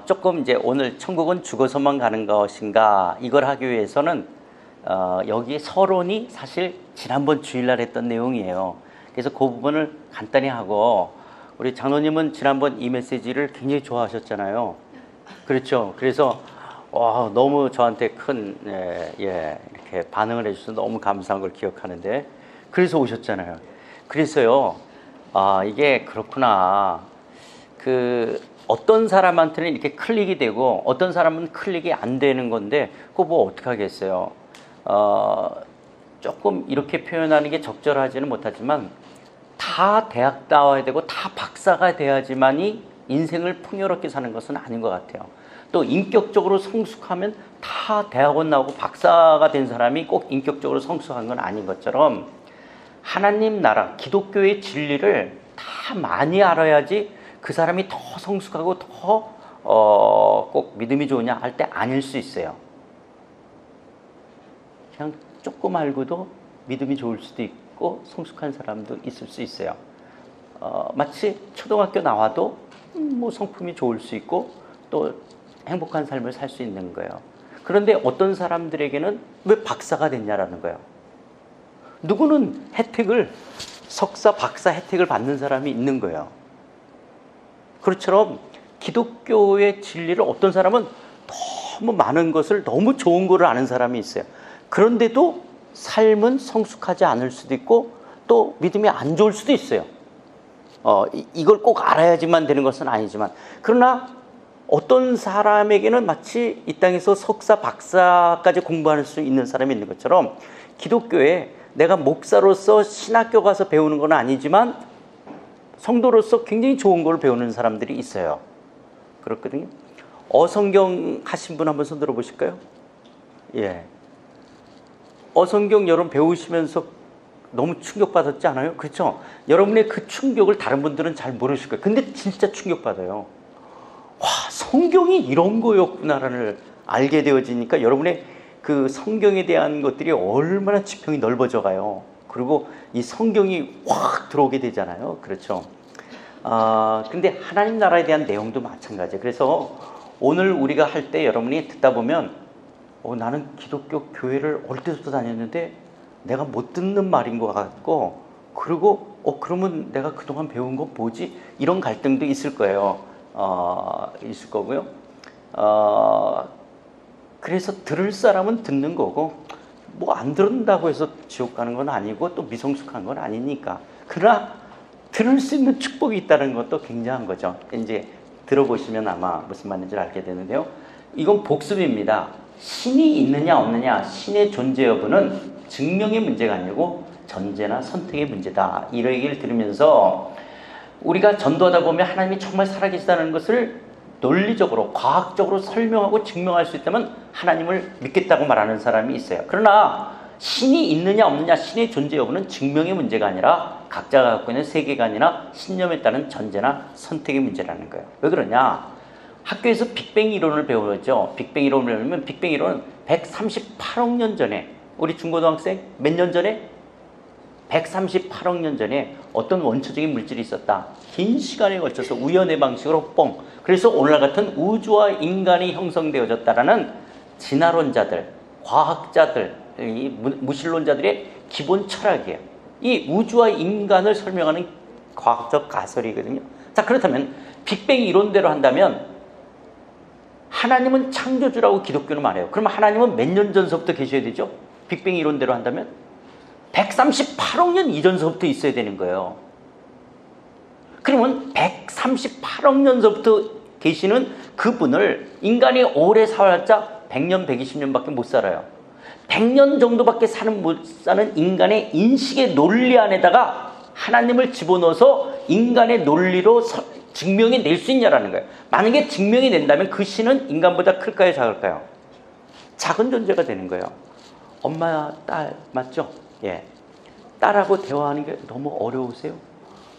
조금 이제 오늘 천국은 죽어서만 가는 것인가 이걸 하기 위해서는 여기 서론이 사실 지난번 주일날 했던 내용이에요. 그래서 그 부분을 간단히 하고, 우리 장로님은 지난번 이 메시지를 굉장히 좋아하셨잖아요. 그렇죠. 그래서 너무 저한테 큰 이렇게 반응을 해주셔서 너무 감사한 걸 기억하는데, 그래서 오셨잖아요. 그래서요, 이게 그렇구나. 어떤 사람한테는 이렇게 클릭이 되고 어떤 사람은 클릭이 안 되는 건데, 그거 뭐 어떻게 하겠어요. 조금 이렇게 표현하는 게 적절하지는 못하지만, 다 대학 나와야 되고 다 박사가 돼야지만이 인생을 풍요롭게 사는 것은 아닌 것 같아요. 또 인격적으로 성숙하면 다 대학원 나오고 박사가 된 사람이 꼭 인격적으로 성숙한 건 아닌 것처럼, 하나님 나라, 기독교의 진리를 다 많이 알아야지 그 사람이 더 성숙하고 더 꼭 믿음이 좋으냐 할 때 아닐 수 있어요. 그냥 조금 알고도 믿음이 좋을 수도 있고 성숙한 사람도 있을 수 있어요. 마치 초등학교 나와도 뭐 성품이 좋을 수 있고 또 행복한 삶을 살 수 있는 거예요. 그런데 어떤 사람들에게는 왜 박사가 됐냐라는 거예요. 누구는 석사, 박사 혜택을 받는 사람이 있는 거예요. 그렇처럼 기독교의 진리를 어떤 사람은 너무 많은 것을, 너무 좋은 것을 아는 사람이 있어요. 그런데도 삶은 성숙하지 않을 수도 있고 또 믿음이 안 좋을 수도 있어요. 이걸 꼭 알아야지만 되는 것은 아니지만, 그러나 어떤 사람에게는 마치 이 땅에서 석사, 박사까지 공부할 수 있는 사람이 있는 것처럼, 기독교에 내가 목사로서 신학교 가서 배우는 건 아니지만 성도로서 굉장히 좋은 걸 배우는 사람들이 있어요. 그렇거든요. 어성경 하신 분 한번 손 들어보실까요? 예. 어성경 여러분 배우시면서 너무 충격받았지 않아요? 그렇죠? 여러분의 그 충격을 다른 분들은 잘 모르실 거예요. 근데 진짜 충격받아요. 와, 성경이 이런 거였구나를 알게 되어지니까 여러분의 그 성경에 대한 것들이 얼마나 지평이 넓어져 가요. 그리고 이 성경이 확 들어오게 되잖아요. 그렇죠? 근데 하나님 나라에 대한 내용도 마찬가지예요. 그래서 오늘 우리가 할 때 여러분이 듣다 보면 나는 기독교 교회를 어릴 때부터 다녔는데 내가 못 듣는 말인 것 같고, 그리고 그러면 내가 그동안 배운 거 뭐지? 이런 갈등도 있을 거예요. 있을 거고요. 그래서 들을 사람은 듣는 거고, 뭐 안 들은다고 해서 지옥 가는 건 아니고 또 미성숙한 건 아니니까. 그러나 들을 수 있는 축복이 있다는 것도 굉장한 거죠. 이제 들어보시면 아마 무슨 말인지 알게 되는데요. 이건 복습입니다. 신이 있느냐 없느냐, 신의 존재 여부는 증명의 문제가 아니고 전제나 선택의 문제다. 이런 얘기를 들으면서 우리가 전도하다 보면 하나님이 정말 살아계시다는 것을 논리적으로, 과학적으로 설명하고 증명할 수 있다면 하나님을 믿겠다고 말하는 사람이 있어요. 그러나 신이 있느냐 없느냐, 신의 존재 여부는 증명의 문제가 아니라 각자가 갖고 있는 세계관이나 신념에 따른 전제나 선택의 문제라는 거예요. 왜 그러냐? 학교에서 빅뱅 이론을 배우죠. 빅뱅 이론을 배우면, 빅뱅 이론은 138억 년 전에, 우리 중고등학생 몇 년 전에? 138억 년 전에 어떤 원초적인 물질이 있었다. 긴 시간에 걸쳐서 우연의 방식으로 뻥. 그래서 오늘날 같은 우주와 인간이 형성되어졌다라는 진화론자들, 과학자들, 이 무신론자들의 기본 철학이에요. 이 우주와 인간을 설명하는 과학적 가설이거든요. 자, 그렇다면 빅뱅 이론대로 한다면 하나님은 창조주라고 기독교는 말해요. 그럼 하나님은 몇 년 전서부터 계셔야 되죠? 빅뱅 이론대로 한다면 138억 년 이전서부터 있어야 되는 거예요. 그러면 138억 년서부터 계시는 그분을 인간이 오래 살았자 100년, 120년밖에 못 살아요. 100년 정도밖에 못 사는 인간의 인식의 논리 안에다가 하나님을 집어넣어서 인간의 논리로 증명해 낼 수 있냐라는 거예요. 만약에 증명이 된다면 그 신은 인간보다 클까요, 작을까요? 작은 존재가 되는 거예요. 엄마, 딸 맞죠? 예. 딸하고 대화하는 게 너무 어려우세요?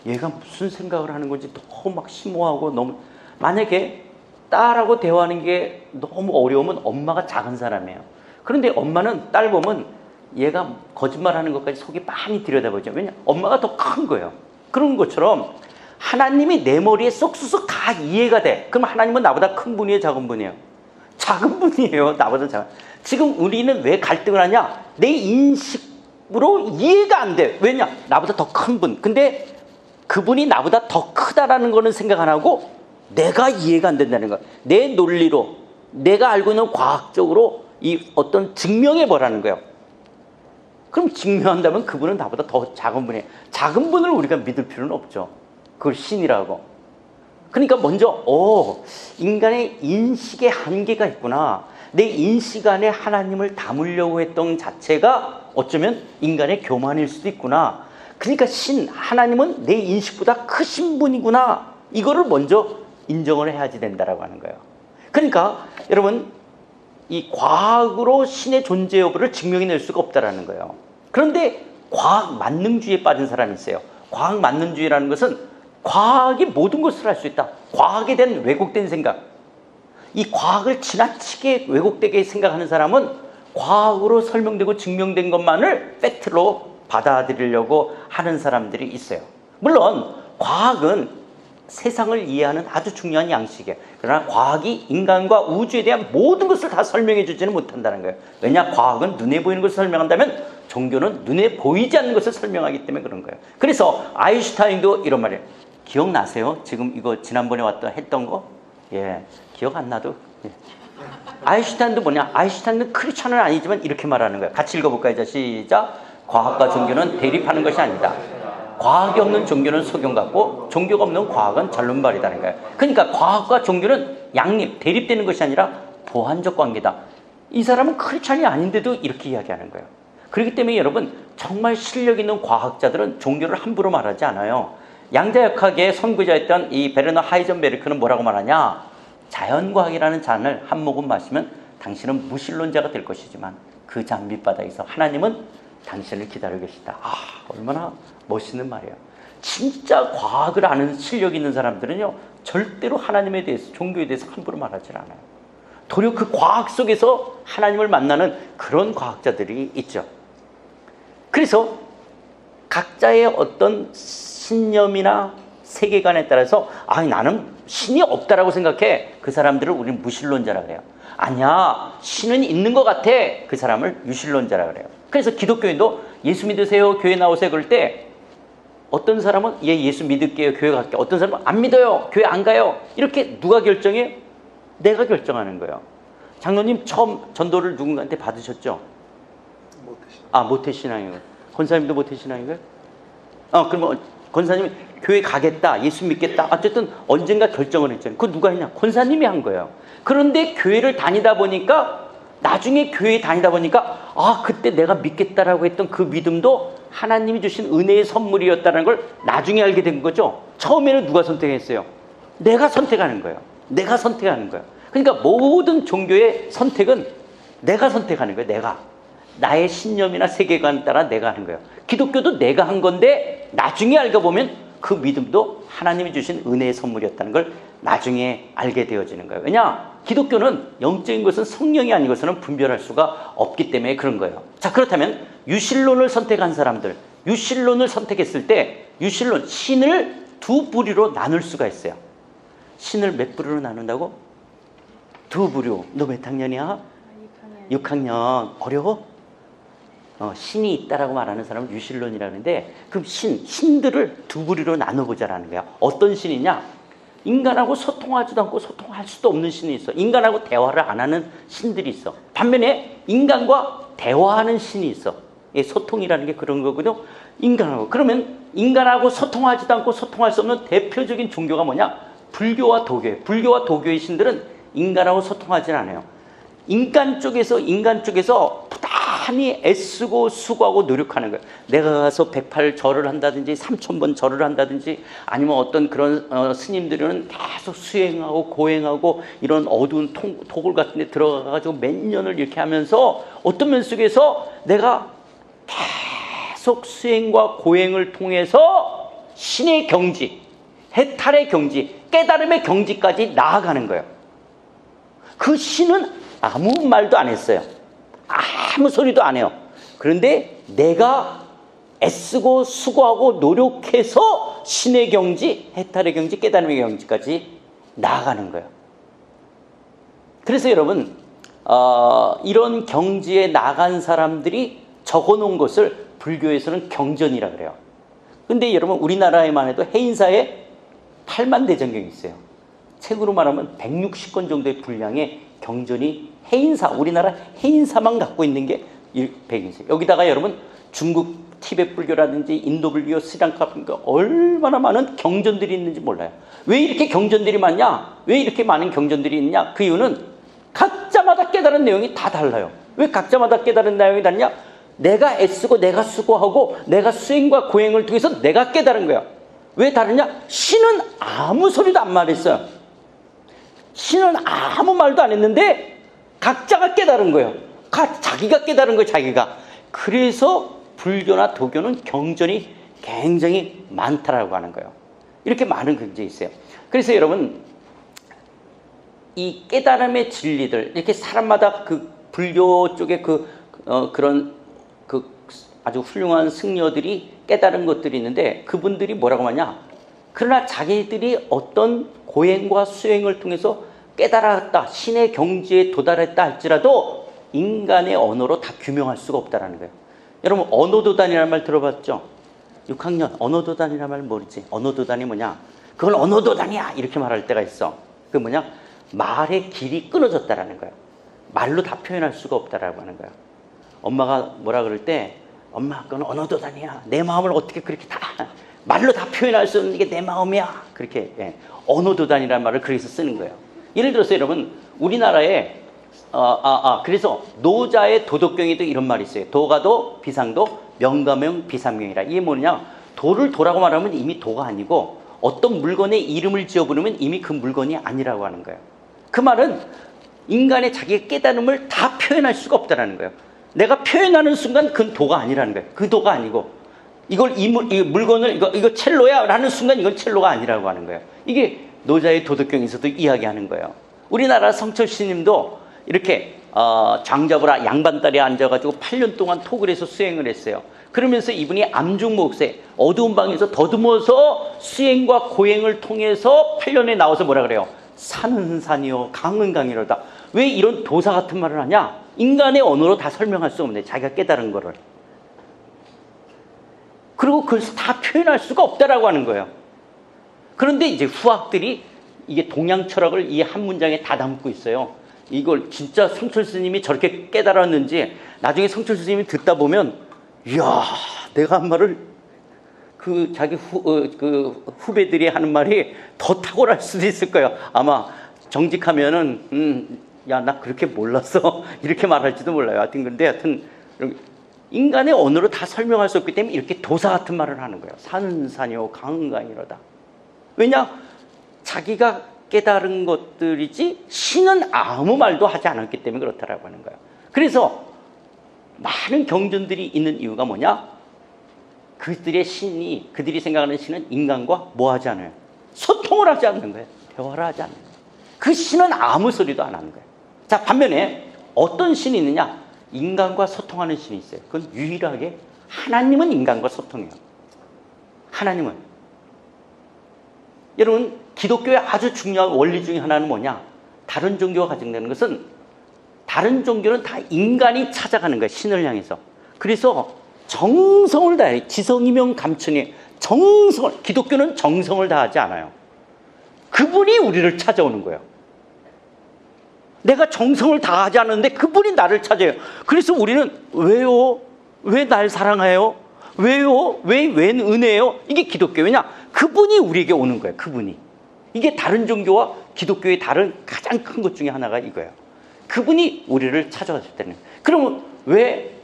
얘가 무슨 생각을 하는 건지 너무 막 심오하고, 너무, 만약에 딸하고 대화하는 게 너무 어려우면 엄마가 작은 사람이에요. 그런데 엄마는 딸 보면 얘가 거짓말하는 것까지 속이 많이 들여다보죠. 왜냐? 엄마가 더 큰 거예요. 그런 것처럼 하나님이 내 머리에 쏙쏙 다 이해가 돼. 그럼 하나님은 나보다 큰 분이에요, 작은 분이에요? 작은 분이에요. 나보다 작은. 지금 우리는 왜 갈등을 하냐? 내 인식으로 이해가 안 돼. 왜냐? 나보다 더 큰 분. 근데 그분이 나보다 더 크다라는 거는 생각 안 하고 내가 이해가 안 된다는 거야. 내 논리로, 내가 알고 있는 과학적으로 이 어떤 증명해 보라는 거예요. 그럼 증명한다면 그분은 나보다 더 작은 분이에요. 작은 분을 우리가 믿을 필요는 없죠. 그걸 신이라고. 그러니까 먼저 인간의 인식에 한계가 있구나. 내 인식 안에 하나님을 담으려고 했던 자체가 어쩌면 인간의 교만일 수도 있구나. 그러니까 하나님은 내 인식보다 크신 분이구나. 이거를 먼저 인정을 해야지 된다라고 하는 거예요. 그러니까 여러분, 이 과학으로 신의 존재 여부를 증명해낼 수가 없다라는 거예요. 그런데 과학 만능주의에 빠진 사람이 있어요. 과학 만능주의라는 것은 과학이 모든 것을 할 수 있다. 과학에 대한 왜곡된 생각. 이 과학을 지나치게 왜곡되게 생각하는 사람은 과학으로 설명되고 증명된 것만을 팩트로 받아들이려고 하는 사람들이 있어요. 물론 과학은 세상을 이해하는 아주 중요한 양식이에요. 그러나 과학이 인간과 우주에 대한 모든 것을 다 설명해 주지는 못한다는 거예요. 왜냐? 과학은 눈에 보이는 것을 설명한다면 종교는 눈에 보이지 않는 것을 설명하기 때문에 그런 거예요. 그래서 아인슈타인도 이런 말이에요. 기억나세요? 지금 이거 지난번에 했던 거? 예, 기억 안 나도. 예. 아인슈타인도 뭐냐? 아인슈타인은 크리스천은 아니지만 이렇게 말하는 거예요. 같이 읽어볼까요? 자, 시작. 과학과 종교는 대립하는 것이 아니다. 과학이 없는 종교는 소경 같고 종교가 없는 과학은 절름발이라는 거예요. 그러니까 과학과 종교는 양립, 대립되는 것이 아니라 보완적 관계다. 이 사람은 크리스천이 아닌데도 이렇게 이야기하는 거예요. 그렇기 때문에 여러분, 정말 실력 있는 과학자들은 종교를 함부로 말하지 않아요. 양자역학의 선구자였던 이 베르너 하이젠베르크는 뭐라고 말하냐? 자연과학이라는 잔을 한 모금 마시면 당신은 무신론자가 될 것이지만 그 잔 밑바닥에서 하나님은 당신을 기다리고 계시다. 얼마나 멋있는 말이에요. 진짜 과학을 아는 실력 있는 사람들은요, 절대로 하나님에 대해서, 종교에 대해서 함부로 말하지 않아요. 도리어 그 과학 속에서 하나님을 만나는 그런 과학자들이 있죠. 그래서 각자의 어떤 신념이나 세계관에 따라서 나는 신이 없다라고 생각해. 그 사람들을 우리는 무신론자라 그래요. 아니야, 신은 있는 것 같아. 그 사람을 유신론자라 그래요. 그래서 기독교인도 예수 믿으세요, 교회 나오세요 그럴 때 어떤 사람은 예수 믿을게요, 교회 갈게요. 어떤 사람은 안 믿어요, 교회 안 가요. 이렇게 누가 결정해? 내가 결정하는 거예요. 장로님 처음 전도를 누군가한테 받으셨죠? 모태신앙이에요. 권사님도 모태신앙인가요? 그러면 권사님이 교회 가겠다, 예수 믿겠다, 어쨌든 언젠가 결정을 했잖아요. 그거 누가 했냐? 권사님이 한 거예요. 그런데 교회를 다니다 보니까, 나중에 교회 다니다 보니까 그때 내가 믿겠다라고 했던 그 믿음도 하나님이 주신 은혜의 선물이었다는 걸 나중에 알게 된 거죠. 처음에는 누가 선택했어요? 내가 선택하는 거예요. 내가 선택하는 거예요. 그러니까 모든 종교의 선택은 내가 선택하는 거예요. 내가. 나의 신념이나 세계관에 따라 내가 하는 거예요. 기독교도 내가 한 건데 나중에 알고 보면 그 믿음도 하나님이 주신 은혜의 선물이었다는 걸 나중에 알게 되어지는 거예요. 왜냐? 기독교는 영적인 것은 성령이 아니고서는 분별할 수가 없기 때문에 그런 거예요. 자, 그렇다면 유신론을 선택한 사람들, 유신론을 선택했을 때 유신론, 신을 두 부류로 나눌 수가 있어요. 신을 몇 부류로 나눈다고? 두 부류. 너 몇 학년이야? 6학년. 어려워? 신이 있다라고 말하는 사람은 유신론이라는데, 그럼 신들을 두 부류로 나눠보자라는 거야. 어떤 신이냐? 인간하고 소통하지도 않고 소통할 수도 없는 신이 있어. 인간하고 대화를 안 하는 신들이 있어. 반면에 인간과 대화하는 신이 있어. 소통이라는 게 그런 거거든요. 인간하고. 그러면 인간하고 소통하지도 않고 소통할 수 없는 대표적인 종교가 뭐냐? 불교와 도교예요. 불교와 도교의 신들은 인간하고 소통하지 않아요. 인간 쪽에서 부단히 애쓰고 수고하고 노력하는 거예요. 내가 가서 108 절을 한다든지 3000번 절을 한다든지, 아니면 어떤 그런 스님들은 계속 수행하고 고행하고 이런 어두운 토굴 같은 데 들어가가지고 몇 년을 이렇게 하면서 어떤 면 속에서 내가 계속 수행과 고행을 통해서 신의 경지, 해탈의 경지, 깨달음의 경지까지 나아가는 거예요. 그 신은 아무 말도 안 했어요. 아무 소리도 안 해요. 그런데 내가 애쓰고 수고하고 노력해서 신의 경지, 해탈의 경지, 깨달음의 경지까지 나아가는 거예요. 그래서 여러분 이런 경지에 나간 사람들이 적어놓은 것을 불교에서는 경전이라 그래요. 근데 여러분 우리나라에만 해도 해인사에 8만 대전경이 있어요. 책으로 말하면 160권 정도의 분량의 경전이 해인사, 우리나라 해인사만 갖고 있는 게 100이세요. 여기다가 여러분 중국 티베트 불교라든지 인도 불교, 스리랑카 불교 얼마나 많은 경전들이 있는지 몰라요. 왜 이렇게 경전들이 많냐? 왜 이렇게 많은 경전들이 있냐? 그 이유는 각자마다 깨달은 내용이 다 달라요. 왜 각자마다 깨달은 내용이 다르냐? 내가 애쓰고 내가 수고하고 내가 수행과 고행을 통해서 내가 깨달은 거야. 왜 다르냐? 신은 아무 소리도 안 말했어요. 신은 아무 말도 안 했는데 각자가 깨달은 거예요. 자기가 깨달은 거예요, 자기가. 그래서 불교나 도교는 경전이 굉장히 많다라고 하는 거예요. 이렇게 많은 경전이 있어요. 그래서 여러분 이 깨달음의 진리들, 이렇게 사람마다 그 불교 쪽에 그런 아주 훌륭한 승려들이 깨달은 것들이 있는데 그분들이 뭐라고 하냐? 그러나 자기들이 어떤 고행과 수행을 통해서 깨달았다, 신의 경지에 도달했다 할지라도 인간의 언어로 다 규명할 수가 없다라는 거예요. 여러분 언어도단이라는 말 들어봤죠? 6학년 언어도단이라는 말 모르지? 언어도단이 뭐냐? 그건 언어도단이야 이렇게 말할 때가 있어. 그게 뭐냐? 말의 길이 끊어졌다라는 거예요. 말로 다 표현할 수가 없다라고 하는 거예요. 엄마가 뭐라 그럴 때 엄마 그건 언어도단이야. 내 마음을 어떻게 그렇게 다 말로 다 표현할 수 없는 게 내 마음이야. 그렇게 언어도단이라는 말을 그래서 쓰는 거예요. 예를 들어서 여러분 우리나라에 그래서 노자의 도덕경에도 이런 말이 있어요. 도가도 비상도 명가명 비상명이라. 이게 뭐냐? 도를 도라고 말하면 이미 도가 아니고 어떤 물건의 이름을 지어 부르면 이미 그 물건이 아니라고 하는 거예요. 그 말은 인간의 자기의 깨달음을 다 표현할 수가 없다는 거예요. 내가 표현하는 순간 그건 도가 아니라는 거예요. 그 도가 아니고 이 물건을 이거 첼로야 라는 순간 이건 첼로가 아니라고 하는 거예요. 이게 노자의 도덕경에서도 이야기하는 거예요. 우리나라 성철 스님도 이렇게 장잡으라 양반다리에 앉아가지고 8년 동안 톡을 해서 수행을 했어요. 그러면서 이분이 암중목세 어두운 방에서 더듬어서 수행과 고행을 통해서 8년에 나와서 뭐라 그래요? 산은 산이요 강은 강이로다. 왜 이런 도사 같은 말을 하냐? 인간의 언어로 다 설명할 수 없네. 자기가 깨달은 거를. 그리고 그걸 다 표현할 수가 없다라고 하는 거예요. 그런데 이제 후학들이 이게 동양 철학을 이 한 문장에 다 담고 있어요. 이걸 진짜 성철 스님이 저렇게 깨달았는지 나중에 성철 스님이 듣다 보면 이야 내가 한 말을 자기 후배들이 하는 말이 더 탁월할 수도 있을 거예요. 아마 정직하면은 야 나 그렇게 몰랐어 이렇게 말할지도 몰라요. 하여튼 인간의 언어로 다 설명할 수 없기 때문에 이렇게 도사 같은 말을 하는 거예요. 산은 산이요 강은 강이로다. 왜냐? 자기가 깨달은 것들이지 신은 아무 말도 하지 않았기 때문에 그렇다라고 하는 거예요. 그래서 많은 경전들이 있는 이유가 뭐냐? 그들이 생각하는 신은 인간과 뭐 하지 않아요? 소통을 하지 않는 거예요. 대화를 하지 않는 거예요. 그 신은 아무 소리도 안 하는 거예요. 자, 반면에 어떤 신이 있느냐? 인간과 소통하는 신이 있어요. 그건 유일하게 하나님은 인간과 소통해요. 하나님은. 여러분 기독교의 아주 중요한 원리 중에 하나는 뭐냐? 다른 종교가 가정되는 것은 다른 종교는 다 인간이 찾아가는 거예요. 신을 향해서. 그래서 정성을 다해. 지성이면 감천이 기독교는 정성을 다하지 않아요. 그분이 우리를 찾아오는 거예요. 내가 정성을 다하지 않는데 그분이 나를 찾아요. 그래서 우리는 왜요? 왜 날 사랑해요? 왜요? 웬 은혜예요? 이게 기독교. 왜냐? 그분이 우리에게 오는 거예요. 그분이. 이게 다른 종교와 기독교의 다른 가장 큰 것 중에 하나가 이거예요. 그분이 우리를 찾아왔을 때는. 그러면 왜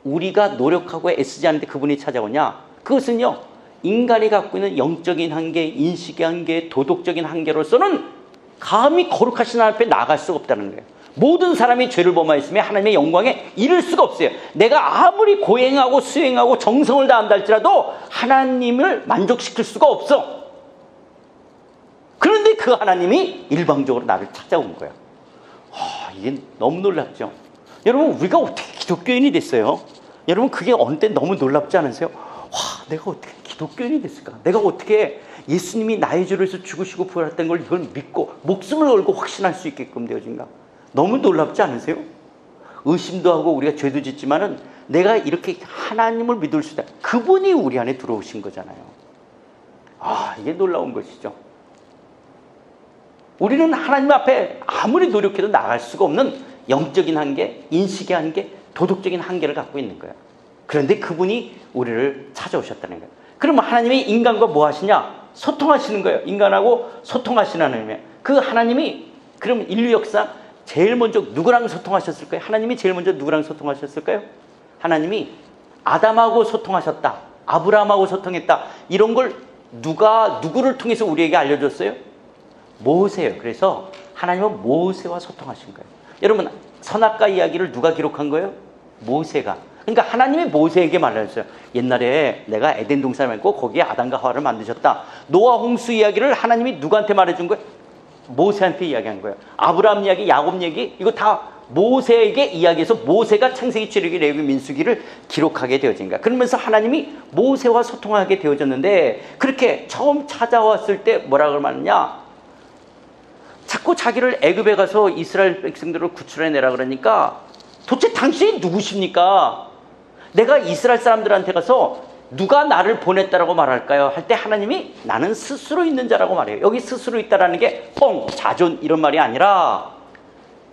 우리가 노력하고 애쓰지 않는데 그분이 찾아오냐? 그것은요. 인간이 갖고 있는 영적인 한계, 인식의 한계, 도덕적인 한계로서는 감히 거룩하신 하나님 앞에 나아갈 수가 없다는 거예요. 모든 사람이 죄를 범하였으며 하나님의 영광에 이를 수가 없어요. 내가 아무리 고행하고 수행하고 정성을 다한다 할지라도 하나님을 만족시킬 수가 없어. 그런데 그 하나님이 일방적으로 나를 찾아온 거예요. 이게 너무 놀랍죠. 여러분 우리가 어떻게 기독교인이 됐어요? 여러분 그게 어느 때 너무 놀랍지 않으세요? 내가 어떻게 기독교인이 됐을까? 내가 어떻게 예수님이 나의 죄로 해서 죽으시고 부활했다는 걸 이걸 믿고 목숨을 걸고 확신할 수 있게끔 되어진가? 너무 놀랍지 않으세요? 의심도 하고 우리가 죄도 짓지만은 내가 이렇게 하나님을 믿을 수 있다. 그분이 우리 안에 들어오신 거잖아요. 이게 놀라운 것이죠. 우리는 하나님 앞에 아무리 노력해도 나갈 수가 없는 영적인 한계, 인식의 한계, 도덕적인 한계를 갖고 있는 거예요. 그런데 그분이 우리를 찾아오셨다는 거예요. 그러면 하나님이 인간과 뭐 하시냐? 소통하시는 거예요. 인간하고 소통하시는 하나님이에요. 그 하나님이 그럼 인류 역사 제일 먼저 누구랑 소통하셨을까요? 하나님이 제일 먼저 누구랑 소통하셨을까요? 하나님이 아담하고 소통하셨다. 아브라함하고 소통했다. 이런 걸 누가 누구를 통해서 우리에게 알려줬어요? 모세예요. 그래서 하나님은 모세와 소통하신 거예요. 여러분, 선악과 이야기를 누가 기록한 거예요? 모세가. 그러니까 하나님이 모세에게 말했어요. 옛날에 내가 에덴 동산을 맺고 거기에 아담과 하와를 만드셨다. 노아 홍수 이야기를 하나님이 누구한테 말해준 거예요? 모세한테 이야기한 거예요. 아브라함 이야기, 야곱 이야기, 이거 다 모세에게 이야기해서 모세가 창세기, 출애굽기, 레위기, 민수기를 기록하게 되어진 거야. 그러면서 하나님이 모세와 소통하게 되어졌는데, 그렇게 처음 찾아왔을 때 뭐라고 말하느냐? 자꾸 자기를 애굽에 가서 이스라엘 백성들을 구출해내라 그러니까 도대체 당신이 누구십니까? 내가 이스라엘 사람들한테 가서 누가 나를 보냈다라고 말할까요? 할 때 하나님이 나는 스스로 있는 자라고 말해요. 여기 스스로 있다라는 게 자존 이런 말이 아니라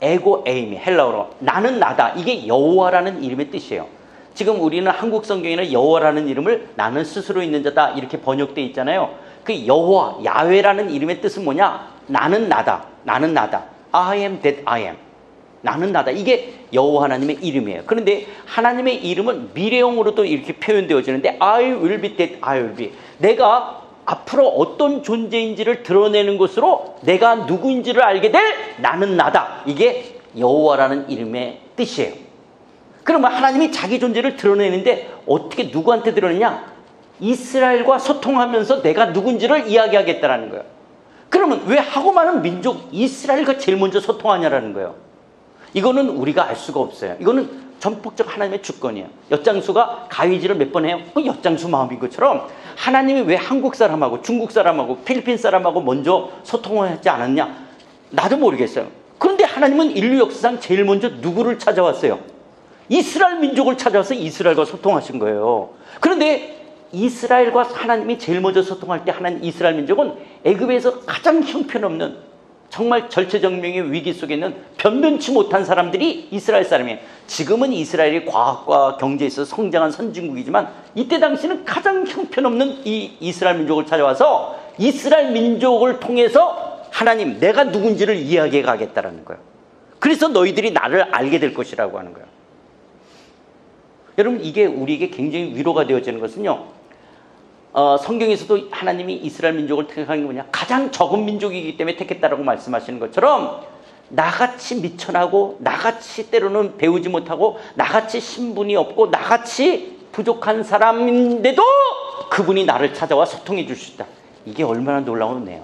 에고 에이미, 헬라어로 나는 나다. 이게 여호와라는 이름의 뜻이에요. 지금 우리는 한국 성경에는 여호와라는 이름을 나는 스스로 있는 자다 이렇게 번역되어 있잖아요. 그 여호와, 야훼라는 이름의 뜻은 뭐냐? 나는 나다. 나는 나다. I am that I am. 나는 나다. 이게 여호와 하나님의 이름이에요. 그런데 하나님의 이름은 미래형으로도 이렇게 표현되어지는데 I will be that I will be. 내가 앞으로 어떤 존재인지를 드러내는 것으로 내가 누구인지를 알게 될 나는 나다. 이게 여호와라는 이름의 뜻이에요. 그러면 하나님이 자기 존재를 드러내는데 어떻게 누구한테 드러내냐? 이스라엘과 소통하면서 내가 누군지를 이야기하겠다라는 거예요. 그러면 왜 하고 많은 민족 이스라엘과 제일 먼저 소통하냐라는 거예요. 이거는 우리가 알 수가 없어요. 이거는 전폭적 하나님의 주권이에요. 엿장수가 가위질을 몇 번 해요? 그 엿장수 마음인 것처럼 하나님이 왜 한국 사람하고 중국 사람하고 필리핀 사람하고 먼저 소통을 하지 않았냐? 나도 모르겠어요. 그런데 하나님은 인류 역사상 제일 먼저 누구를 찾아왔어요? 이스라엘 민족을 찾아와서 이스라엘과 소통하신 거예요. 그런데 이스라엘과 하나님이 제일 먼저 소통할 때 하나님 이스라엘 민족은 애굽에서 가장 형편없는 정말 절체절명의 위기 속에 있는 변변치 못한 사람들이 이스라엘 사람이에요. 지금은 이스라엘이 과학과 경제에 있어서 성장한 선진국이지만 이때 당시는 가장 형편없는 이 이스라엘 민족을 찾아와서 이스라엘 민족을 통해서 하나님 내가 누군지를 이야기해 가겠다라는 거예요. 그래서 너희들이 나를 알게 될 것이라고 하는 거예요. 여러분, 이게 우리에게 굉장히 위로가 되어지는 것은요, 성경에서도 하나님이 이스라엘 민족을 택한 게 뭐냐? 가장 적은 민족이기 때문에 택했다라고 말씀하시는 것처럼 나같이 미천하고 나같이 때로는 배우지 못하고 나같이 신분이 없고 나같이 부족한 사람인데도 그분이 나를 찾아와 소통해 줄 수 있다. 이게 얼마나 놀라운 은혜예요.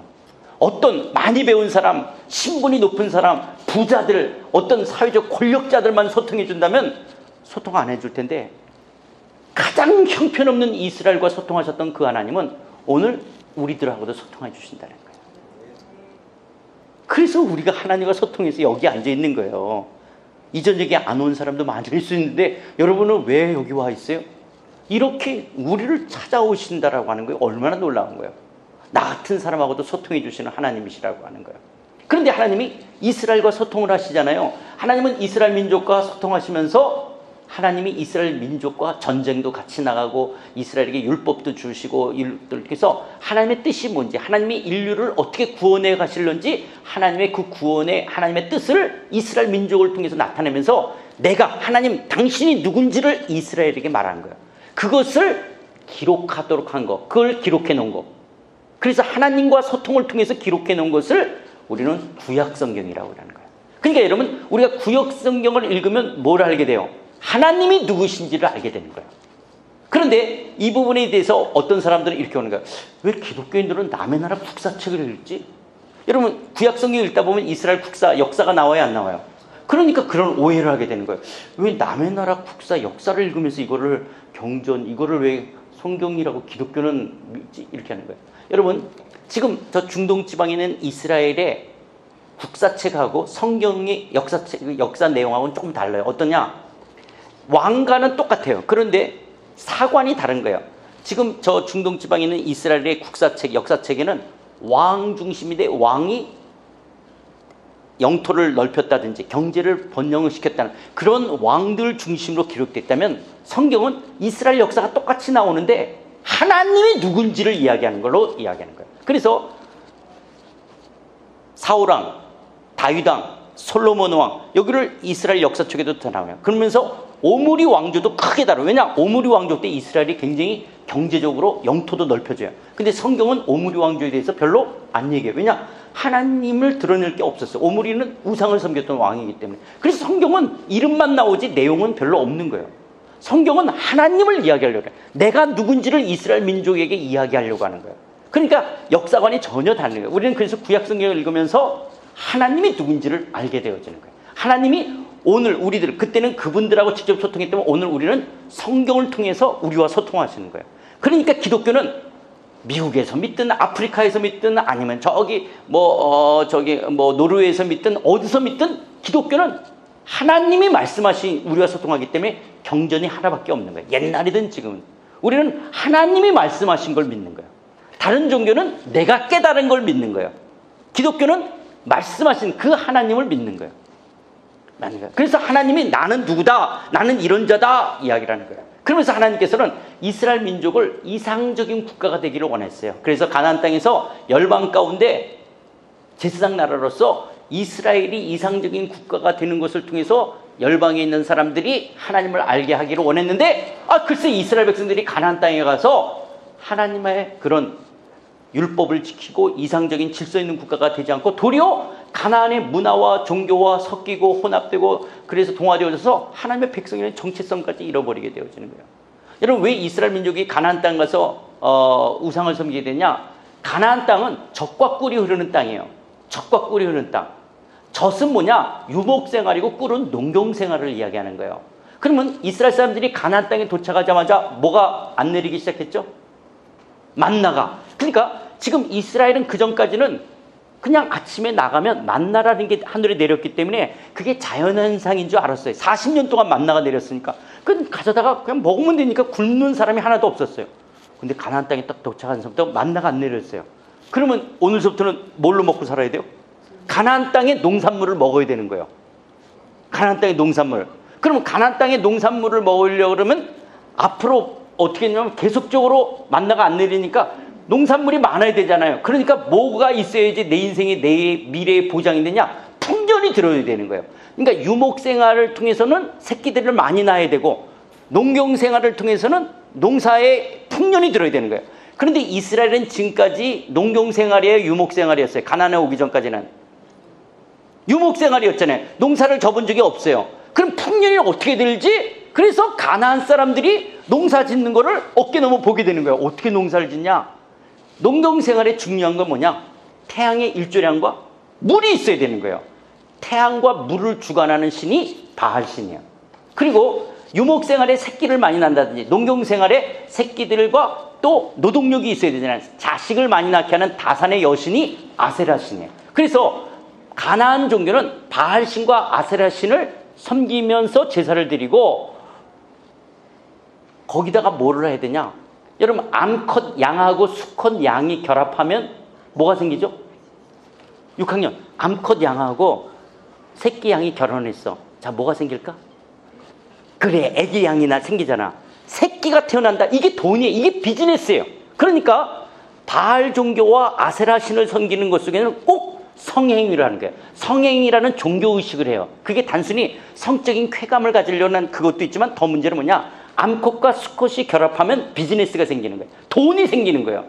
어떤 많이 배운 사람, 신분이 높은 사람, 부자들, 어떤 사회적 권력자들만 소통해 준다면 소통 안 해줄 텐데 가장 형편없는 이스라엘과 소통하셨던 그 하나님은 오늘 우리들하고도 소통해 주신다는 거예요. 그래서 우리가 하나님과 소통해서 여기 앉아 있는 거예요. 이전 얘기 안 온 사람도 많을 수 있는데 여러분은 왜 여기 와 있어요? 이렇게 우리를 찾아오신다라고 하는 거예요. 얼마나 놀라운 거예요. 나 같은 사람하고도 소통해 주시는 하나님이시라고 하는 거예요. 그런데 하나님이 이스라엘과 소통을 하시잖아요. 하나님은 이스라엘 민족과 소통하시면서 하나님이 이스라엘 민족과 전쟁도 같이 나가고 이스라엘에게 율법도 주시고 이렇게 해서 하나님의 뜻이 뭔지, 하나님이 인류를 어떻게 구원해 가실런지 하나님의 그 구원의 하나님의 뜻을 이스라엘 민족을 통해서 나타내면서 내가 하나님 당신이 누군지를 이스라엘에게 말한 거예요. 그것을 기록하도록 한 거, 그걸 기록해 놓은 거. 그래서 하나님과 소통을 통해서 기록해 놓은 것을 우리는 구약성경이라고 하는 거예요. 그러니까 여러분, 우리가 구약성경을 읽으면 뭘 알게 돼요? 하나님이 누구신지를 알게 되는 거예요. 그런데 이 부분에 대해서 어떤 사람들은 이렇게 오는 거예요. 왜 기독교인들은 남의 나라 국사책을 읽지? 여러분, 구약성경 읽다 보면 이스라엘 국사 역사가 나와요, 안 나와요? 그러니까 그런 오해를 하게 되는 거예요. 왜 남의 나라 국사 역사를 읽으면서 이거를 경전, 이거를 왜 성경이라고 기독교는 이렇게 하는 거예요. 여러분, 지금 저 중동 지방에 있는 이스라엘의 국사책하고 성경의 역사 내용하고는 조금 달라요. 어떠냐? 왕가는 똑같아요. 그런데 사관이 다른 거예요. 지금 저 중동 지방에 있는 이스라엘의 국사책, 역사책에는 왕 중심인데 왕이 영토를 넓혔다든지 경제를 번영을 시켰다는 그런 왕들 중심으로 기록됐다면, 성경은 이스라엘 역사가 똑같이 나오는데 하나님이 누군지를 이야기하는 걸로 이야기하는 거예요. 그래서 사울왕, 다윗왕, 솔로몬 왕, 여기를 이스라엘 역사 쪽에도 다 나와요. 그러면서 오므리 왕조도 크게 다뤄요. 왜냐? 오므리 왕조 때 이스라엘이 굉장히 경제적으로 영토도 넓혀져요. 근데 성경은 오므리 왕조에 대해서 별로 안 얘기해요. 왜냐? 하나님을 드러낼 게 없었어요. 오므리는 우상을 섬겼던 왕이기 때문에. 그래서 성경은 이름만 나오지 내용은 별로 없는 거예요. 성경은 하나님을 이야기하려고 해요. 내가 누군지를 이스라엘 민족에게 이야기하려고 하는 거예요. 그러니까 역사관이 전혀 다른 거예요. 우리는 그래서 구약 성경을 읽으면서 하나님이 누군지를 알게 되어지는 거예요. 하나님이 오늘 우리들, 그때는 그분들하고 직접 소통했다면 오늘 우리는 성경을 통해서 우리와 소통하시는 거예요. 그러니까 기독교는 미국에서 믿든 아프리카에서 믿든 아니면 저기 노르웨이에서 믿든 어디서 믿든 기독교는 하나님이 말씀하신 우리와 소통하기 때문에 경전이 하나밖에 없는 거예요. 옛날이든 지금은. 우리는 하나님이 말씀하신 걸 믿는 거예요. 다른 종교는 내가 깨달은 걸 믿는 거예요. 기독교는 말씀하신 그 하나님을 믿는 거예요. 그래서 하나님이 나는 누구다, 나는 이런 자다 이야기를 하는 거예요. 그러면서 하나님께서는 이스라엘 민족을 이상적인 국가가 되기를 원했어요. 그래서 가나안 땅에서 열방 가운데 제사장 나라로서 이스라엘이 이상적인 국가가 되는 것을 통해서 열방에 있는 사람들이 하나님을 알게 하기를 원했는데, 글쎄 이스라엘 백성들이 가나안 땅에 가서 하나님의 그런 율법을 지키고 이상적인 질서 있는 국가가 되지 않고 도리어 가나안의 문화와 종교와 섞이고 혼합되고 그래서 동화되어져서 하나님의 백성의 정체성까지 잃어버리게 되어지는 거예요. 여러분, 왜 이스라엘 민족이 가나안 땅 가서 우상을 섬기게 되냐? 가나안 땅은 젖과 꿀이 흐르는 땅이에요. 젖과 꿀이 흐르는 땅. 젖은 뭐냐? 유목생활이고 꿀은 농경생활을 이야기하는 거예요. 그러면 이스라엘 사람들이 가나안 땅에 도착하자마자 뭐가 안 내리기 시작했죠? 만나가. 그러니까 지금 이스라엘은 그전까지는 그냥 아침에 나가면 만나라는 게 하늘에 내렸기 때문에 그게 자연현상인 줄 알았어요. 40년 동안 만나가 내렸으니까. 그건 가져다가 그냥 먹으면 되니까 굶는 사람이 하나도 없었어요. 근데 가나안 땅에 딱 도착한 섬부터 만나가 안 내렸어요. 그러면 오늘서부터는 뭘로 먹고 살아야 돼요? 가나안 땅의 농산물을 먹어야 되는 거예요. 가나안 땅의 농산물. 그러면 가나안 땅의 농산물을 먹으려고 그러면 앞으로 어떻게 했냐면 계속적으로 만나가 안 내리니까 농산물이 많아야 되잖아요. 그러니까 뭐가 있어야지 내 인생의 내 미래의 보장이 되냐? 풍년이 들어야 되는 거예요. 그러니까 유목생활을 통해서는 새끼들을 많이 낳아야 되고 농경생활을 통해서는 농사에 풍년이 들어야 되는 거예요. 그런데 이스라엘은 지금까지 농경생활이에요, 유목생활이었어요? 가나안에 오기 전까지는 유목생활이었잖아요. 농사를 접은 적이 없어요. 그럼 풍년이 어떻게 들지? 그래서 가나안 사람들이 농사 짓는 거를 어깨너머 보게 되는 거예요. 어떻게 농사를 짓냐? 농경생활에 중요한 건 뭐냐? 태양의 일조량과 물이 있어야 되는 거예요. 태양과 물을 주관하는 신이 바알신이에요. 그리고 유목생활에 새끼를 많이 낳는다든지 농경생활에 새끼들과 또 노동력이 있어야 되잖아요. 자식을 많이 낳게 하는 다산의 여신이 아세라신이에요. 그래서 가나안 종교는 바알신과 아세라신을 섬기면서 제사를 드리고 거기다가 뭐를 해야 되냐? 여러분, 암컷 양하고 수컷 양이 결합하면 뭐가 생기죠? 6학년 암컷 양하고 새끼 양이 결혼했어. 자, 뭐가 생길까? 그래, 애기 양이나 생기잖아. 새끼가 태어난다. 이게 돈이에요. 이게 비즈니스예요. 그러니까 바알 종교와 아세라 신을 섬기는 것 속에는 꼭 성행위라는 거예요. 성행위라는 종교의식을 해요. 그게 단순히 성적인 쾌감을 가지려는 그것도 있지만 더 문제는 뭐냐? 암컷과 수컷이 결합하면 비즈니스가 생기는 거예요. 돈이 생기는 거예요.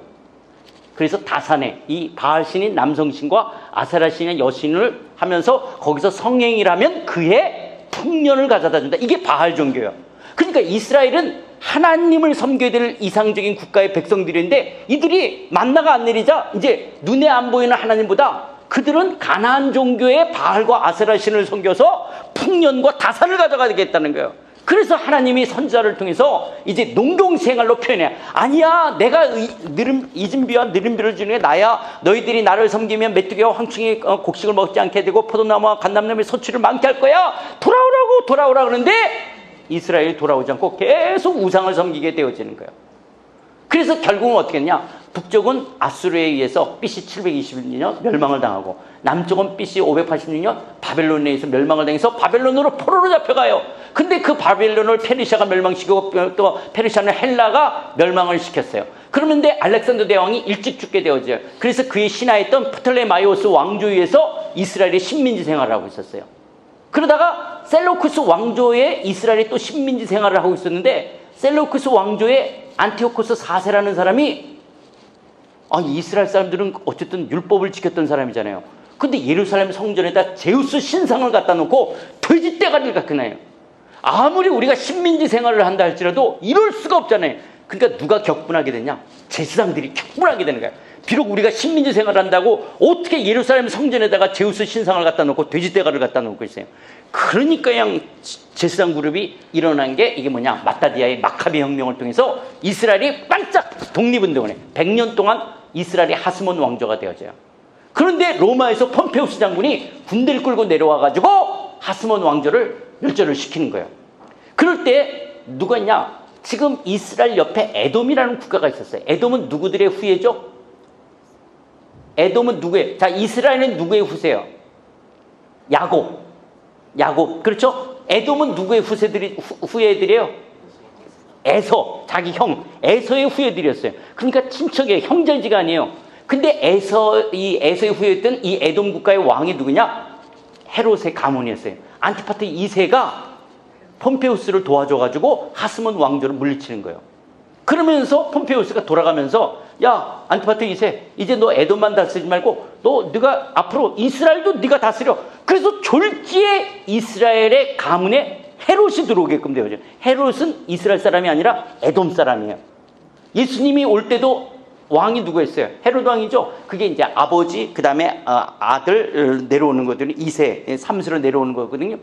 그래서 다산에 이 바알신인 남성신과 아세라신의 여신을 하면서 거기서 성행위를 하면 그의 풍년을 가져다 준다. 이게 바알 종교예요. 그러니까 이스라엘은 하나님을 섬겨야 될 이상적인 국가의 백성들인데 이들이 만나가 안 내리자 이제 눈에 안 보이는 하나님보다 그들은 가나안 종교의 바알과 아세라 신을 섬겨서 풍년과 다산을 가져가겠다는 거예요. 그래서 하나님이 선지자를 통해서 이제 농경생활로 표현해. 아니야, 내가 이진비와 느림비를 주는 게 나야. 너희들이 나를 섬기면 메뚜기와 황충이 곡식을 먹지 않게 되고 포도나무와 감람나무의 소출을 많게 할 거야. 돌아오라 그러는데 이스라엘이 돌아오지 않고 계속 우상을 섬기게 되어지는 거예요. 그래서 결국은 어떻게 했냐? 북쪽은 아수르에 의해서 BC 721년 멸망을 당하고, 남쪽은 BC 586년 바벨론에 의해서 멸망을 당해서 바벨론으로 포로로 잡혀가요. 근데 그 바벨론을 페르시아가 멸망시키고 또 페르시아는 헬라가 멸망을 시켰어요. 그런데 알렉산더 대왕이 일찍 죽게 되어져요. 그래서 그의 신하였던 프톨레마이오스 왕조에 의해서 이스라엘이 식민지 생활을 하고 있었어요. 그러다가 셀루쿠스 왕조에 이스라엘이 또 식민지 생활을 하고 있었는데, 셀루쿠스 왕조의 안티오코스 4세라는 사람이, 이스라엘 사람들은 어쨌든 율법을 지켰던 사람이잖아요. 근데 예루살렘 성전에다 제우스 신상을 갖다 놓고 돼지 떼가리를 갖고 나요. 아무리 우리가 식민지 생활을 한다 할지라도 이럴 수가 없잖아요. 그러니까 누가 격분하게 되냐? 제사장들이 격분하게 되는 거야. 비록 우리가 식민지 생활을 한다고 어떻게 예루살렘 성전에다가 제우스 신상을 갖다 놓고 돼지 떼가리를 갖다 놓고 있어요. 그러니까 그냥 제사장 그룹이 일어난 게 이게 뭐냐? 마따디아의 마카비 혁명을 통해서 이스라엘이 반짝 독립운동을 해. 100년 동안 이스라엘이 하스몬 왕조가 되어져요. 그런데 로마에서 폼페우스 장군이 군대를 끌고 내려와가지고 하스몬 왕조를 멸절을 시키는 거예요. 그럴 때 누가 있냐? 지금 이스라엘 옆에 에돔이라는 국가가 있었어요. 에돔은 누구들의 후예죠? 에돔은 누구예요? 자, 이스라엘은 누구의 후세요? 야곱. 그렇죠? 에돔은 누구의 후예들이에요? 에서, 자기 형, 에서의 후예들이었어요. 그러니까 친척이에요. 형제지가 아니에요. 근데 에서의 후예였던 이 에돔 국가의 왕이 누구냐? 헤롯의 가문이었어요. 안티파트 2세가 폼페우스를 도와줘가지고 하스몬 왕조를 물리치는 거예요. 그러면서 폼페우스가 돌아가면서, 야, 안티파트 2세, 이제 너 에돔만 다스리지 말고 네가 앞으로 이스라엘도 네가 다스려. 그래서 졸지에 이스라엘의 가문에 헤롯이 들어오게끔 되어져. 헤롯은 이스라엘 사람이 아니라 에돔 사람이에요. 예수님이 올 때도 왕이 누구였어요? 헤롯 왕이죠. 그게 이제 아버지, 그 다음에 아들 내려오는 거거든요. 2세, 3세로 내려오는 거거든요.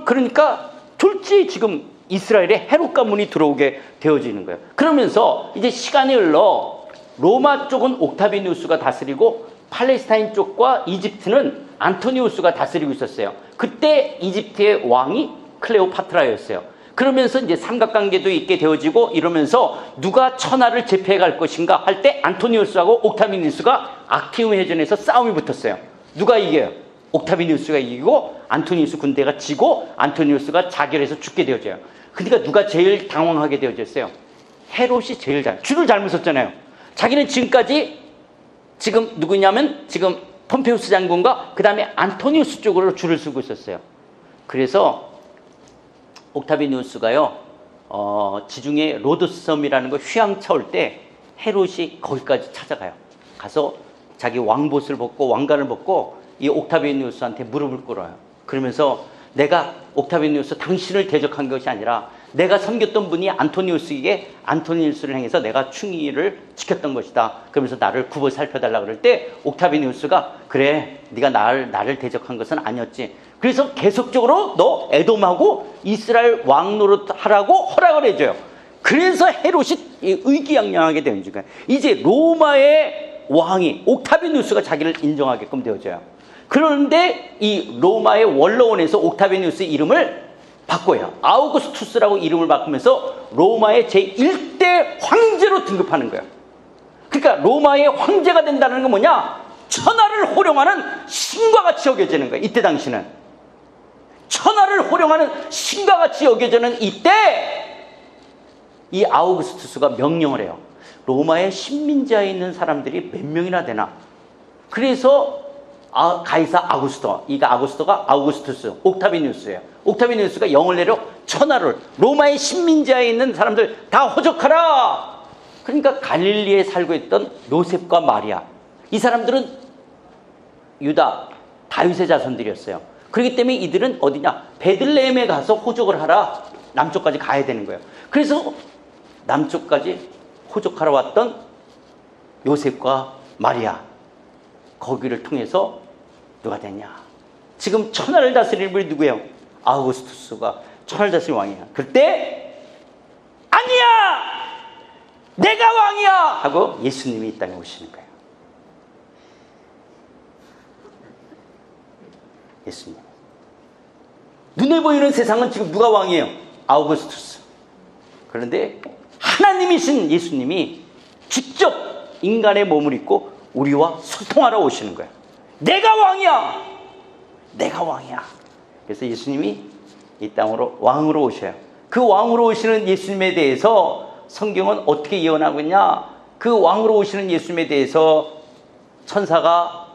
그러니까 졸지에 지금 이스라엘에 헤롯 가문이 들어오게 되어지는 거예요. 그러면서 이제 시간이 흘러 로마 쪽은 옥타비누스가 다스리고 팔레스타인 쪽과 이집트는 안토니우스가 다스리고 있었어요. 그때 이집트의 왕이 클레오파트라였어요. 그러면서 이제 삼각관계도 있게 되어지고 이러면서 누가 천하를 제패해 갈 것인가 할 때 안토니우스하고 옥타비누스가 악티움 해전에서 싸움이 붙었어요. 누가 이겨요? 옥타비누스가 이기고 안토니우스 군대가 지고 안토니우스가 자결해서 죽게 되어져요. 그러니까 누가 제일 당황하게 되어졌어요? 헤롯이 제일 줄을 잘못 섰잖아요. 자기는 지금 누구냐면 지금 폼페우스 장군과 그 다음에 안토니우스 쪽으로 줄을 서고 있었어요. 그래서 옥타비누스가요, 지중해 로도스 섬이라는 거 휘황차 올 때 헤롯이 거기까지 찾아가요. 가서 자기 왕봇을 벗고 왕관을 벗고 이 옥타비누스한테 무릎을 꿇어요. 그러면서 내가 옥타비누스 당신을 대적한 것이 아니라 내가 섬겼던 분이 안토니우스를 향해서 내가 충의를 지켰던 것이다. 그러면서 나를 굽어 살펴달라 그럴 때 옥타비누스가 그래, 네가 나를 대적한 것은 아니었지. 그래서 계속적으로 너 에돔하고 이스라엘 왕 노릇하라고 허락을 해줘요. 그래서 헤롯이 의기양양하게 되는 거예요. 이제 로마의 왕이 옥타비누스가 자기를 인정하게끔 되어져요. 그런데 이 로마의 원로원에서 옥타비누스 이름을 바꿔요. 아우구스투스라고 이름을 바꾸면서 로마의 제1대 황제로 등급하는 거예요. 그러니까 로마의 황제가 된다는 건 뭐냐? 천하를 호령하는 신과 같이 여겨지는 거예요. 이때 당시는 천하를 호령하는 신과 같이 여겨지는 이때 이 아우구스투스가 명령을 해요. 로마의 식민지하에 있는 사람들이 몇 명이나 되나? 그래서 가이사 아구스토, 아구스토가 아우구스투스, 옥타비누스예요. 옥타비누스가 영을 내려 천하를 로마의 식민지하에 있는 사람들 다 호적하라. 그러니까 갈릴리에 살고 있던 요셉과 마리아, 이 사람들은 유다 다윗의 자손들이었어요. 그렇기 때문에 이들은 어디냐? 베들레헴에 가서 호적을 하라. 남쪽까지 가야 되는 거예요. 그래서 남쪽까지 호적하러 왔던 요셉과 마리아, 거기를 통해서 누가 되냐? 지금 천하를 다스리는 분이 누구예요? 아우구스투스가 천하를 다스리는 왕이야. 그때 아니야! 내가 왕이야! 하고 예수님이 이 땅에 오시는 거예요. 예수님. 눈에 보이는 세상은 지금 누가 왕이에요? 아우구스투스. 그런데 하나님이신 예수님이 직접 인간의 몸을 입고 우리와 소통하러 오시는 거예요. 내가 왕이야! 내가 왕이야! 그래서 예수님이 이 땅으로 왕으로 오셔요. 그 왕으로 오시는 예수님에 대해서 성경은 어떻게 예언하고 있냐? 그 왕으로 오시는 예수님에 대해서 천사가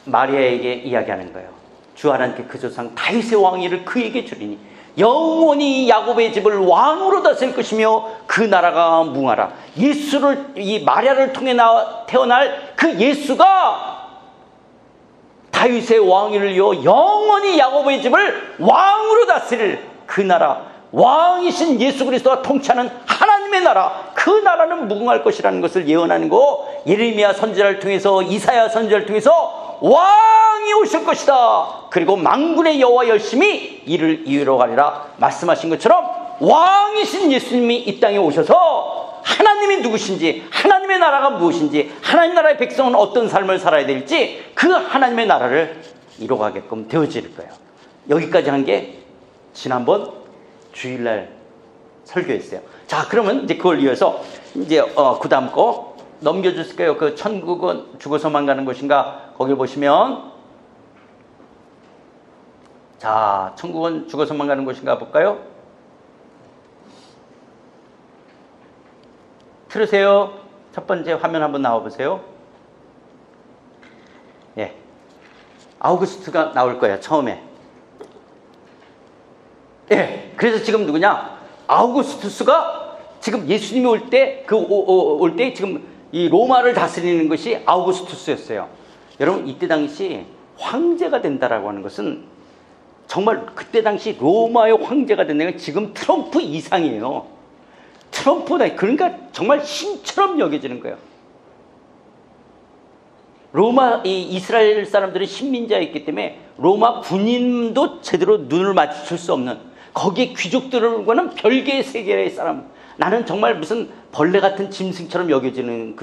마리아에게 이야기하는 거예요. 주 하나님께 그 조상 다윗의 왕위를 그에게 주리니 영원히 야곱의 집을 왕으로 다스릴 것이며 그 나라가 무궁하라. 이 마리아를 통해 태어날 그 예수가 다윗의 왕위를 이어 영원히 야곱의 집을 왕으로 다스릴 그 나라, 왕이신 예수 그리스도가 통치하는 하나님의 나라, 그 나라는 무궁할 것이라는 것을 예언하는 거, 예레미야 선지자를 통해서, 이사야 선지자를 통해서 왕이 오실 것이다. 그리고 만군의 여호와 열심히 이를 이루어 가리라 말씀하신 것처럼 왕이신 예수님이 이 땅에 오셔서 하나님이 누구신지, 하나님의 나라가 무엇인지, 하나님 나라의 백성은 어떤 삶을 살아야 될지 그 하나님의 나라를 이루어가게끔 되어질 거예요. 여기까지 한 게 지난번 주일날 설교였어요. 자, 그러면 이제 그걸 이어서 이제 그 다음 거 넘겨주실까요? 그 천국은 죽어서만 가는 것인가? 거기 보시면, 자, 천국은 죽어서만 가는 것인가 볼까요? 틀으세요. 첫 번째 화면 한번 나와보세요. 예, 아우구스트가 나올 거예요, 처음에. 예, 그래서 지금 누구냐? 아우구스투스가 지금 예수님이 올 때, 올 때 지금 이 로마를 다스리는 것이 아우구스투스였어요. 여러분, 이때 당시 황제가 된다라고 하는 것은 정말 그때 당시 로마의 황제가 된다는 건 지금 트럼프 이상이에요. 트럼프다. 그러니까 정말 신처럼 여겨지는 거예요. 이스라엘 사람들은 식민자였기 때문에 로마 군인도 제대로 눈을 맞출 수 없는, 거기에 귀족들과는 별개의 세계의 사람, 나는 정말 무슨 벌레 같은 짐승처럼 여겨지는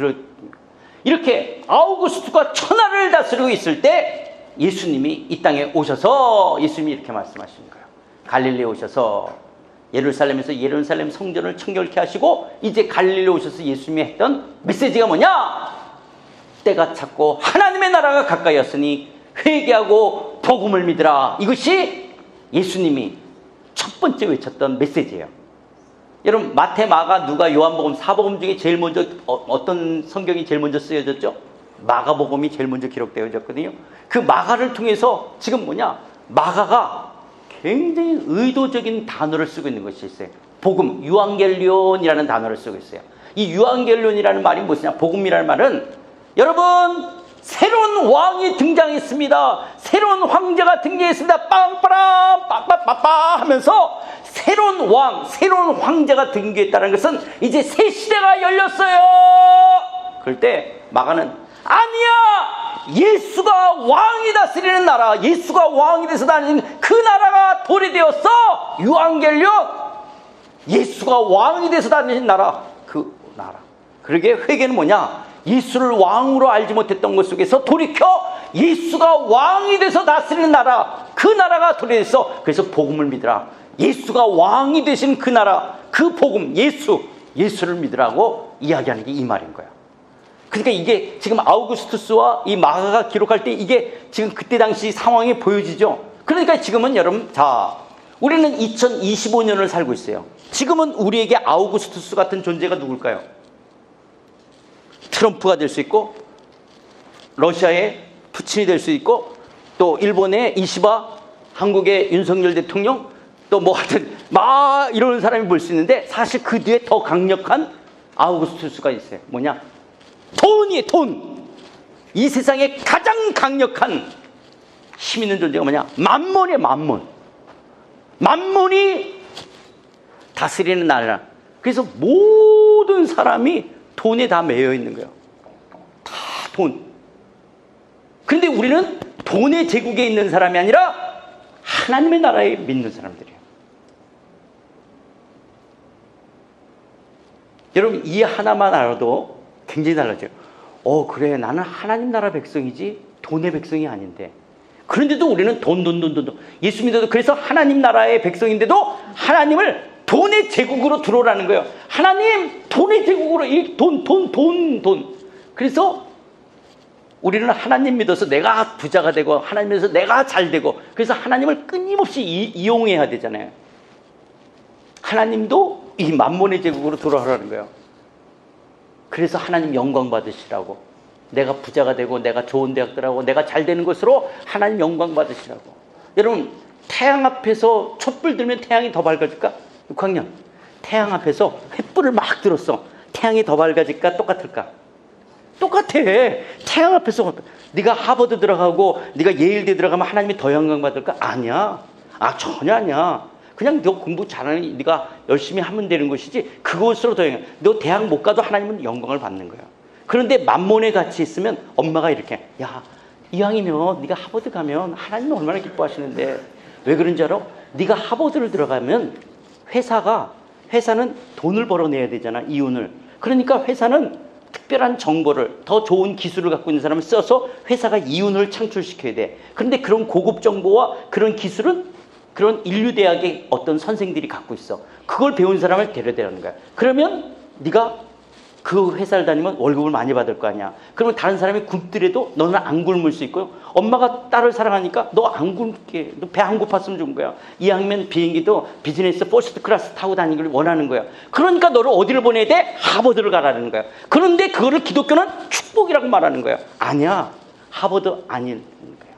이렇게 아우구스투가 천하를 다스리고 있을 때 예수님이 이 땅에 오셔서 예수님이 이렇게 말씀하시는 거예요. 갈릴리에 오셔서 예루살렘에서 예루살렘 성전을 청결케 하시고 이제 갈릴리에 오셔서 예수님이 했던 메시지가 뭐냐? 때가 찼고 하나님의 나라가 가까이 왔으니 회개하고 복음을 믿으라. 이것이 예수님이 첫 번째 외쳤던 메시지예요. 여러분, 마태, 마가, 누가, 요한복음, 사복음 중에 제일 먼저 어떤 성경이 제일 먼저 쓰여졌죠? 마가복음이 제일 먼저 기록되어졌거든요. 그 마가를 통해서 지금 뭐냐? 마가가 굉장히 의도적인 단어를 쓰고 있는 것이 있어요. 복음, 유앙겔리온이라는 단어를 쓰고 있어요. 이 유앙겔리온이라는 말이 무엇이냐? 복음이라는 말은, 여러분, 새로운 왕이 등장했습니다. 새로운 황제가 등장했습니다. 빵빠람 빠빠빠빠 하면서 새로운 왕, 새로운 황제가 등장했다는 것은 이제 새 시대가 열렸어요. 그럴 때 마가는 아니야! 예수가 왕이 다스리는 나라, 예수가 왕이 돼서 다니는 그 나라가 도래되었어. 유앙겔리온, 예수가 왕이 돼서 다니는 나라, 그 나라. 그러게 회개는 뭐냐? 예수를 왕으로 알지 못했던 것 속에서 돌이켜 예수가 왕이 돼서 다스리는 나라, 그 나라가 도래해서, 그래서 복음을 믿으라. 예수가 왕이 되신 그 나라, 그 복음, 예수를 믿으라고 이야기하는 게 이 말인 거야. 그러니까 이게 지금 아우구스투스와 이 마가가 기록할 때 이게 지금 그때 당시 상황이 보여지죠. 그러니까 지금은 여러분, 자, 우리는 2025년을 살고 있어요. 지금은 우리에게 아우구스투스 같은 존재가 누굴까요? 트럼프가 될 수 있고, 러시아의 푸틴이 될 수 있고, 또 일본의 이시바, 한국의 윤석열 대통령, 또 뭐 하여튼 막 이러는 사람이 볼 수 있는데, 사실 그 뒤에 더 강력한 아우구스투스가 있어요. 뭐냐? 돈이에요, 돈. 이 세상에 가장 강력한 힘 있는 존재가 뭐냐? 만몬이에요, 만몬. 만몬이 다스리는 나라. 그래서 모든 사람이 돈에 다 매여 있는 거예요. 다 돈. 근데 우리는 돈의 제국에 있는 사람이 아니라 하나님의 나라에 믿는 사람들이에요. 여러분, 이 하나만 알아도 굉장히 달라져요. 그래, 나는 하나님 나라 백성이지 돈의 백성이 아닌데. 그런데도 우리는 돈. 예수 믿어도 그래서 하나님 나라의 백성인데도 하나님을 돈의 제국으로 들어오라는 거예요. 하나님, 돈의 제국으로, 돈. 그래서 우리는 하나님 믿어서 내가 부자가 되고, 하나님 믿어서 내가 잘 되고, 그래서 하나님을 끊임없이 이용해야 되잖아요. 하나님도 이 만몬의 제국으로 들어오라는 거예요. 그래서 하나님 영광 받으시라고. 내가 부자가 되고, 내가 좋은 대학 들어가고, 내가 잘 되는 것으로 하나님 영광 받으시라고. 여러분, 태양 앞에서 촛불 들면 태양이 더 밝아질까? 6학년. 태양 앞에서 횃불을 막 들었어. 태양이 더 밝아질까? 똑같을까? 똑같아. 태양 앞에서 네가 하버드 들어가고 네가 예일대 들어가면 하나님이 더 영광 받을까? 아니야. 전혀 아니야. 그냥 너 공부 잘하니 네가 열심히 하면 되는 것이지 그것으로 더 영광. 너 대학 못 가도 하나님은 영광을 받는 거야. 그런데 만몬의 가치 있으면 엄마가 이렇게, 야, 이왕이면 네가 하버드 가면 하나님이 얼마나 기뻐하시는데. 왜 그런지 알아? 네가 하버드를 들어가면 회사는 돈을 벌어내야 되잖아, 이윤을. 그러니까 회사는 특별한 정보를, 더 좋은 기술을 갖고 있는 사람을 써서 회사가 이윤을 창출시켜야 돼. 그런데 그런 고급 정보와 그런 기술은 그런 인류대학의 어떤 선생들이 갖고 있어. 그걸 배운 사람을 데려야 하는 거야. 그러면 네가 그 회사를 다니면 월급을 많이 받을 거 아니야. 그러면 다른 사람이 굶더라도 너는 안 굶을 수 있고요. 엄마가 딸을 사랑하니까 너 안 굶게, 너 배 안 고팠으면 좋은 거야. 이왕이면 비행기도 비즈니스 퍼스트 클래스 타고 다니기를 원하는 거야. 그러니까 너를 어디를 보내야 돼? 하버드를 가라는 거야. 그런데 그거를 기독교는 축복이라고 말하는 거야. 아니야, 하버드 아닌 거야.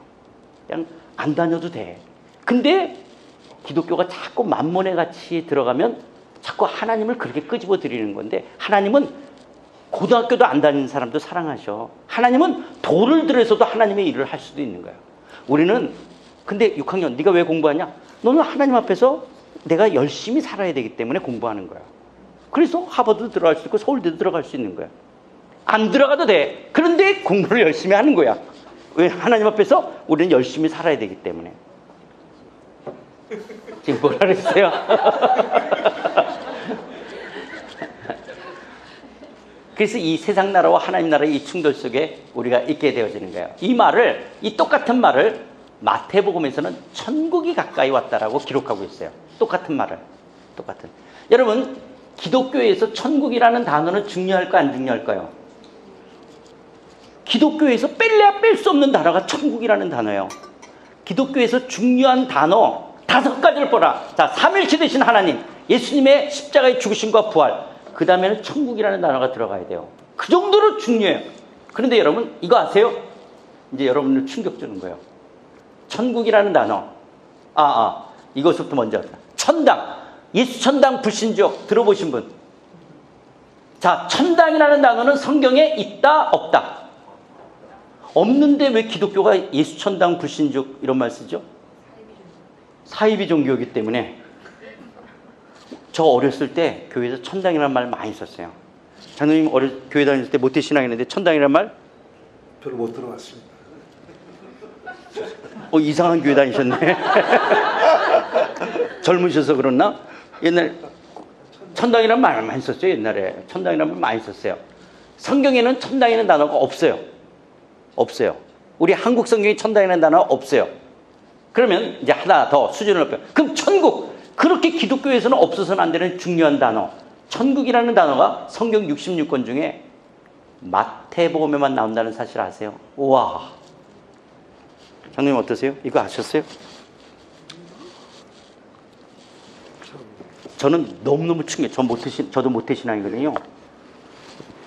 그냥 안 다녀도 돼. 근데 기독교가 자꾸 만몬의 가치에 들어가면 자꾸 하나님을 그렇게 끄집어 드리는 건데, 하나님은 고등학교도 안 다니는 사람도 사랑하셔. 하나님은 돈을 들여서도 하나님의 일을 할 수도 있는 거야. 우리는, 근데 6학년 네가 왜 공부하냐? 너는 하나님 앞에서 내가 열심히 살아야 되기 때문에 공부하는 거야. 그래서 하버드도 들어갈 수 있고 서울대도 들어갈 수 있는 거야. 안 들어가도 돼. 그런데 공부를 열심히 하는 거야. 왜? 하나님 앞에서 우리는 열심히 살아야 되기 때문에. 지금 뭐라 그랬어요? 그래서 이 세상 나라와 하나님 나라의 이 충돌 속에 우리가 있게 되어지는 거예요. 이 똑같은 말을 마태복음에서는 천국이 가까이 왔다라고 기록하고 있어요. 똑같은 말을. 여러분, 기독교에서 천국이라는 단어는 중요할까 안 중요할까요? 기독교에서 뺄래야 뺄 수 없는 단어가 천국이라는 단어예요. 기독교에서 중요한 단어 5가지를 보라. 자, 삼일체 되신 하나님, 예수님의 십자가의 죽으심과 부활, 그 다음에는 천국이라는 단어가 들어가야 돼요. 그 정도로 중요해요. 그런데 여러분, 이거 아세요? 이제 여러분을 충격 주는 거예요. 천국이라는 단어. 이것부터 먼저. 천당. 예수 천당 불신족 들어보신 분? 자, 천당이라는 단어는 성경에 있다, 없다? 없는데 왜 기독교가 예수 천당 불신족 이런 말 쓰죠? 사이비 종교이기 때문에. 저 어렸을 때 교회에서 천당이라는 말 많이 썼어요. 장로님 교회 다닐 때 모태신앙 했는데 천당이라는 말? 별로 못 들어봤습니다. 이상한 교회 다니셨네. 젊으셔서 그렇나? 옛날에 천당이라는 말 많이 썼죠. 옛날에 천당이라는 말 많이 썼어요. 성경에는 천당이라는 단어가 없어요. 우리 한국 성경에 천당이라는 단어가 없어요. 그러면 이제 하나 더 수준을 높여. 그럼 천국. 그렇게 기독교에서는 없어서는 안 되는 중요한 단어. 천국이라는 단어가 성경 66권 중에 마태복음에만 나온다는 사실 아세요? 우와. 장로님 어떠세요? 이거 아셨어요? 저는 너무너무 충격. 저도 모태신앙이거든요.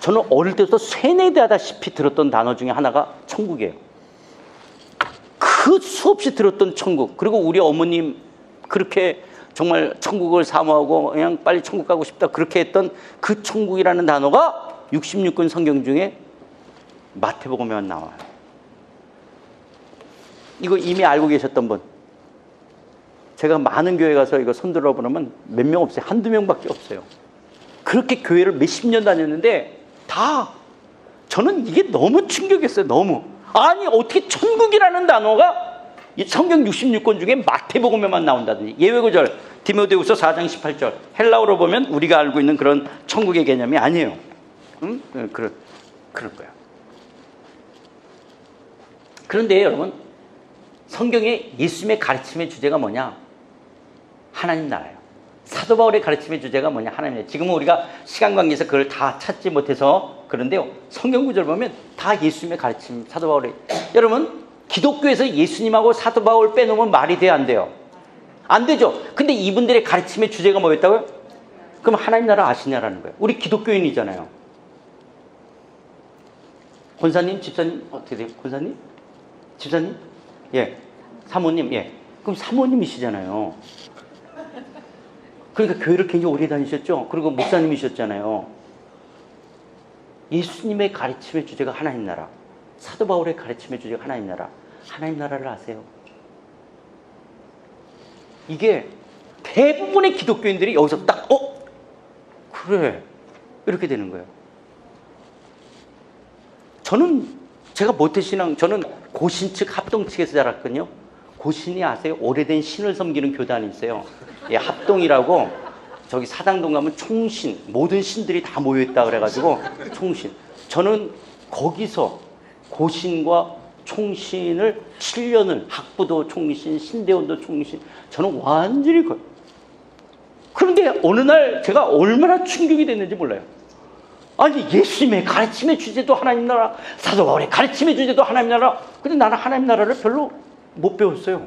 저는 어릴 때부터 세뇌되다시피 들었던 단어 중에 하나가 천국이에요. 그 수없이 들었던 천국. 그리고 우리 어머님 그렇게 정말 천국을 사모하고 그냥 빨리 천국 가고 싶다 그렇게 했던 그 천국이라는 단어가 66권 성경 중에 마태복음에만 나와요. 이거 이미 알고 계셨던 분? 제가 많은 교회 가서 이거 손들어 보면 몇 명 없어요. 한두 명밖에 없어요. 그렇게 교회를 몇십 년 다녔는데 저는 이게 너무 충격이었어요. 너무. 아니 어떻게 천국이라는 단어가 이 성경 66권 중에 마태복음에만 나온다든지 예외구절 디모데후서 4장 18절 헬라어로 보면 우리가 알고 있는 그런 천국의 개념이 아니에요. 응? 그럴 거야. 그런데 여러분 성경의 예수님의 가르침의 주제가 뭐냐? 하나님 나라예요. 사도 바울의 가르침의 주제가 뭐냐? 하나님이에요. 지금은 우리가 시간 관계에서 그걸 다 찾지 못해서 그런데요. 성경 구절 보면 다 예수님의 가르침, 사도 바울의. 여러분 기독교에서 예수님하고 사도 바울 빼놓으면 말이 돼요, 안 돼요? 안 되죠. 근데 이분들의 가르침의 주제가 뭐였다고요? 그럼 하나님 나라 아시냐라는 거예요. 우리 기독교인이잖아요. 권사님, 집사님 어떻게 돼요? 권사님? 집사님? 예. 사모님? 예. 그럼 사모님이시잖아요. 그러니까 교회를 굉장히 오래 다니셨죠? 그리고 목사님이셨잖아요. 예수님의 가르침의 주제가 하나님 나라. 사도 바울의 가르침의 주제가 하나님 나라. 하나님 나라를 아세요? 이게 대부분의 기독교인들이 여기서 딱 그래 이렇게 되는 거예요. 제가 모태신앙, 저는 고신 측 합동 측에서 자랐거든요. 고신이 아세요? 오래된 신을 섬기는 교단이 있어요. 예, 합동이라고 저기 사당동 가면 총신, 모든 신들이 다 모여있다 그래가지고 총신. 저는 거기서 고신과 총신을 7년을 학부도 총신, 신대원도 총신, 저는 완전히 그런데 어느 날 제가 얼마나 충격이 됐는지 몰라요. 아니 예수님의 가르침의 주제도 하나님 나라, 사도 바울의 가르침의 주제도 하나님 나라. 근데 나는 하나님 나라를 별로 못 배웠어요.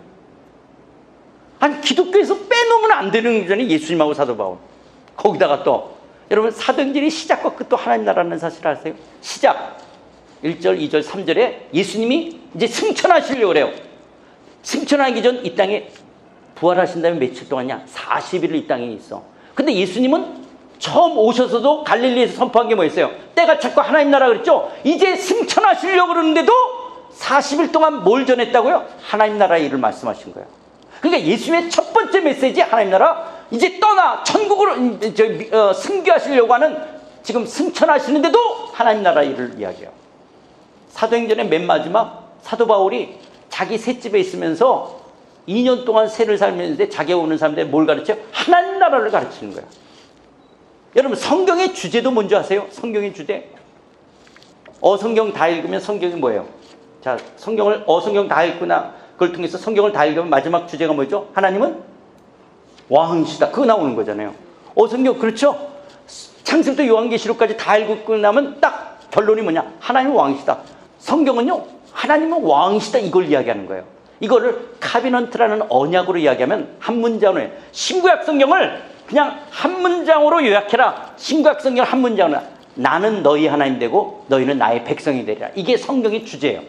아니 기독교에서 빼놓으면 안 되는 거잖아요. 예수님하고 사도 바울. 거기다가 또 여러분 사도행전의 시작과 끝도 하나님 나라는 사실 아세요? 시작 1절, 2절, 3절에 예수님이 이제 승천하시려고 그래요. 승천하기 전 이 땅에 부활하신 다음에 며칠 동안이냐? 40일을 이 땅에 있어. 근데 예수님은 처음 오셔서도 갈릴리에서 선포한 게 뭐였어요? 때가 찼고 하나님 나라 그랬죠? 이제 승천하시려고 그러는데도 40일 동안 뭘 전했다고요? 하나님 나라의 일을 말씀하신 거예요. 그러니까 예수님의 첫 번째 메시지 하나님 나라, 이제 떠나 천국으로 승교하시려고 하는, 지금 승천하시는데도 하나님 나라 일을 이야기해요. 사도행전의 맨 마지막 사도 바울이 자기 셋집에 있으면서 2년 동안 새를 살면서 자기가 오는 사람들이 뭘 가르쳐요? 하나님 나라를 가르치는 거예요. 여러분 성경의 주제도 뭔지 아세요? 성경의 주제. 성경 다 읽으면 성경이 뭐예요? 자, 성경 다 읽거나 그걸 통해서 성경을 다 읽으면 마지막 주제가 뭐죠? 하나님은 왕이시다. 그거 나오는 거잖아요. 성경 그렇죠? 창세부터 요한계시록까지 다 읽고 나면 딱 결론이 뭐냐? 하나님은 왕이시다. 성경은요, 하나님은 왕이시다 이걸 이야기하는 거예요. 이거를 카비넌트라는 언약으로 이야기하면 한 문장으로 해요. 신구약 성경을 그냥 한 문장으로 요약해라. 신구약 성경을 한 문장으로. 나는 너희 하나님 되고 너희는 나의 백성이 되리라. 이게 성경의 주제예요.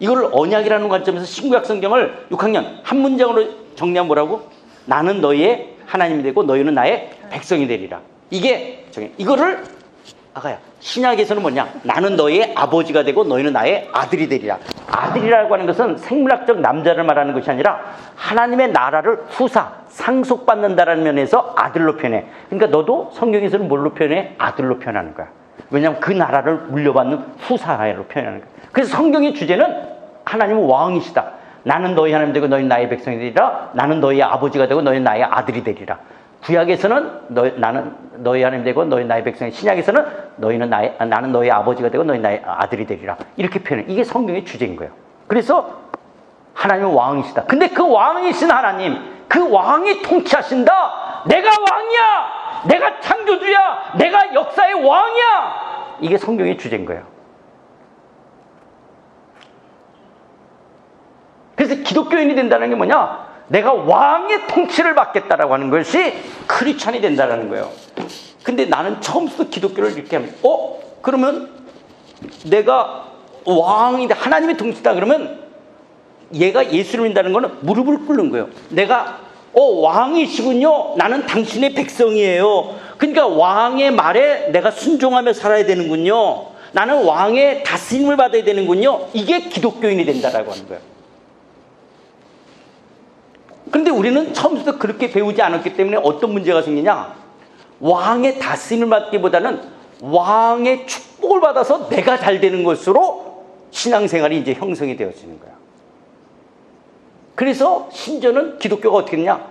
이걸 언약이라는 관점에서 신구약 성경을 6학년 한 문장으로 정리하면 뭐라고? 나는 너희의 하나님이 되고 너희는 나의 백성이 되리라. 이게 이거를 아가야 신약에서는 뭐냐? 나는 너희의 아버지가 되고 너희는 나의 아들이 되리라. 아들이라고 하는 것은 생물학적 남자를 말하는 것이 아니라 하나님의 나라를 상속받는다라는 면에서 아들로 표현해. 그러니까 너도 성경에서는 뭘로 표현해? 아들로 표현하는 거야. 왜냐하면 그 나라를 물려받는 후사로 표현하는 거야. 그래서 성경의 주제는 하나님은 왕이시다. 나는 너희 하나님 되고 너희는 나의 백성이 되리라. 나는 너희의 아버지가 되고 너희는 나의 아들이 되리라. 구약에서는 나는 너희 하나님 되고 너희 나의 백성이, 신약에서는 나는 너희 아버지가 되고 너희 나의 아들이 되리라. 이렇게 표현해. 이게 성경의 주제인 거예요. 그래서 하나님은 왕이시다. 근데 그 왕이신 하나님, 그 왕이 통치하신다. 내가 왕이야. 내가 창조주야. 내가 역사의 왕이야. 이게 성경의 주제인 거예요. 그래서 기독교인이 된다는 게 뭐냐? 내가 왕의 통치를 받겠다라고 하는 것이 크리스찬이 된다는 거예요. 근데 나는 처음부터 기독교를 이렇게 하면 그러면 내가 왕인데 하나님의 통치다 그러면 얘가 예수를 믿는다는 거는 무릎을 꿇는 거예요. 내가 왕이시군요. 나는 당신의 백성이에요. 그러니까 왕의 말에 내가 순종하며 살아야 되는군요. 나는 왕의 다스림을 받아야 되는군요. 이게 기독교인이 된다라고 하는 거예요. 그런데 우리는 처음부터 그렇게 배우지 않았기 때문에 어떤 문제가 생기냐? 왕의 다스림을 받기보다는 왕의 축복을 받아서 내가 잘 되는 것으로 신앙생활이 이제 형성이 되어지는 거야. 그래서 심지어는 기독교가 어떻게 했냐?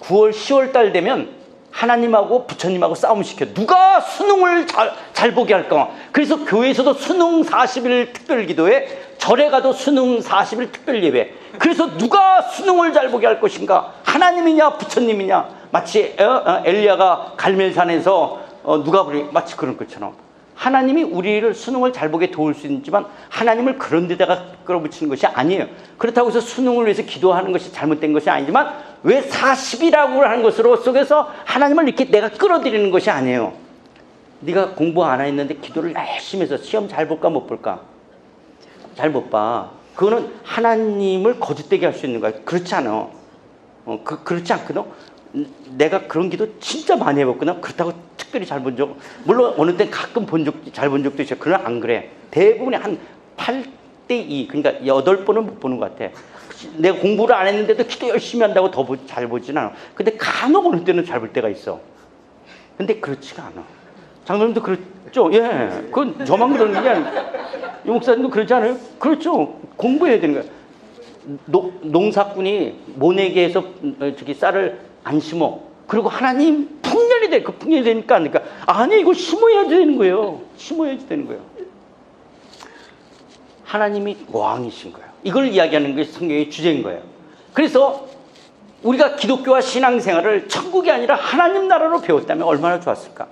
9월, 10월 달 되면 하나님하고 부처님하고 싸움 시켜. 누가 수능을 잘 보게 할까? 그래서 교회에서도 수능 40일 특별 기도회, 절에 가도 수능 40일 특별 예배. 그래서 누가 수능을 잘 보게 할 것인가? 하나님이냐 부처님이냐? 마치 엘리야가 갈멜산에서 누가 보니 마치 그런 것처럼 하나님이 우리를 수능을 잘 보게 도울 수 있지만 하나님을 그런 데다가 끌어붙이는 것이 아니에요. 그렇다고 해서 수능을 위해서 기도하는 것이 잘못된 것이 아니지만 왜 40이라고 하는 것으로 속에서 하나님을 이렇게 내가 끌어들이는 것이 아니에요. 네가 공부 안 했는데 기도를 열심히 해서 시험 잘 볼까 못 볼까? 잘 못 봐. 그거는 하나님을 거짓되게 할 수 있는 거야. 그렇지 않아. 그렇지 않거든. 내가 그런 기도 진짜 많이 해봤거든. 그렇다고 특별히 잘 본 적, 물론 어느 때 가끔 잘 본 적도 있어요. 그러나 안 그래. 대부분이 한 8대2, 그러니까 8번은 못 보는 것 같아. 내가 공부를 안 했는데도 기도 열심히 한다고 더 잘 보진 않아. 근데 간혹 어느 때는 잘 볼 때가 있어. 근데 그렇지가 않아. 장로님도 그렇죠? 예. 그건 저만 그러는 게 아니고. 이 목사님도 그러지 않아요? 그렇죠. 공부해야 되는 거야. 농사꾼이 모내게 해서 쌀을 안 심어. 그리고 하나님 풍년이 돼. 그 풍년이 되니까 안 되니까. 아니, 이거 심어야 되는 거예요. 심어야지 되는 거예요. 하나님이 왕이신 거예요. 이걸 이야기하는 게 성경의 주제인 거예요. 그래서 우리가 기독교와 신앙생활을 천국이 아니라 하나님 나라로 배웠다면 얼마나 좋았을까?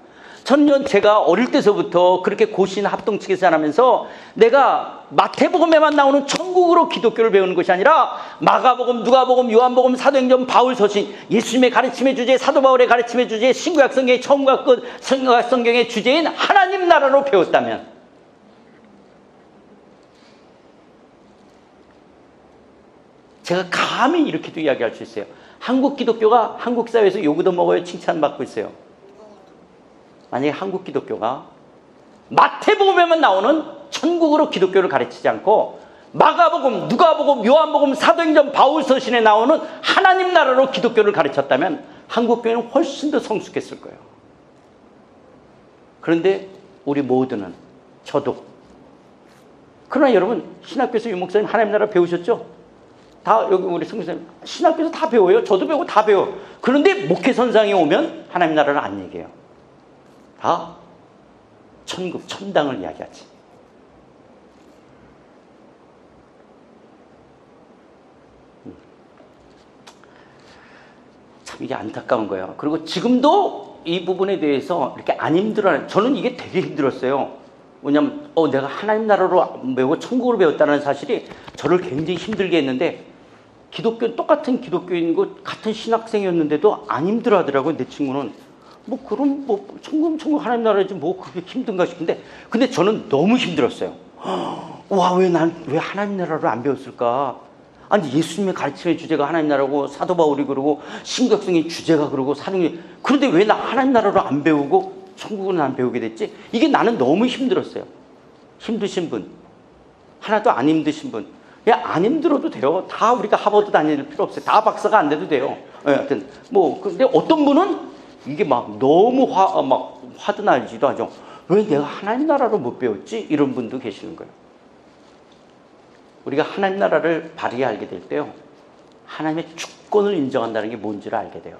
저는 제가 어릴 때서부터 그렇게 고신 합동측에서 하면서 내가 마태복음에만 나오는 천국으로 기독교를 배우는 것이 아니라 마가복음, 누가복음, 요한복음, 사도행전, 바울서신, 예수님의 가르침의 주제, 사도 바울의 가르침의 주제, 신구약 성경의 천국과 끝, 성경과 성경의 주제인 하나님 나라로 배웠다면 제가 감히 이렇게도 이야기할 수 있어요. 한국 기독교가 한국 사회에서 욕도 먹어요, 칭찬받고 있어요. 만약에 한국 기독교가 마태복음에만 나오는 천국으로 기독교를 가르치지 않고 마가복음, 누가복음, 요한복음, 사도행전, 바울서신에 나오는 하나님 나라로 기독교를 가르쳤다면 한국 교회는 훨씬 더 성숙했을 거예요. 그런데 우리 모두는, 저도, 그러나 여러분 신학교에서 유 목사님 하나님 나라 배우셨죠? 다 여기 우리 성교사님 신학교에서 다 배워요. 저도 배우고 다 배워. 그런데 목회선상에 오면 하나님 나라를 안 얘기해요. 다 천국, 천당을 이야기하지. 참 이게 안타까운 거예요. 그리고 지금도 이 부분에 대해서 이렇게 안 힘들어하는, 저는 이게 되게 힘들었어요. 왜냐면 내가 하나님 나라로 배우고 천국으로 배웠다는 사실이 저를 굉장히 힘들게 했는데, 기독교는 똑같은 기독교인이고 같은 신학생이었는데도 안 힘들어 하더라고요. 내 친구는. 그럼 천국 하나님 나라지 그렇게 힘든가 싶은데, 근데 저는 너무 힘들었어요. 와, 왜 하나님 나라를 안 배웠을까? 아니, 예수님의 가르침의 주제가 하나님 나라고, 사도 바울이 그러고, 신각성의 주제가 그러고, 사도행전, 그런데 왜 나 하나님 나라로 안 배우고 천국은 안 배우게 됐지? 이게 나는 너무 힘들었어요. 힘드신 분, 하나도 안 힘드신 분, 그냥 안 힘들어도 돼요. 다 우리가 하버드 다닐 필요 없어요. 다 박사가 안 돼도 돼요. 하여튼 근데 어떤 분은 이게 너무 화도 날지도 하죠. 왜 내가 하나님 나라로 못 배웠지? 이런 분도 계시는 거예요. 우리가 하나님 나라를 바르게 알게 될 때요, 하나님의 주권을 인정한다는 게 뭔지를 알게 돼요.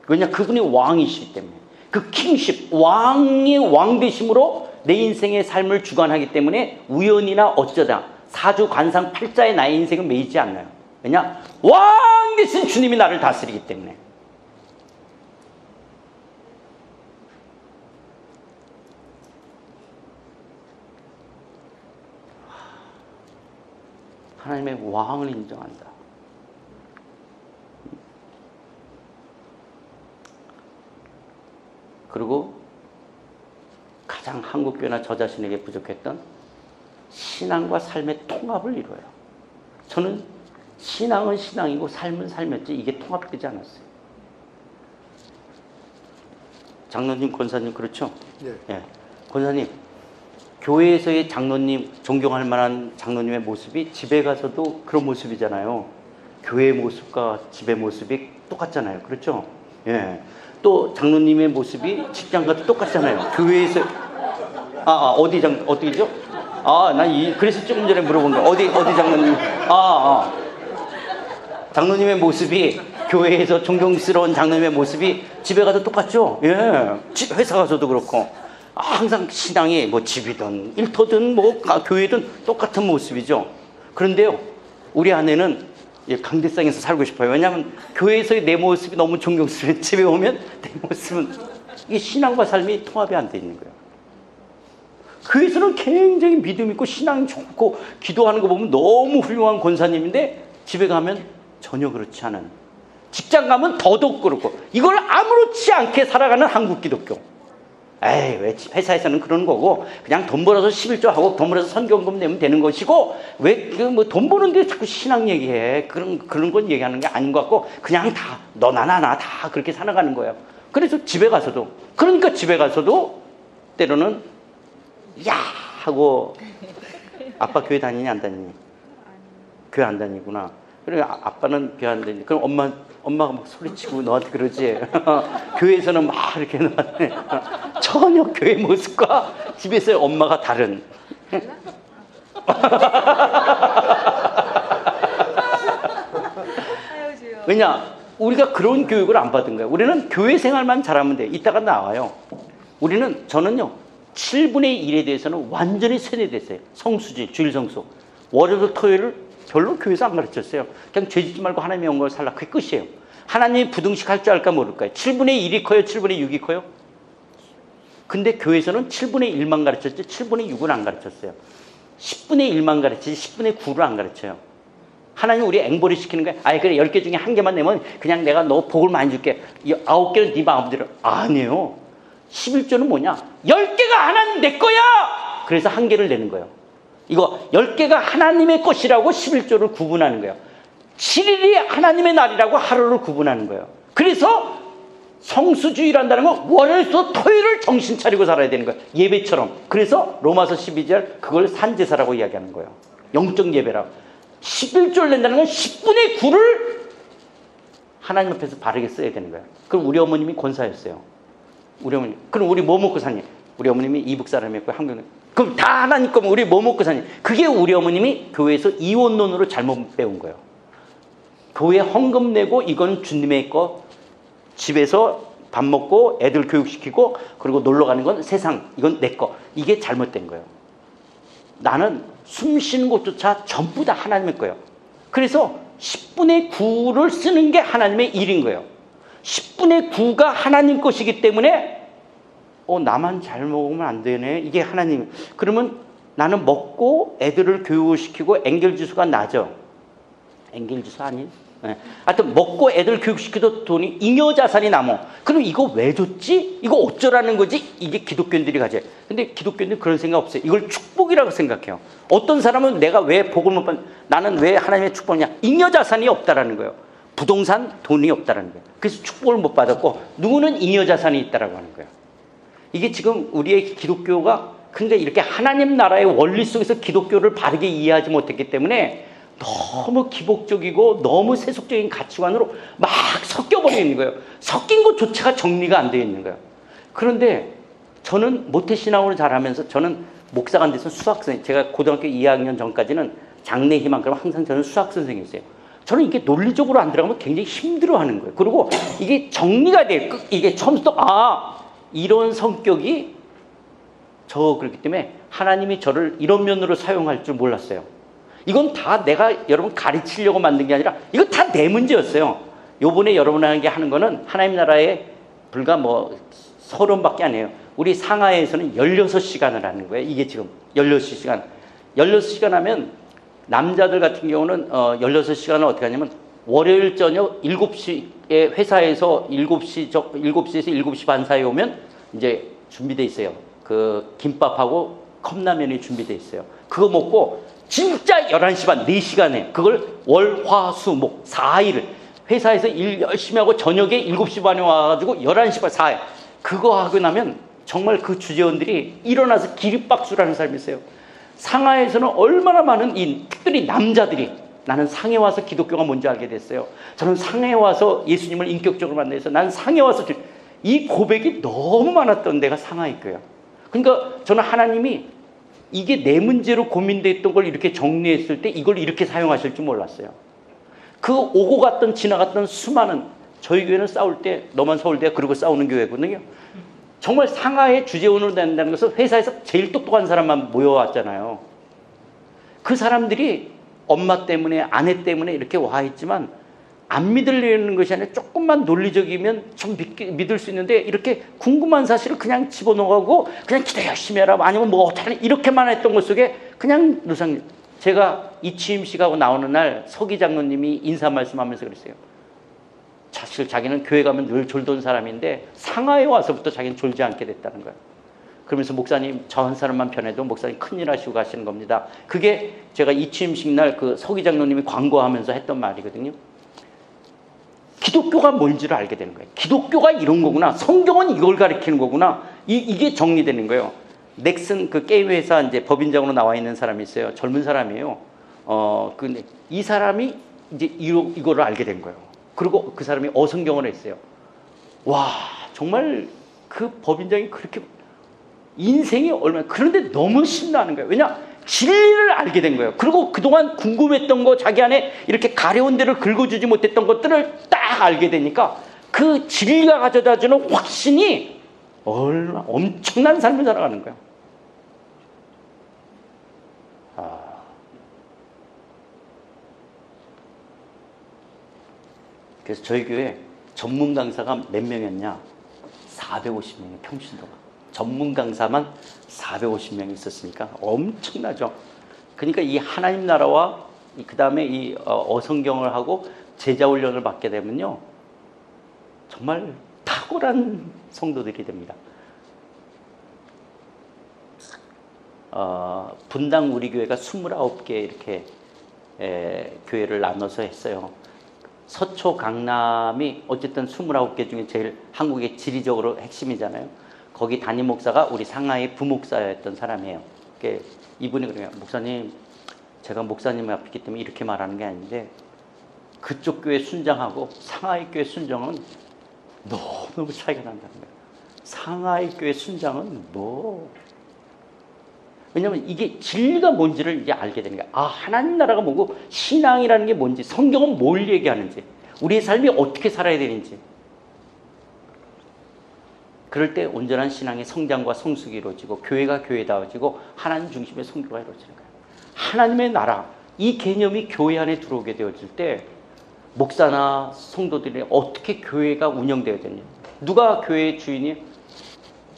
왜냐, 그분이 왕이시기 때문에. 그 킹십, 왕의 왕되심으로 내 인생의 삶을 주관하기 때문에 우연이나 어쩌다 사주 관상 팔자에 나의 인생은 매이지 않나요? 왜냐, 왕 되신 주님이 나를 다스리기 때문에. 하나님의 왕을 인정한다. 그리고 가장 한국교회나 저 자신에게 부족했던 신앙과 삶의 통합을 이루어요. 저는 신앙은 신앙이고 삶은 삶이었지 이게 통합되지 않았어요. 장로님, 권사님 그렇죠? 예. 권사님, 교회에서의 장로님, 존경할 만한 장로님의 모습이 집에 가서도 그런 모습이잖아요. 교회의 모습과 집의 모습이 똑같잖아요. 그렇죠? 예. 또 장로님의 모습이 직장 가도 똑같잖아요. 교회에서 어디죠? 그래서 조금 전에 물어본 거 어디 장로님? 장로님의 모습이 교회에서 존경스러운 장로님의 모습이 집에 가도 똑같죠? 예. 회사 가서도 그렇고 항상 신앙이 뭐 집이든 일터든 뭐 교회든 똑같은 모습이죠. 그런데요, 우리 아내는 강대상에서 살고 싶어요. 왜냐하면 교회에서의 내 모습이 너무 존경스러워. 집에 오면 내 모습은 이 신앙과 삶이 통합이 안 돼 있는 거예요. 교회에서는 굉장히 믿음 있고 신앙이 좋고 기도하는 거 보면 너무 훌륭한 권사님인데 집에 가면 전혀 그렇지 않은, 직장 가면 더더욱 그렇고, 이걸 아무렇지 않게 살아가는 한국 기독교. 에이, 왜 회사에서는 그러는 거고 그냥 돈 벌어서 11조 하고 돈 벌어서 선교금 내면 되는 것이고 왜 뭐 돈 버는데 자꾸 신앙 얘기해. 그런 건 얘기하는 게 아닌 것 같고 그냥 다 너나 나나 다 그렇게 살아가는 거예요. 그래서 집에 가서도, 그러니까 집에 가서도 때로는 야 하고 아빠 교회 다니니 안 다니니? 교회 안 다니구나. 그래 아빠는 교회 안 다니니. 그럼 엄마가 막 소리치고 너한테 그러지. 교회에서는 막 이렇게 너한테 전혀 교회 모습과 집에서의 엄마가 다른. 왜냐? 우리가 그런 교육을 안 받은 거예요. 우리는 교회 생활만 잘하면 돼. 이따가 나와요. 저는요 7분의 1에 대해서는 완전히 세뇌됐어요. 성수지, 주일 성수. 월요일 토요일을 별로 교회에서 안 가르쳤어요. 그냥 죄짓지 말고 하나님의 영광을 살라. 그게 끝이에요. 하나님이 부등식 할 줄 알까 모를까요? 7분의 1이 커요? 7분의 6이 커요? 근데 교회에서는 7분의 1만 가르쳤지 7분의 6은 안 가르쳤어요. 10분의 1만 가르치지 10분의 9를 안 가르쳐요. 하나님 우리 앵벌이 시키는 거야. 아이 그래 10개 중에 한 개만 내면 그냥 내가 너 복을 많이 줄게. 9개는 네 마음대로. 아니에요. 11조는 뭐냐? 10개가 하나님 내 거야. 그래서 한 개를 내는 거예요. 이거 10개가 하나님의 것이라고 11조를 구분하는 거예요. 7일이 하나님의 날이라고 하루를 구분하는 거예요. 그래서 성수주의란다는 건 월요일부터 토요일을 정신 차리고 살아야 되는 거예요. 예배처럼. 그래서 로마서 12절 그걸 산제사라고 이야기하는 거예요. 영적 예배라고. 11조를 낸다는 건 10분의 9를 하나님 앞에서 바르게 써야 되는 거예요. 그럼 우리 어머님이 권사였어요. 우리 어머님. 그럼 우리 뭐 먹고 사니? 우리 어머님이 이북 사람이었고 한국. 그럼 다 하나님 거면 우리 뭐 먹고 사니? 그게 우리 어머님이 교회에서 이원론으로 잘못 배운 거예요. 교회 헌금 내고 이건 주님의 거, 집에서 밥 먹고 애들 교육시키고 그리고 놀러 가는 건 세상, 이건 내 거. 이게 잘못된 거예요. 나는 숨 쉬는 것조차 전부 다 하나님의 거예요. 그래서 10분의 9를 쓰는 게 하나님의 일인 거예요. 10분의 9가 하나님 것이기 때문에 나만 잘 먹으면 안 되네. 이게 하나님. 그러면 나는 먹고 애들을 교육시키고 엔겔지수가 낮아. 엔겔지수 아니에요? 네. 하여튼 먹고 애들 교육시켜도 돈이 잉여자산이 남어. 그럼 이거 왜 줬지? 이거 어쩌라는 거지? 이게 기독교인들이 가져요. 근데 기독교인들은 그런 생각 없어요. 이걸 축복이라고 생각해요. 어떤 사람은 내가 왜 복을 못 받, 나는 왜 하나님의 축복이냐? 잉여자산이 없다라는 거예요. 부동산, 돈이 없다라는 거예요. 그래서 축복을 못 받았고 누구는 잉여자산이 있다라고 하는 거예요. 이게 지금 우리의 기독교가 그러니까 이렇게 하나님 나라의 원리 속에서 기독교를 바르게 이해하지 못했기 때문에 너무 기복적이고 너무 세속적인 가치관으로 막 섞여버려 있는 거예요. 섞인 것조차가 정리가 안 되어 있는 거예요. 그런데 저는 모태신앙으로 자라면서 저는 목사가 안 돼서 수학선생님, 제가 고등학교 2학년 전까지는 장래 희망, 그럼 항상 저는 수학선생님이었어요. 저는 이게 논리적으로 안 들어가면 굉장히 힘들어하는 거예요. 그리고 이게 정리가 돼요. 이게 처음부터 이런 성격이 그렇기 때문에 하나님이 저를 이런 면으로 사용할 줄 몰랐어요. 이건 다 내가 여러분 가르치려고 만든 게 아니라 이건 다 내 문제였어요. 요번에 여러분에게 하는 거는 하나님 나라에 불과 30밖에 안 해요. 우리 상하에서는 16시간을 하는 거예요. 이게 지금 16시간. 16시간 하면 남자들 같은 경우는 16시간을 어떻게 하냐면 월요일 저녁 7시에 회사에서 7시에서 7시 반 사이에 오면 이제 준비돼 있어요. 그 김밥하고 컵라면이 준비돼 있어요. 그거 먹고 진짜 11시 반 4시간에 그걸 월, 화, 수, 목 4일을 회사에서 일 열심히 하고 저녁에 7시 반에 와가지고 11시 반 4일 그거 하고 나면 정말 그 주재원들이 일어나서 기립박수라는 사람이 있어요. 상하에서는 얼마나 많은 특별히 남자들이 나는 상해 와서 기독교가 뭔지 알게 됐어요. 저는 상해 와서 예수님을 인격적으로 만나서 나는 상해 와서 이 고백이 너무 많았던 데가 상하였고요. 그러니까 저는 하나님이 이게 내 문제로 고민됐던 걸 이렇게 정리했을 때 이걸 이렇게 사용하실 줄 몰랐어요. 그 오고 갔던 지나갔던 수많은, 저희 교회는 싸울 때 너만 서울대 그러고 싸우는 교회거든요. 정말 상하의 주재원으로 된다는 것은 회사에서 제일 똑똑한 사람만 모여왔잖아요. 그 사람들이 엄마 때문에 아내 때문에 이렇게 와 있지만 안 믿으려는 것이 아니라 조금만 논리적이면 좀 믿을 수 있는데 이렇게 궁금한 사실을 그냥 집어넣어가고 그냥 기도 열심히 해라 아니면 뭐 어떻게 하냐 이렇게만 했던 것 속에 그냥 누상. 제가 이취임식하고 나오는 날 서기 장로님이 인사 말씀하면서 그랬어요. 사실 자기는 교회 가면 늘 졸던 사람인데 상하에 와서부터 자기는 졸지 않게 됐다는 거예요. 그러면서 목사님 저 한 사람만 변해도 목사님 큰일 하시고 가시는 겁니다. 그게 제가 이취임식 날 그 서기 장로님이 광고하면서 했던 말이거든요. 기독교가 뭔지를 알게 되는 거예요. 기독교가 이런 거구나. 성경은 이걸 가리키는 거구나. 이게 정리되는 거예요. 넥슨 그 게임 회사 이제 법인장으로 나와 있는 사람이 있어요. 젊은 사람이에요. 근데 이 사람이 이제 이거를 알게 된 거예요. 그리고 그 사람이 어성경을 했어요. 와, 정말 그 법인장이 그렇게 인생이 얼마나, 그런데 너무 신나는 거예요. 왜냐? 진리를 알게 된 거예요. 그리고 그동안 궁금했던 거, 자기 안에 이렇게 가려운 데를 긁어주지 못했던 것들을 딱 알게 되니까 그 진리가 가져다주는 확신이 얼마나 엄청난 삶을 살아가는 거예요. 그래서 저희 교회 전문 강사가 몇 명이었냐? 450명이 평신도가. 전문 강사만 450명이 있었으니까 엄청나죠. 그러니까 이 하나님 나라와 그 다음에 이 어성경을 하고 제자 훈련을 받게 되면요, 정말 탁월한 성도들이 됩니다. 분당 우리 교회가 29개 이렇게 교회를 나눠서 했어요. 서초 강남이 어쨌든 29개 중에 제일 한국의 지리적으로 핵심이잖아요. 거기 담임 목사가 우리 상하이 부목사였던 사람이에요. 이분이 그래요. 목사님, 제가 목사님 앞에 있기 때문에 이렇게 말하는 게 아닌데 그쪽 교회 순장하고 상하이 교회 순장은 너무 차이가 난다는 거예요. 상하이 교회 순장은 왜냐하면 이게 진리가 뭔지를 이제 알게 되는 거예요. 아, 하나님 나라가 뭐고 신앙이라는 게 뭔지, 성경은 뭘 얘기하는지, 우리의 삶이 어떻게 살아야 되는지. 그럴 때 온전한 신앙의 성장과 성숙이 이루어지고 교회가 교회다워지고 하나님 중심의 선교가 이루어지는 거예요. 하나님의 나라, 이 개념이 교회 안에 들어오게 되어질 때 목사나 성도들이 어떻게 교회가 운영되어야 되냐. 누가 교회의 주인이에요?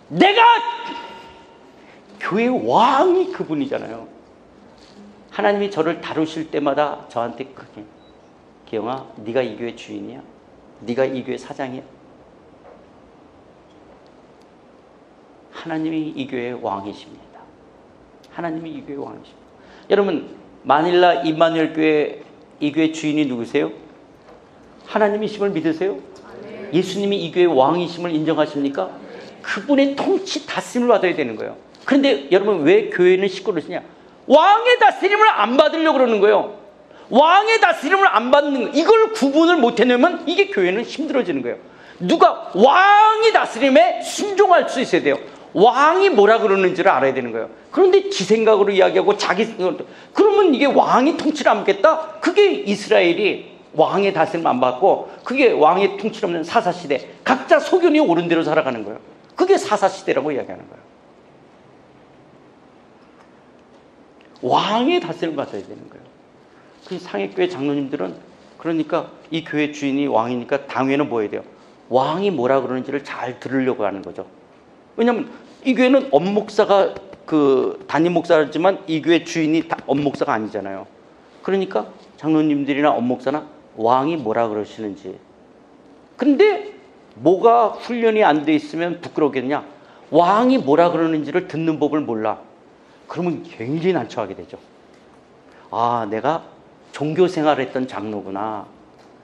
내가! 교회 왕이 그분이잖아요. 하나님이 저를 다루실 때마다 저한테 크게, 기영아, 네가 이 교회 주인이야. 네가 이 교회 사장이야. 하나님이 이 교회의 왕이십니다. 하나님이 이 교회의 왕이십니다. 여러분, 마닐라 임마누엘 교회, 이 교회 주인이 누구세요? 하나님이심을 믿으세요? 예수님이 이 교회의 왕이심을 인정하십니까? 그분의 통치 다스림을 받아야 되는 거예요. 그런데 여러분, 왜 교회는 시끄러우시냐? 왕의 다스림을 안 받으려고 그러는 거예요. 왕의 다스림을 안 받는 거예요. 이걸 구분을 못 해내면 이게 교회는 힘들어지는 거예요. 누가 왕의 다스림에 순종할 수 있어야 돼요. 왕이 뭐라 그러는지를 알아야 되는 거예요. 그런데 지 생각으로 이야기하고 자기 생각으로, 그러면 이게 왕이 통치를 안 받겠다? 그게 이스라엘이 왕의 다스림 안 받고, 그게 왕의 통치 없는 사사시대, 각자 소견이 옳은 대로 살아가는 거예요. 그게 사사시대라고 이야기하는 거예요. 왕의 다스림을 받아야 되는 거예요. 그 상해교회 장로님들은 그러니까 이 교회 주인이 왕이니까 당회는 뭐 해야 돼요? 왕이 뭐라 그러는지를 잘 들으려고 하는 거죠. 왜냐하면 이 교회는 엄목사가 그 담임 목사지만 이 교회 주인이 엄목사가 아니잖아요. 그러니까 장로님들이나 엄목사나 왕이 뭐라 그러시는지. 근데 뭐가 훈련이 안 돼 있으면 부끄럽겠냐? 왕이 뭐라 그러는지를 듣는 법을 몰라. 그러면 굉장히 난처하게 되죠. 아, 내가 종교 생활을 했던 장로구나.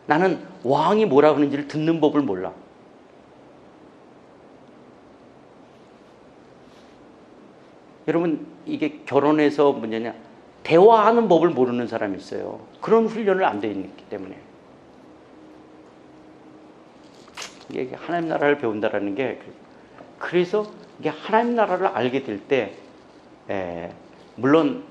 나는 왕이 뭐라 그러는지를 듣는 법을 몰라. 여러분, 이게 결혼해서 문제냐? 대화하는 법을 모르는 사람이 있어요. 그런 훈련을 안 돼 있기 때문에. 이게 하나님 나라를 배운다라는 게, 그래서 이게 하나님 나라를 알게 될 때, 물론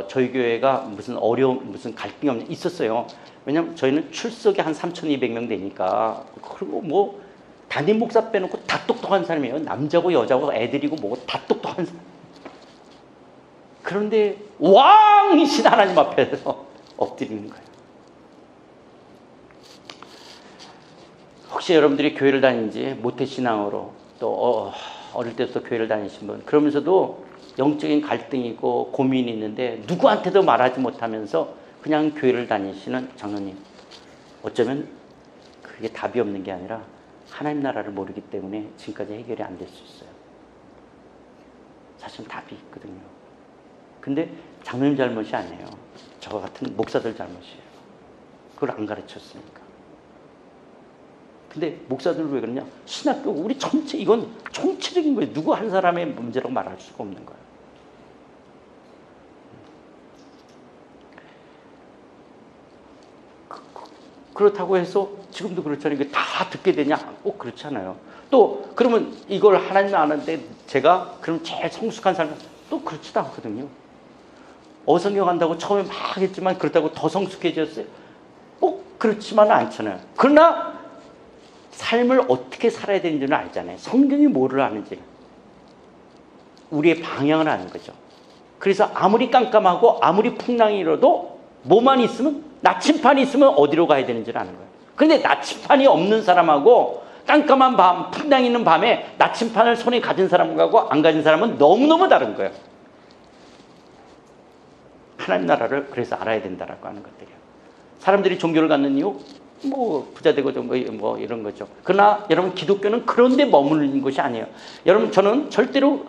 저희 교회가 무슨 어려움, 무슨 갈등이 있었어요. 왜냐면 저희는 출석이 한 3,200명 되니까. 그리고 뭐 담임 목사 빼놓고 다 똑똑한 사람이에요. 남자고 여자고 애들이고 뭐고 다 똑똑한 사람. 그런데 왕이신 하나님 앞에서 엎드리는 거예요. 혹시 여러분들이 교회를 다니는지 모태신앙으로 또 어릴 때부터 교회를 다니신 분, 그러면서도 영적인 갈등이 있고 고민이 있는데 누구한테도 말하지 못하면서 그냥 교회를 다니시는 장로님, 어쩌면 그게 답이 없는 게 아니라 하나님 나라를 모르기 때문에 지금까지 해결이 안 될 수 있어요. 사실은 답이 있거든요. 근데 장로님 잘못이 아니에요. 저 같은 목사들 잘못이에요. 그걸 안 가르쳤으니까. 근데 목사들은 왜 그러냐? 신학교 우리 전체, 이건 총체적인 거예요. 누구 한 사람의 문제라고 말할 수가 없는 거예요. 그렇다고 해서 지금도 그렇잖아요. 이게 다 듣게 되냐? 꼭 그렇지 않아요. 또 그러면 이걸 하나님 아는데 제가 그럼 제일 성숙한 사람, 또 그렇지도 않거든요. 어성경 한다고 처음에 막 했지만 그렇다고 더 성숙해졌어요? 꼭 그렇지만은 않잖아요. 그러나 삶을 어떻게 살아야 되는지는 알잖아요. 성경이 뭐를 아는지. 우리의 방향을 아는 거죠. 그래서 아무리 깜깜하고 아무리 풍랑이 일어도 뭐만 있으면, 나침판이 있으면 어디로 가야 되는지를 아는 거예요. 그런데 나침판이 없는 사람하고 깜깜한 밤, 풍랑이 있는 밤에 나침판을 손에 가진 사람하고 안 가진 사람은 너무너무 다른 거예요. 하나님 나라를 그래서 알아야 된다라고 하는 것들이에요. 사람들이 종교를 갖는 이유, 뭐 부자 되고 뭐 이런 거죠. 그러나 여러분, 기독교는 그런 데 머무르는 것이 아니에요. 여러분, 저는 절대로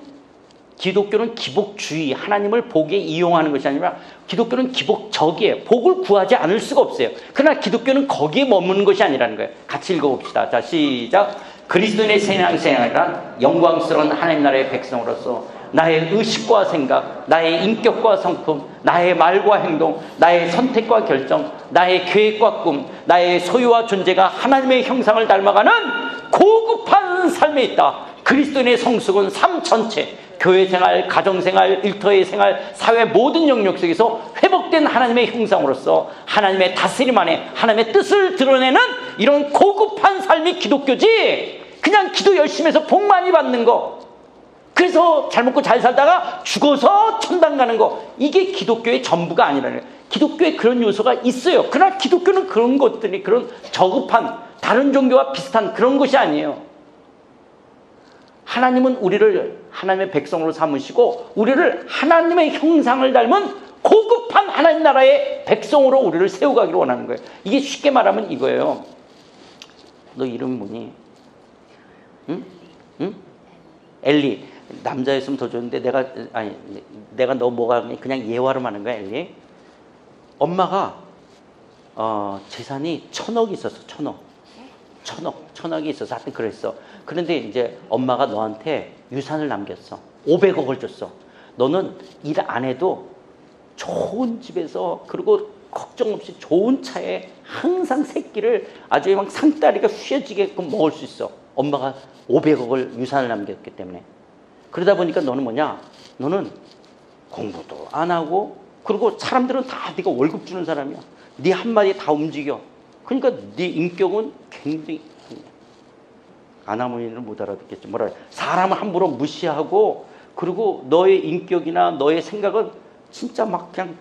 기독교는 기복주의, 하나님을 복에 이용하는 것이 아니라 기독교는 기복적이에요. 복을 구하지 않을 수가 없어요. 그러나 기독교는 거기에 머무는 것이 아니라는 거예요. 같이 읽어봅시다. 자, 시작. 그리스도인의 신앙생활이란 영광스러운 하나님 나라의 백성으로서 나의 의식과 생각, 나의 인격과 성품, 나의 말과 행동, 나의 선택과 결정, 나의 계획과 꿈, 나의 소유와 존재가 하나님의 형상을 닮아가는 고급한 삶에 있다. 그리스도인의 성숙은 삶 전체, 교회생활, 가정생활, 일터의 생활, 사회 모든 영역 속에서 회복된 하나님의 형상으로서 하나님의 다스림 안에 하나님의 뜻을 드러내는 이런 고급한 삶이 기독교지, 그냥 기도 열심히 해서 복 많이 받는 거, 그래서 잘 먹고 잘 살다가 죽어서 천당 가는 거, 이게 기독교의 전부가 아니라는 거예요. 기독교에 그런 요소가 있어요. 그러나 기독교는 그런 것들이, 그런 저급한 다른 종교와 비슷한 그런 것이 아니에요. 하나님은 우리를 하나님의 백성으로 삼으시고 우리를 하나님의 형상을 닮은 고급한 하나님 나라의 백성으로 우리를 세워가기를 원하는 거예요. 이게 쉽게 말하면 이거예요. 너 이름이 뭐니? 응? 응? 엘리. 남자였으면 더 좋은데 내가 너 뭐가 그냥 예화로 하는 거야, 엘리. 엄마가 재산이 1,000억이 있었어. 1,000억이 있어서 하여튼 그랬어. 그런데 이제 엄마가 너한테 유산을 남겼어. 500억을 줬어. 너는 일 안 해도 좋은 집에서, 그리고 걱정 없이 좋은 차에 항상 새끼를 아주 막 상다리가 휘어지게끔 먹을 수 있어. 엄마가 500억을 유산을 남겼기 때문에. 그러다 보니까 너는 뭐냐? 너는 공부도 안 하고, 그리고 사람들은 다 네가 월급 주는 사람이야. 네 한마디에 다 움직여. 그러니까 네 인격은 굉장히, 아나무인은 못 알아듣겠지. 뭐라, 사람을 함부로 무시하고, 그리고 너의 인격이나 너의 생각은 진짜 막 그냥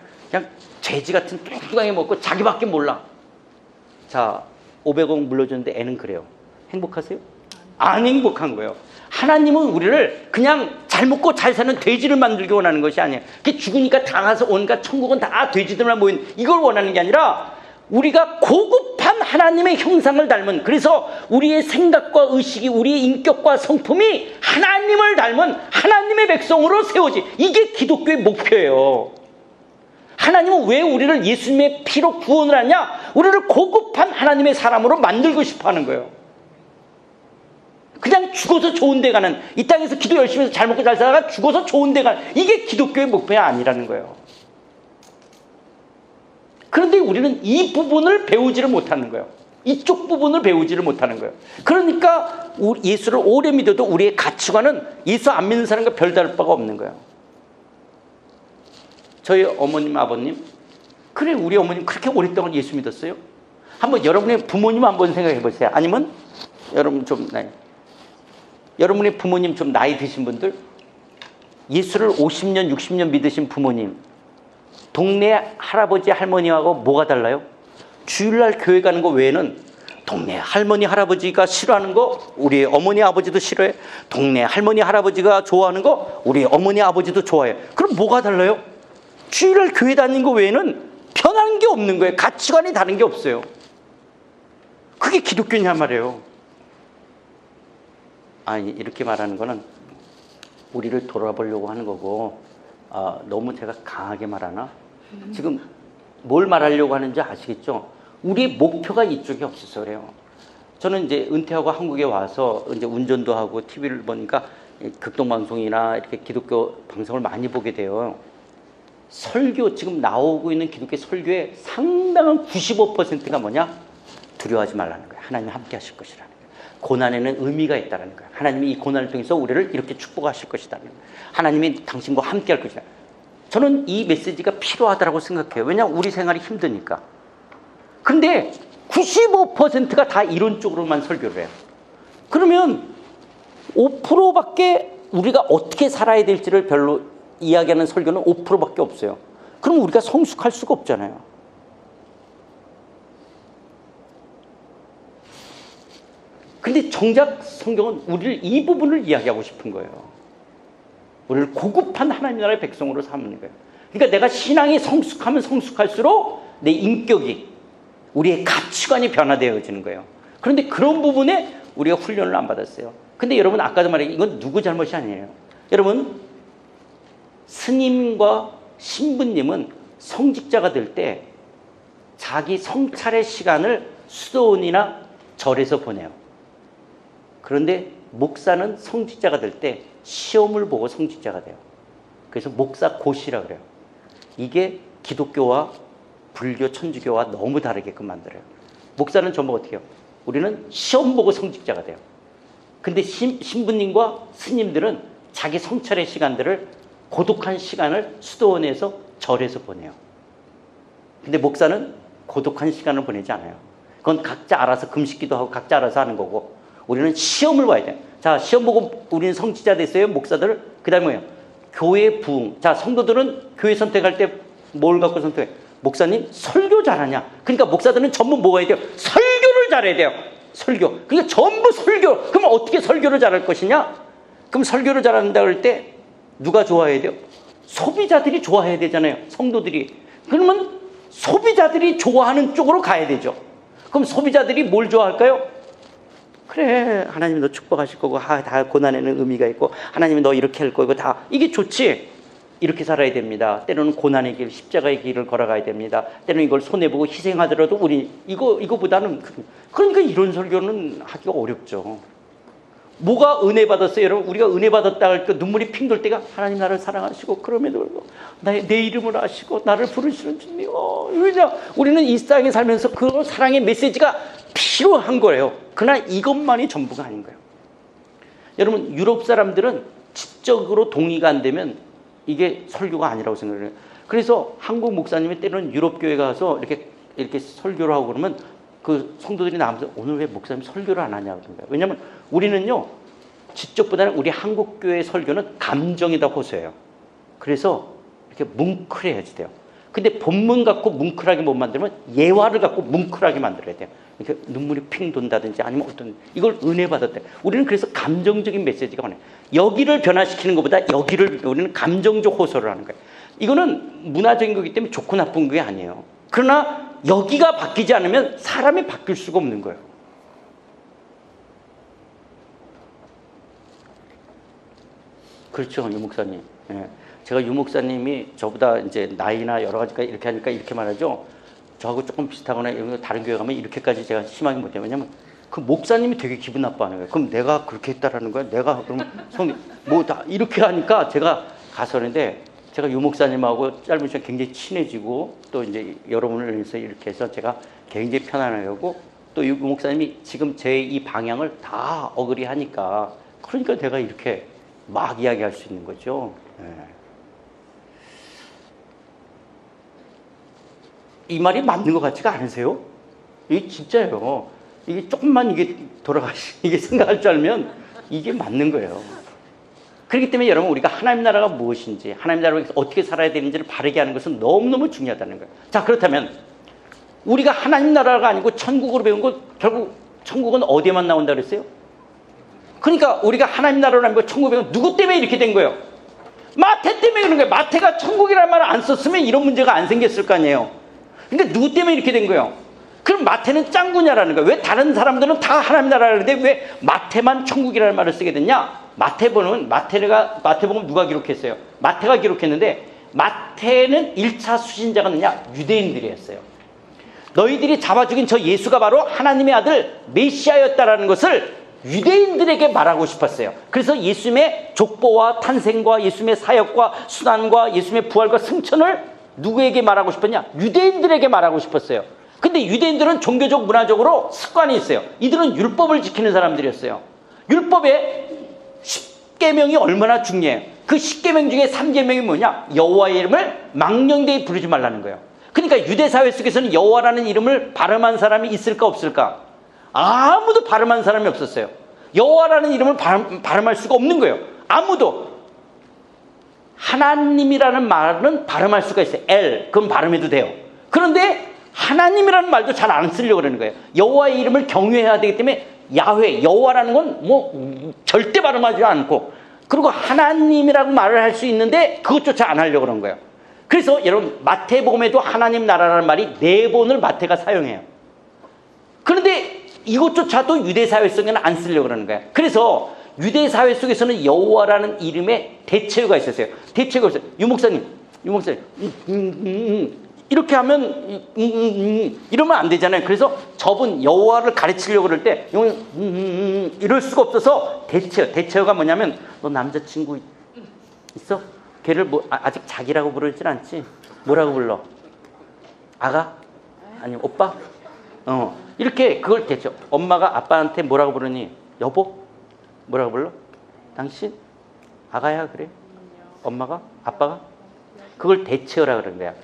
돼지 같은 뚱뚱하게 먹고 자기밖에 몰라. 자, 500억 물려줬는데 애는 그래요. 행복하세요? 안 행복한 거예요. 하나님은 우리를 그냥 잘 먹고 잘 사는 돼지를 만들기 원하는 것이 아니에요. 그게 죽으니까 다 가서 온갖 천국은 다 돼지들만 모인 이걸 원하는 게 아니라, 우리가 고급한 하나님의 형상을 닮은, 그래서 우리의 생각과 의식이, 우리의 인격과 성품이 하나님을 닮은 하나님의 백성으로 세워지. 이게 기독교의 목표예요. 하나님은 왜 우리를 예수님의 피로 구원을 하냐? 우리를 고급한 하나님의 사람으로 만들고 싶어 하는 거예요. 그냥 죽어서 좋은 데 가는, 이 땅에서 기도 열심히 해서 잘 먹고 잘 살다가 죽어서 좋은 데 가는, 이게 기독교의 목표가 아니라는 거예요. 그런데 우리는 이 부분을 배우지를 못하는 거예요. 이쪽 부분을 배우지를 못하는 거예요. 그러니까 예수를 오래 믿어도 우리의 가치관은 예수 안 믿는 사람과 별다를 바가 없는 거예요. 저희 어머님, 아버님, 그래, 우리 어머님 그렇게 오랫동안 예수 믿었어요? 한번 여러분의 부모님 한번 생각해 보세요. 아니면 여러분 좀 여러분의 부모님 좀 나이 드신 분들, 예수를 50년, 60년 믿으신 부모님, 동네 할아버지, 할머니하고 뭐가 달라요? 주일날 교회 가는 거 외에는 동네 할머니, 할아버지가 싫어하는 거 우리 어머니, 아버지도 싫어해. 동네 할머니, 할아버지가 좋아하는 거 우리 어머니, 아버지도 좋아해. 그럼 뭐가 달라요? 주일날 교회 다니는 거 외에는 변하는 게 없는 거예요. 가치관이 다른 게 없어요. 그게 기독교냐 말이에요. 아니, 이렇게 말하는 거는 우리를 돌아보려고 하는 거고, 너무 제가 강하게 말하나? 지금 뭘 말하려고 하는지 아시겠죠? 우리 목표가 이쪽이 없어서 그래요. 저는 이제 은퇴하고 한국에 와서 이제 운전도 하고 TV를 보니까 극동방송이나 이렇게 기독교 방송을 많이 보게 돼요. 설교, 지금 나오고 있는 기독교 설교의 상당한 95%가 뭐냐? 두려워하지 말라는 거예요. 하나님 함께 하실 것이라는 거예요. 고난에는 의미가 있다는 거예요. 하나님이 이 고난을 통해서 우리를 이렇게 축복하실 것이다. 하나님이 당신과 함께 할 것이다. 저는 이 메시지가 필요하다고 생각해요. 왜냐하면 우리 생활이 힘드니까. 근데 95%가 다 이론적으로만 설교를 해요. 그러면 5%밖에 우리가 어떻게 살아야 될지를 별로 이야기하는 설교는 5%밖에 없어요. 그럼 우리가 성숙할 수가 없잖아요. 근데 정작 성경은 우리를 이 부분을 이야기하고 싶은 거예요. 우리를 고급한 하나님 나라의 백성으로 삼는 거예요. 그러니까 내가 신앙이 성숙하면 성숙할수록 내 인격이, 우리의 가치관이 변화되어지는 거예요. 그런데 그런 부분에 우리가 훈련을 안 받았어요. 근데 여러분, 아까도 말했지만 이건 누구 잘못이 아니에요. 여러분, 스님과 신부님은 성직자가 될 때 자기 성찰의 시간을 수도원이나 절에서 보내요. 그런데 목사는 성직자가 될 때 시험을 보고 성직자가 돼요. 그래서 목사 고시라고 그래요. 이게 기독교와 불교, 천주교와 너무 다르게끔 만들어요. 목사는 전부 어떻게 해요? 우리는 시험 보고 성직자가 돼요. 근데 신부님과 스님들은 자기 성찰의 시간들을, 고독한 시간을 수도원에서 절에서 보내요. 근데 목사는 고독한 시간을 보내지 않아요. 그건 각자 알아서 금식기도 하고 각자 알아서 하는 거고, 우리는 시험을 봐야 돼요. 자, 시험 보고 우리는 성직자 됐어요, 목사들을. 그 다음에 뭐예요? 교회 부흥. 자, 성도들은 교회 선택할 때 뭘 갖고 선택해? 목사님, 설교 잘하냐? 그러니까 목사들은 전부 뭐가 해야 돼요? 설교를 잘해야 돼요. 설교. 그러니까 전부 설교. 그럼 어떻게 설교를 잘할 것이냐? 그럼 설교를 잘한다 그럴 때 누가 좋아해야 돼요? 소비자들이 좋아해야 되잖아요. 성도들이. 그러면 소비자들이 좋아하는 쪽으로 가야 되죠. 그럼 소비자들이 뭘 좋아할까요? 그래, 하나님이 너 축복하실 거고, 다 고난에는 의미가 있고, 하나님이 너 이렇게 할 거고, 다 이게 좋지. 이렇게 살아야 됩니다. 때로는 고난의 길, 십자가의 길을 걸어가야 됩니다. 때로는 이걸 손해보고 희생하더라도 우리 이거보다는, 그러니까 이런 설교는 하기가 어렵죠. 뭐가 은혜 받았어요, 여러분? 우리가 은혜 받았다 할 때 눈물이 핑 돌 때가, 하나님 나를 사랑하시고 그럼에도 불구하고 내 이름을 아시고 나를 부르시는 주님. 왜냐? 우리는 이 땅에 살면서 그 사랑의 메시지가 필요한 거예요. 그러나 이것만이 전부가 아닌 거예요. 여러분, 유럽 사람들은 지적으로 동의가 안 되면 이게 설교가 아니라고 생각해요. 그래서 한국 목사님이 때로는 유럽 교회 가서 이렇게 설교를 하고 그러면 그 성도들이 나오면서 오늘 왜 목사님 설교를 안 하냐고 그러는 거예요. 왜냐하면 우리는요, 지적보다는 우리 한국 교회 설교는 감정에다 호소해요. 그래서 이렇게 뭉클해야지 돼요. 근데 본문 갖고 뭉클하게 못 만들면 예화를 갖고 뭉클하게 만들어야 돼요. 이렇게 눈물이 핑 돈다든지 아니면 어떤, 이걸 은혜 받았대. 우리는 그래서 감정적인 메시지가 많아요. 여기를 변화시키는 것보다 여기를 우리는 감정적 호소를 하는 거예요. 이거는 문화적인 거기 때문에 좋고 나쁜 게 아니에요. 그러나 여기가 바뀌지 않으면 사람이 바뀔 수가 없는 거예요. 그렇죠, 유 목사님. 예. 제가 유 목사님이 저보다 이제 나이나 여러 가지가 이렇게 하니까 이렇게 말하죠. 저하고 조금 비슷하거나 다른 교회 가면 이렇게까지 제가 심하게 못해요. 왜냐면 그 목사님이 되게 기분 나빠하는 거예요. 그럼 내가 그렇게 했다라는 거야? 내가 그러면 뭐 다 이렇게 하니까 제가 가서 그런데, 제가 유 목사님하고 짧은 시간 굉장히 친해지고 또 이제 여러분을 위해서 이렇게 해서 제가 굉장히 편안하고, 또 유 목사님이 지금 제 이 방향을 다 어그리 하니까, 그러니까 내가 이렇게 막 이야기할 수 있는 거죠. 네. 이 말이 맞는 것 같지가 않으세요? 이게 진짜예요. 이게 조금만 이게 이게 생각할 줄 알면 이게 맞는 거예요. 그렇기 때문에 여러분, 우리가 하나님 나라가 무엇인지, 하나님 나라에서 어떻게 살아야 되는지를 바르게 하는 것은 너무너무 중요하다는 거예요. 자, 그렇다면 우리가 하나님 나라가 아니고 천국으로 배운 거, 결국 천국은 어디에만 나온다 그랬어요? 그러니까 우리가 하나님 나라로 아니고 천국 배운 거 누구 때문에 이렇게 된 거예요? 마태 때문에 그런 거예요. 마태가 천국이라는 말을 안 썼으면 이런 문제가 안 생겼을 거 아니에요. 그러니까 누구 때문에 이렇게 된 거예요? 그럼 마태는 짱구냐라는 거예요. 왜 다른 사람들은 다 하나님 나라를 하는데 왜 마태만 천국이라는 말을 쓰게 됐냐? 마태복음 누가 기록했어요? 마태가 기록했는데, 마태는 1차 수신자가 누구냐? 유대인들이었어요. 너희들이 잡아 죽인 저 예수가 바로 하나님의 아들 메시아였다라는 것을 유대인들에게 말하고 싶었어요. 그래서 예수님의 족보와 탄생과 예수님의 사역과 순환과 예수님의 부활과 승천을 누구에게 말하고 싶었냐? 유대인들에게 말하고 싶었어요. 근데 유대인들은 종교적 문화적으로 습관이 있어요. 이들은 율법을 지키는 사람들이었어요. 율법에 10계명이 얼마나 중요해요. 그 10계명 중에 3계명이 뭐냐? 여호와의 이름을 망령되이 부르지 말라는 거예요. 그러니까 유대 사회 속에서는 여호와라는 이름을 발음한 사람이 있을까 없을까? 아무도 발음한 사람이 없었어요. 여호와라는 이름을 발음할 수가 없는 거예요. 아무도. 하나님이라는 말은 발음할 수가 있어요. 그럼 발음해도 돼요. 그런데 하나님이라는 말도 잘 안 쓰려고 그러는 거예요. 여호와의 이름을 경외해야 되기 때문에 야훼, 여호와라는 건 절대 발음하지 않고, 그리고 하나님이라고 말을 할 수 있는데 그것조차 안 하려고 그런 거예요. 그래서 여러분, 마태복음에도 하나님 나라라는 말이 4번을 마태가 사용해요. 그런데 이것조차도 유대 사회 속에는 안 쓰려고 그러는 거예요. 그래서 유대 사회 속에서는 여호와라는 이름의 대체어가 있었어요. 대체어가 있어요. 유목사님 이렇게 하면 이러면 안 되잖아요. 그래서 저분 여호와를 가르치려고 그럴 때 이럴 수가 없어서 대체어가 뭐냐면, 너 남자친구 있어? 걔를 아직 자기라고 부르진 않지? 뭐라고 불러? 아가? 아니면 오빠? 이렇게 그걸 대체어. 엄마가 아빠한테 뭐라고 부르니? 여보? 뭐라고 불러? 당신? 아가야 그래? 엄마가? 아빠가? 그걸 대체어라 그러는 거야.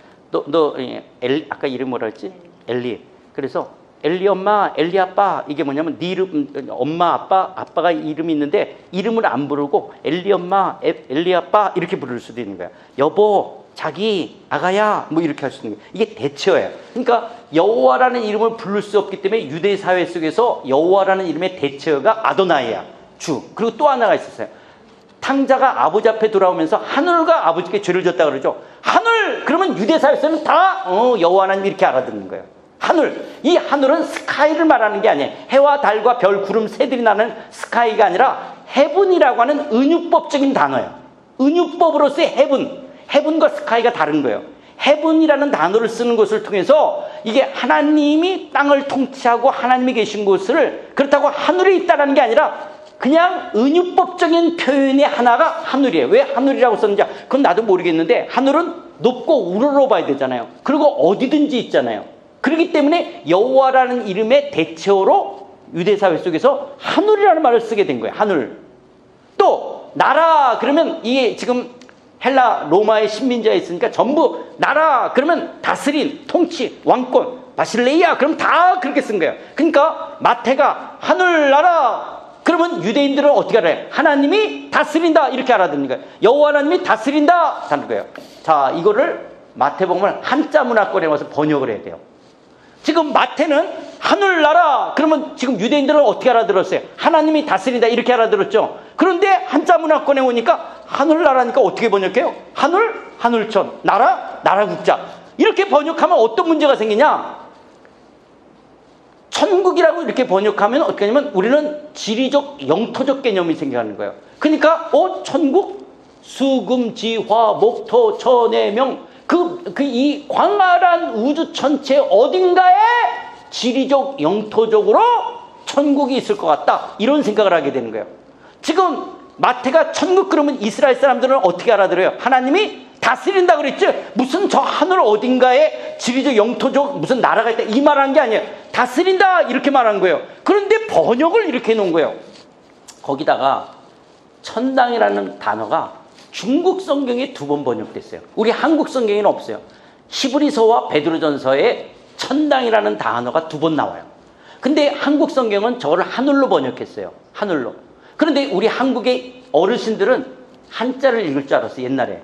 아까 이름 뭐라 했지? 엘리. 그래서 엘리 엄마, 엘리 아빠, 이게 뭐냐면 네 이름, 엄마, 아빠가 이름이 있는데 이름을 안 부르고 엘리 엄마, 엘리 아빠 이렇게 부를 수도 있는 거야. 여보, 자기, 아가야, 뭐 이렇게 할 수 있는 거야. 이게 대체어예요. 그러니까 여호와라는 이름을 부를 수 없기 때문에 유대 사회 속에서 여호와라는 이름의 대체어가 아도나이야, 주. 그리고 또 하나가 있었어요. 탕자가 아버지 앞에 돌아오면서 하늘과 아버지께 죄를 졌다 그러죠. 하늘! 그러면 유대 사회에서는 다 여호와 하나님 이렇게 알아듣는 거예요. 하늘. 이 하늘은 스카이를 말하는 게 아니에요. 해와 달과 별, 구름, 새들이 나는 스카이가 아니라 헤븐이라고 하는 은유법적인 단어예요. 은유법으로서의 헤븐과 스카이가 다른 거예요. 헤븐이라는 단어를 쓰는 것을 통해서 이게 하나님이 땅을 통치하고 하나님이 계신 곳을, 그렇다고 하늘에 있다는 게 아니라 그냥 은유법적인 표현의 하나가 하늘이에요. 왜 하늘이라고 썼는지 그건 나도 모르겠는데, 하늘은 높고 우러러봐야 되잖아요. 그리고 어디든지 있잖아요. 그렇기 때문에 여호와라는 이름의 대체어로 유대 사회 속에서 하늘이라는 말을 쓰게 된 거예요. 하늘. 또 나라 그러면 이게 지금 헬라 로마의 식민지가 있으니까 전부 나라 그러면 다스린, 통치, 왕권, 바실레이아 그럼 다 그렇게 쓴 거예요. 그러니까 마태가 하늘나라 그러면 유대인들은 어떻게 알아요? 하나님이 다스린다 이렇게 알아듣는 거예요. 여호와 하나님이 다스린다 하는 거예요. 자, 이거를 마태복음을 한자 문화권에 와서 번역을 해야 돼요. 지금 마태는 하늘나라 그러면 지금 유대인들은 어떻게 알아들었어요? 하나님이 다스린다 이렇게 알아들었죠. 그런데 한자 문화권에 오니까 하늘나라니까 어떻게 번역해요? 하늘, 하늘천, 나라, 나라국자 이렇게 번역하면 어떤 문제가 생기냐? 천국이라고 이렇게 번역하면 어떻게 하냐면 우리는 지리적, 영토적 개념이 생겨나는 거예요. 그러니까 천국, 수금지화, 목토, 천해명 이 광활한 우주 전체 어딘가에 지리적, 영토적으로 천국이 있을 것 같다. 이런 생각을 하게 되는 거예요. 지금 마태가 천국 그러면 이스라엘 사람들은 어떻게 알아들어요? 하나님이 다스린다 그랬지? 무슨 저 하늘 어딘가에 지리적, 영토적 무슨 나라가 있다 이 말하는 게 아니에요. 다스린다 이렇게 말한 거예요. 그런데 번역을 이렇게 해놓은 거예요. 거기다가 천당이라는 단어가 중국 성경에 2번 번역됐어요. 우리 한국 성경에는 없어요. 히브리서와 베드로전서에 천당이라는 단어가 2번 나와요. 근데 한국 성경은 저걸 하늘로 번역했어요. 하늘로. 그런데 우리 한국의 어르신들은 한자를 읽을 줄 알았어요, 옛날에.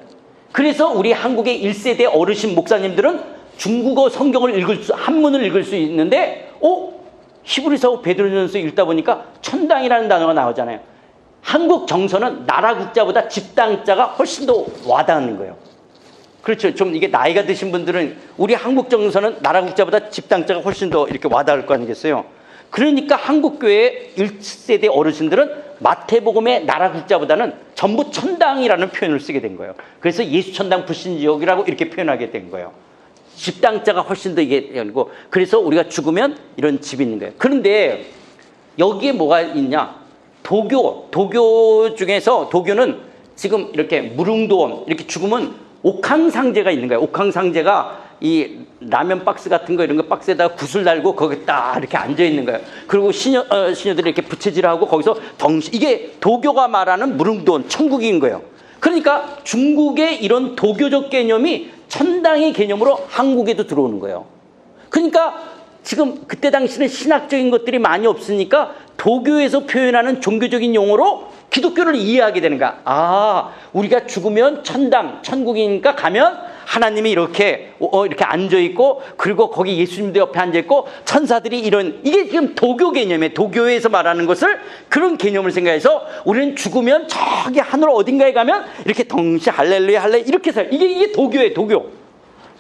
그래서 우리 한국의 1세대 어르신 목사님들은 중국어 성경을 한문을 읽을 수 있는데, 히브리서 베드로전서 읽다 보니까 천당이라는 단어가 나오잖아요. 한국 정서는 나라 국자보다 집당자가 훨씬 더 와닿는 거예요. 그렇죠. 좀 이게 나이가 드신 분들은 우리 한국 정서는 나라 국자보다 집당자가 훨씬 더 이렇게 와닿을 거 아니겠어요. 그러니까 한국교회 1세대 어르신들은 마태복음의 나라 국자보다는 전부 천당이라는 표현을 쓰게 된 거예요. 그래서 예수 천당 불신지옥이라고 이렇게 표현하게 된 거예요. 집당자가 훨씬 더 이게 아니고, 그래서 우리가 죽으면 이런 집이 있는 거예요. 그런데 여기에 뭐가 있냐? 도교 중에서 도교는 지금 이렇게 무릉도원, 이렇게 죽으면 옥황상제가 있는 거예요. 옥황상제가 이 라면 박스 같은 거 이런 거 박스에다가 굿을 달고 거기 딱 이렇게 앉아 있는 거예요. 그리고 시녀들이 이렇게 부채질하고 거기서 이게 도교가 말하는 무릉도원, 천국인 거예요. 그러니까 중국의 이런 도교적 개념이 천당의 개념으로 한국에도 들어오는 거예요. 그러니까 지금 그때 당시는 신학적인 것들이 많이 없으니까 도교에서 표현하는 종교적인 용어로 기독교를 이해하게 되는 거야. 우리가 죽으면 천당, 천국이니까 가면 하나님이 이렇게 앉아있고, 그리고 거기 예수님도 옆에 앉아있고, 천사들이 이게 지금 도교 개념이에요. 도교에서 말하는 것을 그런 개념을 생각해서 우리는 죽으면 저기 하늘 어딘가에 가면 이렇게 덩시 할렐루야 할렐 이렇게 살아요. 이게 도교예요, 도교.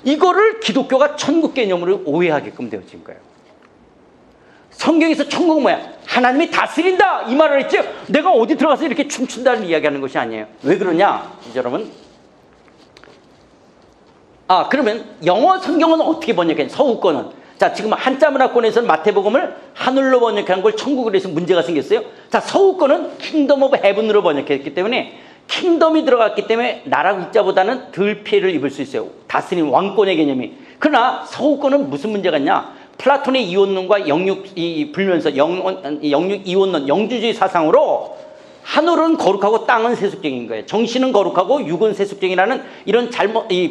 이거를 기독교가 천국 개념으로 오해하게끔 되어진 거예요. 성경에서 천국은 뭐야? 하나님이 다스린다 이 말을 했죠. 내가 어디 들어가서 이렇게 춤춘다는 이야기하는 것이 아니에요. 왜 그러냐 여러분? 그러면 영어 성경은 어떻게 번역해? 서구권은 자, 지금 한자 문화권에서는 마태복음을 하늘로 번역한 걸 천국으로 해서 문제가 생겼어요. 자, 서구권은 킹덤 오브 헤븐으로 번역했기 때문에 킹덤이 들어갔기 때문에 나라 국자보다는 덜 피해를 입을 수 있어요. 다스린 왕권의 개념이. 그러나 서구권은 무슨 문제가 있냐? 플라톤의 이원론과 불면서 영육 이원론, 영주주의 사상으로 하늘은 거룩하고 땅은 세속적인 거예요. 정신은 거룩하고 육은 세속적이라는 이런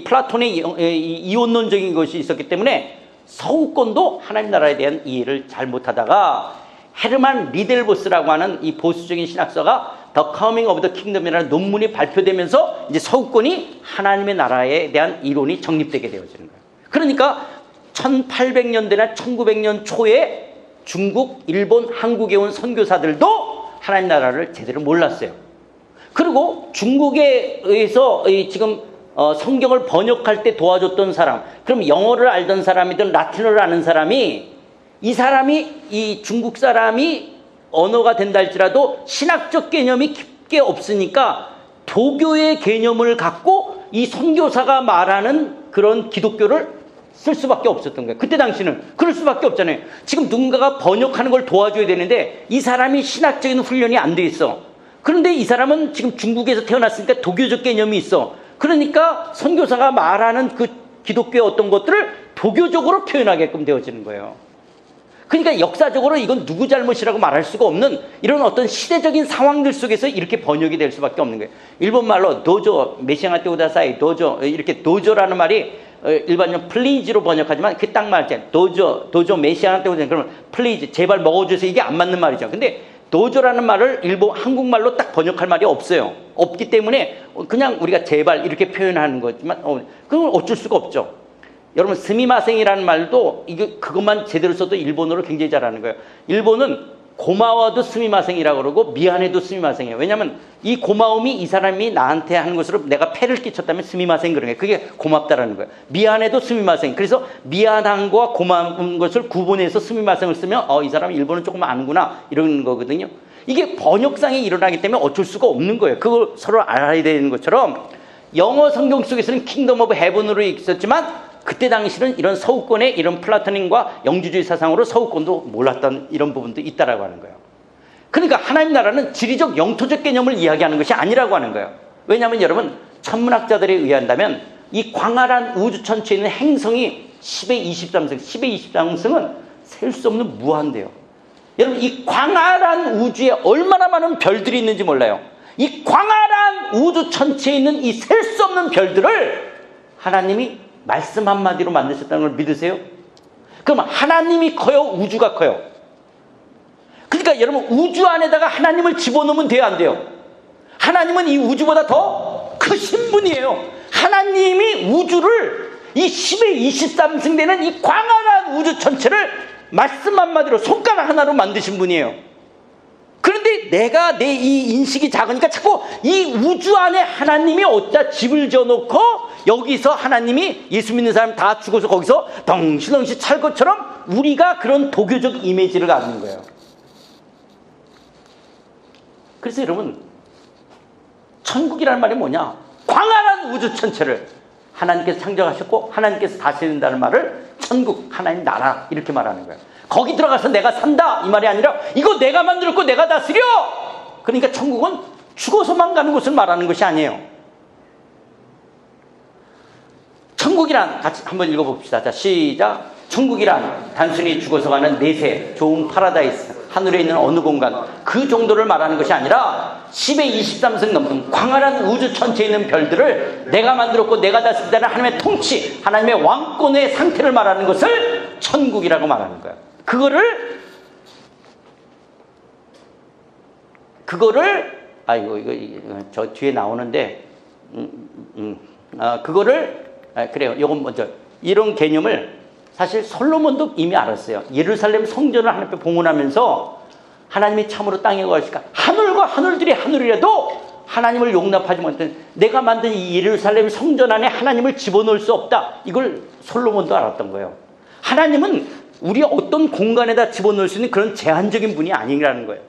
플라톤의 이원론적인 것이 있었기 때문에 서구권도 하나님 나라에 대한 이해를 잘 못하다가 헤르만 리델보스라고 하는 이 보수적인 신학서가 The Coming of the Kingdom이라는 논문이 발표되면서 이제 서구권이 하나님의 나라에 대한 이론이 정립되게 되어지는 거예요. 그러니까 1800년대나 1900년 초에 중국, 일본, 한국에 온 선교사들도 하나님 나라를 제대로 몰랐어요. 그리고 중국에 의해서 지금 성경을 번역할 때 도와줬던 사람, 그럼 영어를 알던 사람이든 라틴어를 아는 사람이 이 중국 사람이 언어가 된다 할지라도 신학적 개념이 깊게 없으니까 도교의 개념을 갖고 이 선교사가 말하는 그런 기독교를 쓸 수밖에 없었던 거예요. 그때 당시는 그럴 수밖에 없잖아요. 지금 누군가가 번역하는 걸 도와줘야 되는데 이 사람이 신학적인 훈련이 안 돼 있어. 그런데 이 사람은 지금 중국에서 태어났으니까 도교적 개념이 있어. 그러니까 선교사가 말하는 그 기독교의 어떤 것들을 도교적으로 표현하게끔 되어지는 거예요. 그러니까 역사적으로 이건 누구 잘못이라고 말할 수가 없는 이런 어떤 시대적인 상황들 속에서 이렇게 번역이 될 수밖에 없는 거예요. 일본 말로 도조, 메시아가 때우다사이 도조, 이렇게 도조라는 말이 일반적으로 플리즈로 번역하지만 그 딱 말이잖아요. 도조 메시아가 때우다사이 그러면 플리즈, 제발 먹어주세요. 이게 안 맞는 말이죠. 근데 도조라는 말을 한국말로 딱 번역할 말이 없어요. 없기 때문에 그냥 우리가 제발 이렇게 표현하는 거지만 그건 어쩔 수가 없죠. 여러분 스미마생이라는 말도 그것만 제대로 써도 일본어를 굉장히 잘하는 거예요. 일본은 고마워도 스미마생이라고 그러고 미안해도 스미마생이에요. 왜냐하면 이 고마움이 이 사람이 나한테 하는 것으로 내가 폐를 끼쳤다면 스미마생 그런 거예요. 그게 고맙다라는 거예요. 미안해도 스미마생. 그래서 미안한 거와 고마운 것을 구분해서 스미마생을 쓰면 이 사람이 일본은 조금 아는구나 이런 거거든요. 이게 번역상이 일어나기 때문에 어쩔 수가 없는 거예요. 그걸 서로 알아야 되는 것처럼 영어 성경 속에서는 킹덤 오브 헤븐으로 있었지만 그때 당시는 이런 서구권의 이런 플라토닉과 영주주의 사상으로 서구권도 몰랐던 이런 부분도 있다라고 하는 거예요. 그러니까 하나님 나라는 지리적 영토적 개념을 이야기하는 것이 아니라고 하는 거예요. 왜냐하면 여러분 천문학자들에 의한다면 이 광활한 우주 전체에 있는 행성이 10의 23성, 10의 23성은 셀 수 없는 무한대요. 여러분 이 광활한 우주에 얼마나 많은 별들이 있는지 몰라요. 이 광활한 우주 전체에 있는 이 셀 수 없는 별들을 하나님이 말씀 한마디로 만드셨다는 걸 믿으세요? 그럼 하나님이 커요? 우주가 커요? 그러니까 여러분 우주 안에다가 하나님을 집어넣으면 돼요? 안 돼요? 하나님은 이 우주보다 더 크신 분이에요. 하나님이 우주를 이 10의 23승 되는 이 광활한 우주 전체를 말씀 한마디로 손가락 하나로 만드신 분이에요. 그런데 내가 내 이 인식이 작으니까 자꾸 이 우주 안에 하나님이 어디다 집을 지어놓고 여기서 하나님이 예수 믿는 사람 다 죽어서 거기서 덩실덩실 찰 것처럼 우리가 그런 도교적 이미지를 갖는 거예요. 그래서 여러분 천국이라는 말이 뭐냐? 광활한 우주 전체를 하나님께서 창조하셨고 하나님께서 다스린다는 말을 천국, 하나님 나라 이렇게 말하는 거예요. 거기 들어가서 내가 산다 이 말이 아니라 이거 내가 만들었고 내가 다스려. 그러니까 천국은 죽어서만 가는 곳을 말하는 것이 아니에요. 천국이란 같이 한번 읽어봅시다. 자, 시작. 천국이란 단순히 죽어서 가는 내세, 좋은 파라다이스, 하늘에 있는 어느 공간 그 정도를 말하는 것이 아니라 10의 23승 넘는 광활한 우주 전체에 있는 별들을 내가 만들었고 내가 다스린다는 하나님의 통치, 하나님의 왕권의 상태를 말하는 것을 천국이라고 말하는 거예요. 그거를 아이고 이거 저 뒤에 나오는데 그래요. 요건 먼저 이런 개념을 사실 솔로몬도 이미 알았어요. 예루살렘 성전을 하나님 앞에 봉헌하면서 하나님이 참으로 땅에 거하실까? 하늘과 하늘들이 하늘이라도 하나님을 용납하지 못한 내가 만든 이 예루살렘 성전 안에 하나님을 집어넣을 수 없다. 이걸 솔로몬도 알았던 거예요. 하나님은 우리 어떤 공간에다 집어넣을 수 있는 그런 제한적인 분이 아니라는 거예요.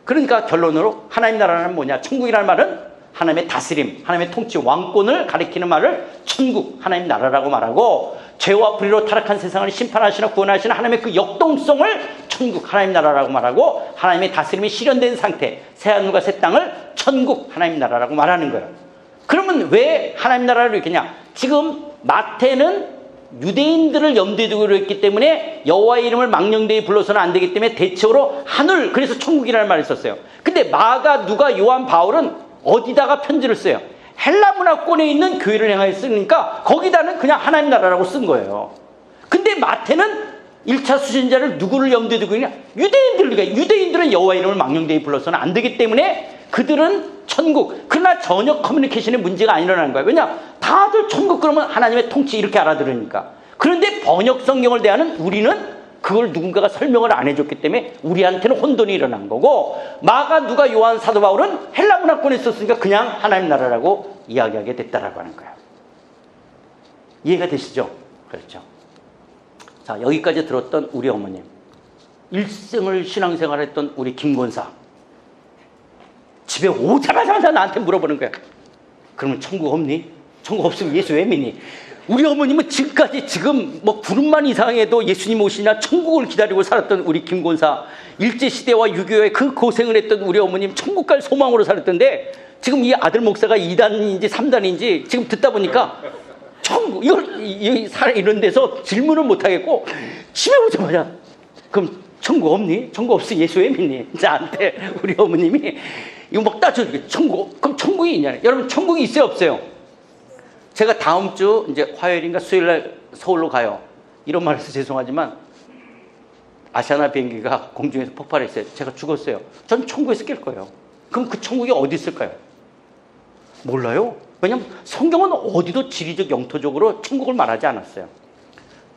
그러니까 결론으로 하나님 나라는 뭐냐? 천국이라는 말은 하나님의 다스림, 하나님의 통치, 왕권을 가리키는 말을 천국, 하나님 나라라고 말하고 죄와 불의로 타락한 세상을 심판하시나 구원하시는 하나님의 그 역동성을 천국, 하나님 나라라고 말하고 하나님의 다스림이 실현된 상태, 새하늘과 새 땅을 천국, 하나님 나라라고 말하는 거예요. 그러면 왜 하나님 나라를 읽겠냐? 지금 마태는 유대인들을 염두에 두고 있기 때문에 여호와의 이름을 망령되이 불러서는 안 되기 때문에 대체로 하늘, 그래서 천국이라는 말을 썼어요. 근데 마가, 누가, 요한, 바울은 어디다가 편지를 써요? 헬라 문화권에 있는 교회를 향하여 쓰니까 거기다는 그냥 하나님 나라라고 쓴 거예요. 근데 마태는 1차 수신자를 누구를 염두에 두고 있냐? 유대인들이니까 유대인들은 여호와의 이름을 망령되이 불러서는 안 되기 때문에 그들은 천국, 그러나 전혀 커뮤니케이션에 문제가 안 일어나는 거예요. 왜냐? 다들 천국 그러면 하나님의 통치 이렇게 알아들으니까. 그런데 번역 성경을 대하는 우리는 그걸 누군가가 설명을 안 해줬기 때문에 우리한테는 혼돈이 일어난 거고, 마가, 누가, 요한, 사도 바울은 헬라 문화권에 있었으니까 그냥 하나님 나라라고 이야기하게 됐다라고 하는 거예요. 이해가 되시죠? 그렇죠. 자, 여기까지 들었던 우리 어머님, 일생을 신앙생활했던 우리 김권사, 집에 오자마자 나한테 물어보는 거야. 그러면 천국 없니? 천국 없으면 예수 왜 믿니? 우리 어머님은 지금까지 뭐 구름만 이상해도 예수님 오시나 천국을 기다리고 살았던 우리 김권사, 일제시대와 6.25에 그 고생을 했던 우리 어머님, 천국 갈 소망으로 살았던데 지금 이 아들 목사가 2단인지 3단인지 지금 듣다 보니까 천국, 이런 데서 질문을 못 하겠고 집에 오자마자 그럼 천국 없니? 천국 없으면 예수 왜 믿니? 나한테 우리 어머님이 이거 막 따져주게. 천국, 그럼 천국이 있냐? 여러분 천국이 있어요 없어요? 제가 다음 주 이제 화요일인가 수요일날 서울로 가요. 이런 말 해서 죄송하지만 아시아나 비행기가 공중에서 폭발했어요. 제가 죽었어요. 전 천국에서 깰 거예요. 그럼 그 천국이 어디 있을까요? 몰라요. 왜냐하면 성경은 어디도 지리적 영토적으로 천국을 말하지 않았어요.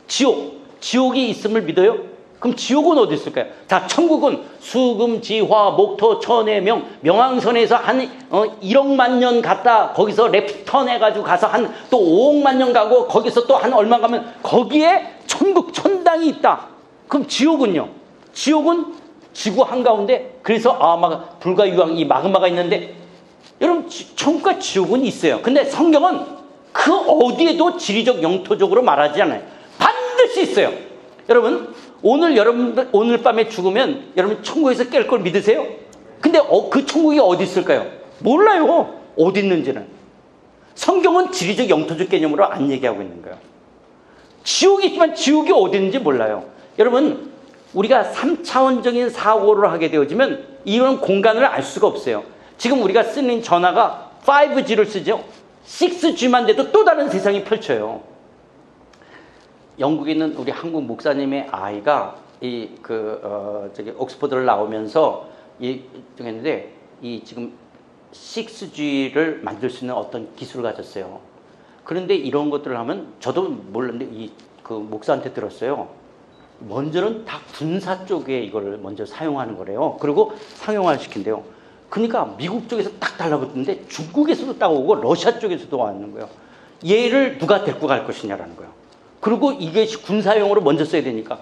지옥이 있음을 믿어요? 그럼 지옥은 어디 있을까요? 자, 천국은 수금, 지화, 목토, 천의 명왕선에서 한 1억만 년 갔다 거기서 랩턴 해가지고 가서 한 또 5억만 년 가고 거기서 또 한 얼마 가면 거기에 천국, 천당이 있다. 그럼 지옥은요? 지옥은 지구 한가운데, 그래서 막 불과 유황 이 마그마가 있는데, 여러분 천국과 지옥은 있어요. 근데 성경은 그 어디에도 지리적 영토적으로 말하지 않아요. 반드시 있어요. 여러분 오늘 밤에 죽으면 여러분 천국에서 깰 걸 믿으세요? 근데 그 천국이 어디 있을까요? 몰라요. 어디 있는지는. 성경은 지리적 영토적 개념으로 안 얘기하고 있는 거예요. 지옥이 있지만 지옥이 어디 있는지 몰라요. 여러분 우리가 3차원적인 사고를 하게 되어지면 이런 공간을 알 수가 없어요. 지금 우리가 쓰는 전화가 5G를 쓰죠. 6G만 돼도 또 다른 세상이 펼쳐요. 영국에 있는 우리 한국 목사님의 아이가 저기 옥스퍼드를 나오면서 했는데 이 지금 6G를 만들 수 있는 어떤 기술을 가졌어요. 그런데 이런 것들을 하면 저도 몰랐는데 그 목사한테 들었어요. 먼저는 다 군사 쪽에 이걸 먼저 사용하는 거래요. 그리고 상용화 시킨대요. 그러니까 미국 쪽에서 딱 달라붙는데 중국에서도 딱 오고 러시아 쪽에서도 왔는 거예요. 얘를 누가 데리고 갈 것이냐라는 거예요. 그리고 이게 군사용으로 먼저 써야 되니까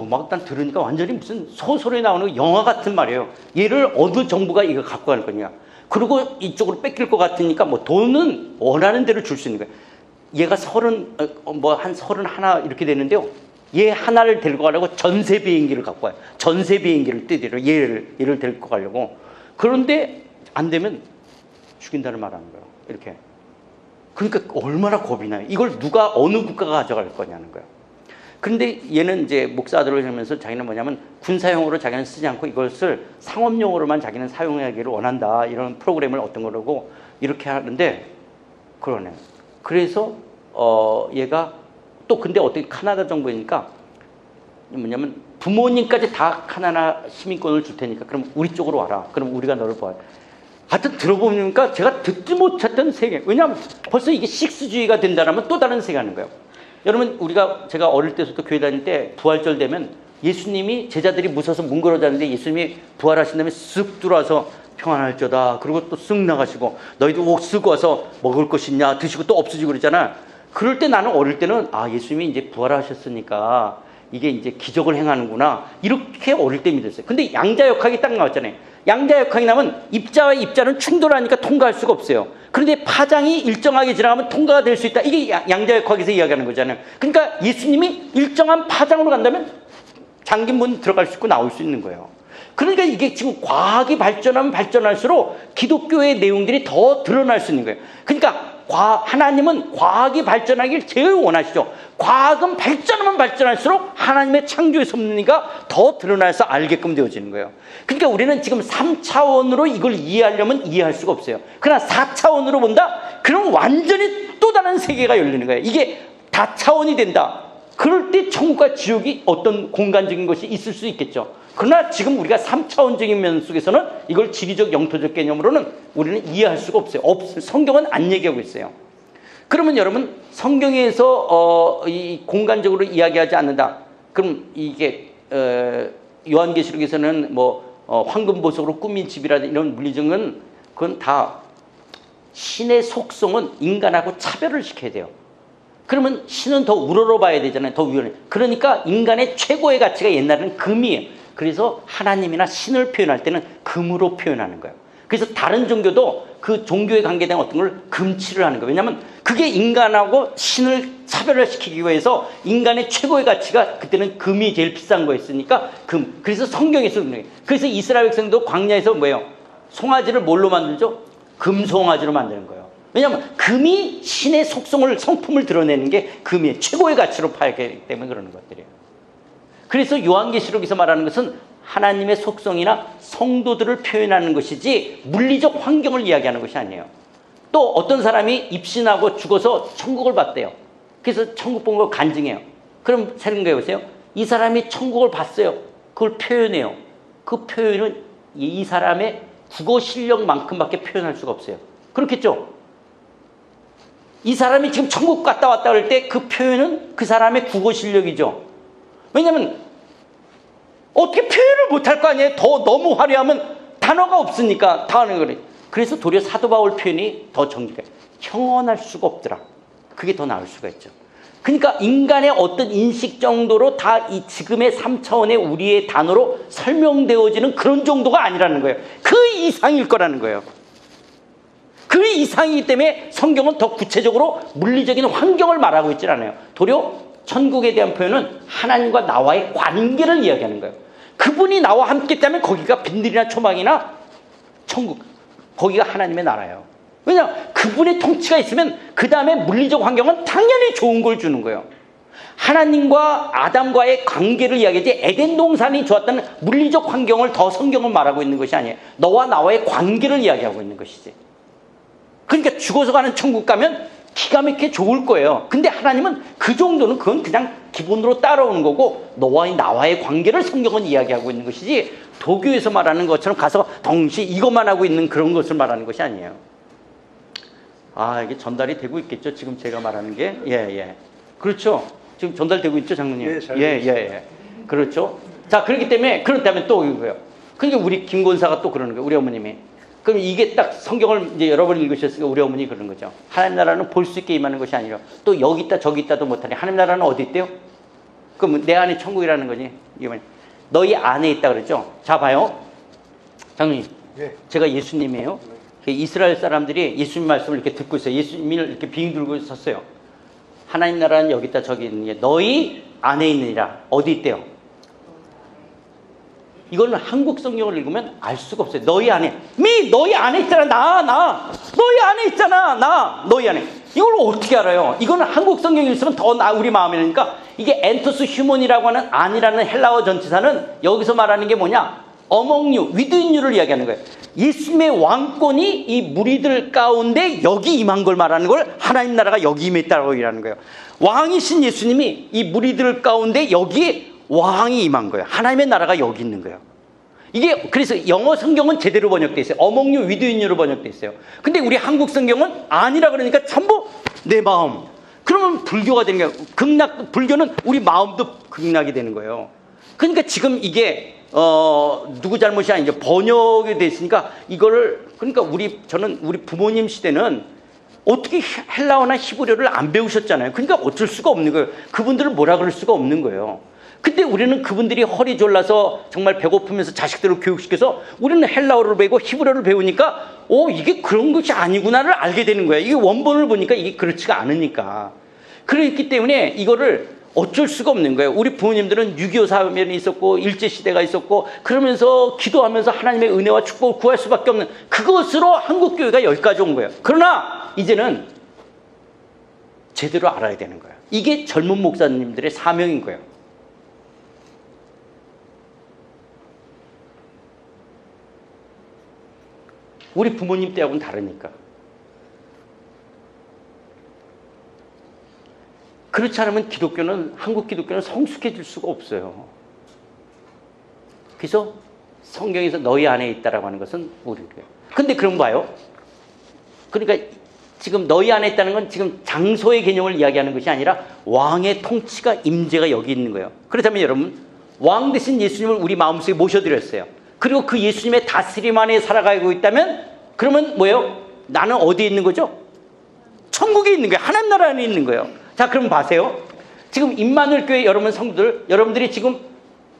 막 난 들으니까 완전히 무슨 소설에 나오는 영화 같은 말이에요. 얘를 어느 정부가 이거 갖고 갈 거냐. 그리고 이쪽으로 뺏길 것 같으니까 뭐 돈은 원하는 대로 줄 수 있는 거예요. 얘가 한 31 이렇게 되는데요. 얘 하나를 데리고 가려고 전세 비행기를 갖고 와요. 전세 비행기를 떼대려 얘를 데리고 가려고. 그런데 안 되면 죽인다는 말 하는 거예요. 이렇게. 그러니까 얼마나 겁이 나요. 이걸 누가 어느 국가가 가져갈 거냐는 거예요. 그런데 얘는 이제 목사들을 하면서 자기는 뭐냐면 군사용으로 자기는 쓰지 않고 이것을 상업용으로만 자기는 사용하기를 원한다. 이런 프로그램을 어떤 거라고 이렇게 하는데 그러네. 그래서 얘가 또 근데 어떻게 카나다 정부니까 뭐냐면 부모님까지 다 카나다 시민권을 줄 테니까 그럼 우리 쪽으로 와라. 그럼 우리가 너를 보아. 하여튼 들어보니까 제가 듣지 못했던 세계. 왜냐하면 벌써 이게 6G가 된다면 또 다른 세계 하는 거예요. 여러분 제가 어릴 때부터 교회 다닐 때 부활절 되면 예수님이 제자들이 무서워서 뭉그러 자는데 예수님이 부활하신 다음에 쓱 들어와서 평안할저다. 그리고 또 쓱 나가시고 너희도 쓱 와서 먹을 것이 있냐 드시고 또 없어지고 그러잖아. 그럴 때 나는 어릴 때는 예수님이 이제 부활하셨으니까 이게 이제 기적을 행하는구나 이렇게 어릴 때 믿었어요. 근데 양자역학이 딱 나왔잖아요. 양자역학이 나면 입자와 입자는 충돌하니까 통과할 수가 없어요. 그런데 파장이 일정하게 지나가면 통과가 될 수 있다. 이게 양자역학에서 이야기하는 거잖아요. 그러니까 예수님이 일정한 파장으로 간다면 잠긴 문 들어갈 수 있고 나올 수 있는 거예요. 그러니까 이게 지금 과학이 발전하면 발전할수록 기독교의 내용들이 더 드러날 수 있는 거예요. 그러니까 하나님은 과학이 발전하길 제일 원하시죠. 과학은 발전하면 발전할수록 하나님의 창조의 섭리가 더 드러나서 알게끔 되어지는 거예요. 그러니까 우리는 지금 3차원으로 이걸 이해하려면 이해할 수가 없어요. 그러나 4차원으로 본다? 그럼 완전히 또 다른 세계가 열리는 거예요. 이게 다차원이 된다. 그럴 때 천국과 지옥이 어떤 공간적인 것이 있을 수 있겠죠. 그러나 지금 우리가 3차원적인 면 속에서는 이걸 지리적 영토적 개념으로는 우리는 이해할 수가 없어요. 성경은 안 얘기하고 있어요. 그러면 여러분 성경에서 이 공간적으로 이야기하지 않는다. 그럼 이게 요한계시록에서는 황금 보석으로 꾸민 집이라든지 이런 물리적은 그건 다 신의 속성은 인간하고 차별을 시켜야 돼요. 그러면 신은 더 우러러봐야 되잖아요. 더 위험해. 그러니까 인간의 최고의 가치가 옛날에는 금이에요. 그래서 하나님이나 신을 표현할 때는 금으로 표현하는 거예요. 그래서 다른 종교도 그 종교에 관계된 어떤 걸 금치를 하는 거예요. 왜냐하면 그게 인간하고 신을 차별화시키기 위해서 인간의 최고의 가치가 그때는 금이 제일 비싼 거였으니까 금. 그래서 성경에서 그런 거예요. 그래서 이스라엘 백성도 광야에서 뭐예요? 송아지를 뭘로 만들죠? 금송아지로 만드는 거예요. 왜냐하면 금이 신의 속성을 성품을 드러내는 게 금이 최고의 가치로 팔기 때문에 그러는 것들이에요. 그래서 요한계시록에서 말하는 것은 하나님의 속성이나 성도들을 표현하는 것이지 물리적 환경을 이야기하는 것이 아니에요. 또 어떤 사람이 입신하고 죽어서 천국을 봤대요. 그래서 천국 본 걸 간증해요. 그럼 생각해 보세요. 이 사람이 천국을 봤어요. 그걸 표현해요. 그 표현은 이 사람의 국어 실력만큼밖에 표현할 수가 없어요. 그렇겠죠? 이 사람이 지금 천국 갔다 왔다 그럴 때 그 표현은 그 사람의 국어 실력이죠. 왜냐하면 어떻게 표현을 못할 거 아니에요. 너무 화려하면 단어가 없으니까 다 하는 거래요. 그래서 도리어 사도 바울 표현이 더 정직해요. 형언할 수가 없더라. 그게 더 나을 수가 있죠. 그러니까 인간의 어떤 인식 정도로 다 이 지금의 3차원의 우리의 단어로 설명되어지는 그런 정도가 아니라는 거예요. 그 이상일 거라는 거예요. 그 이상이기 때문에 성경은 더 구체적으로 물리적인 환경을 말하고 있지 않아요. 도리어 천국에 대한 표현은 하나님과 나와의 관계를 이야기하는 거예요. 그분이 나와 함께 있다면 거기가 빈들이나 초막이나 천국, 거기가 하나님의 나라예요. 왜냐하면 그분의 통치가 있으면 그 다음에 물리적 환경은 당연히 좋은 걸 주는 거예요. 하나님과 아담과의 관계를 이야기하지 에덴 동산이 좋았다는 물리적 환경을 더 성경은 말하고 있는 것이 아니에요. 너와 나와의 관계를 이야기하고 있는 것이지. 그러니까 죽어서 가는 천국 가면 기가 막히게 좋을 거예요. 근데 하나님은 그 정도는 그건 그냥 기본으로 따라오는 거고 너와 나와의 관계를 성경은 이야기하고 있는 것이지 도교에서 말하는 것처럼 가서 덩시 이것만 하고 있는 그런 것을 말하는 것이 아니에요. 아, 이게 전달이 되고 있겠죠? 지금 제가 말하는 게. 예. 그렇죠? 지금 전달되고 있죠, 장로님? 예, 잘 예. 그렇죠? 자, 그렇기 때문에 그렇다면 또 이거예요. 그러니까 우리 김권사가 또 그러는 거예요. 우리 어머님이. 그럼 이게 딱 성경을 이제 여러 번 읽으셨으니까 우리 어머니 그러는 거죠. 하나님 나라는 볼 수 있게 임하는 것이 아니라 또 여기 있다 저기 있다도 못하니 하나님 나라는 어디 있대요? 그럼 내 안에 천국이라는 거지. 이게 뭐냐? 너희 안에 있다 그러죠. 자, 봐요. 장로님. 예. 제가 예수님이에요. 이스라엘 사람들이 예수님 말씀을 이렇게 듣고 있어요. 예수님을 이렇게 빙 들고 섰어요. 하나님 나라는 여기 있다 저기 있는 게 너희 안에 있느니라. 어디 있대요? 이거는 한국 성경을 읽으면 알 수가 없어요. 너희 안에. 너희 안에 있잖아. 나. 너희 안에 있잖아. 너희 안에. 이걸 어떻게 알아요? 이거는 한국 성경을 쓰면 더 우리 마음에 드니까 이게 엔토스 휴먼이라고 하는 안이라는 헬라어 전치사는 여기서 말하는 게 뭐냐? 어몽 유, 위드인 유를 이야기하는 거예요. 예수님의 왕권이 이 무리들 가운데 여기 임한 걸 말하는 걸 하나님 나라가 여기 임했다고 얘기하는 거예요. 왕이신 예수님이 이 무리들 가운데 여기 왕이 임한 거예요. 하나님의 나라가 여기 있는 거예요. 이게 그래서 영어 성경은 제대로 번역돼 있어요. 어몽 유, 위드인 유로 번역돼 있어요. 근데 우리 한국 성경은 아니라 그러니까 전부 내 마음. 그러면 불교가 되는 거예요. 불교는 우리 마음도 극락이 되는 거예요. 그러니까 지금 이게 누구 잘못이 아니죠. 번역이 됐으니까 이거를 그러니까 저는 우리 부모님 시대는 어떻게 헬라어나 히브리어를 안 배우셨잖아요. 그러니까 어쩔 수가 없는 거예요. 그분들을 뭐라 그럴 수가 없는 거예요. 근데 우리는 그분들이 허리 졸라서 정말 배고프면서 자식들을 교육시켜서 우리는 헬라어를 배우고 히브리어를 배우니까 이게 그런 것이 아니구나를 알게 되는 거예요. 이게 원본을 보니까 이게 그렇지가 않으니까. 그렇기 때문에 이거를 어쩔 수가 없는 거예요. 우리 부모님들은 6.25 사면이 있었고 일제시대가 있었고 그러면서 기도하면서 하나님의 은혜와 축복을 구할 수밖에 없는 그것으로 한국교회가 여기까지 온 거예요. 그러나 이제는 제대로 알아야 되는 거예요. 이게 젊은 목사님들의 사명인 거예요. 우리 부모님 때하고는 다르니까. 그렇지 않으면 한국 기독교는 성숙해질 수가 없어요. 그래서 성경에서 너희 안에 있다라고 하는 것은 모르는 거예요. 근데 그럼 봐요. 그러니까 지금 너희 안에 있다는 건 지금 장소의 개념을 이야기하는 것이 아니라 왕의 통치가 임재가 여기 있는 거예요. 그렇다면 여러분 왕 대신 예수님을 우리 마음속에 모셔드렸어요. 그리고 그 예수님의 다스림 안에 살아가고 있다면 그러면 뭐예요? 나는 어디에 있는 거죠? 천국에 있는 거예요. 하나님 나라 안에 있는 거예요. 자, 그럼 봐세요. 지금 임마누엘 교회 여러분 성도들, 여러분들이 지금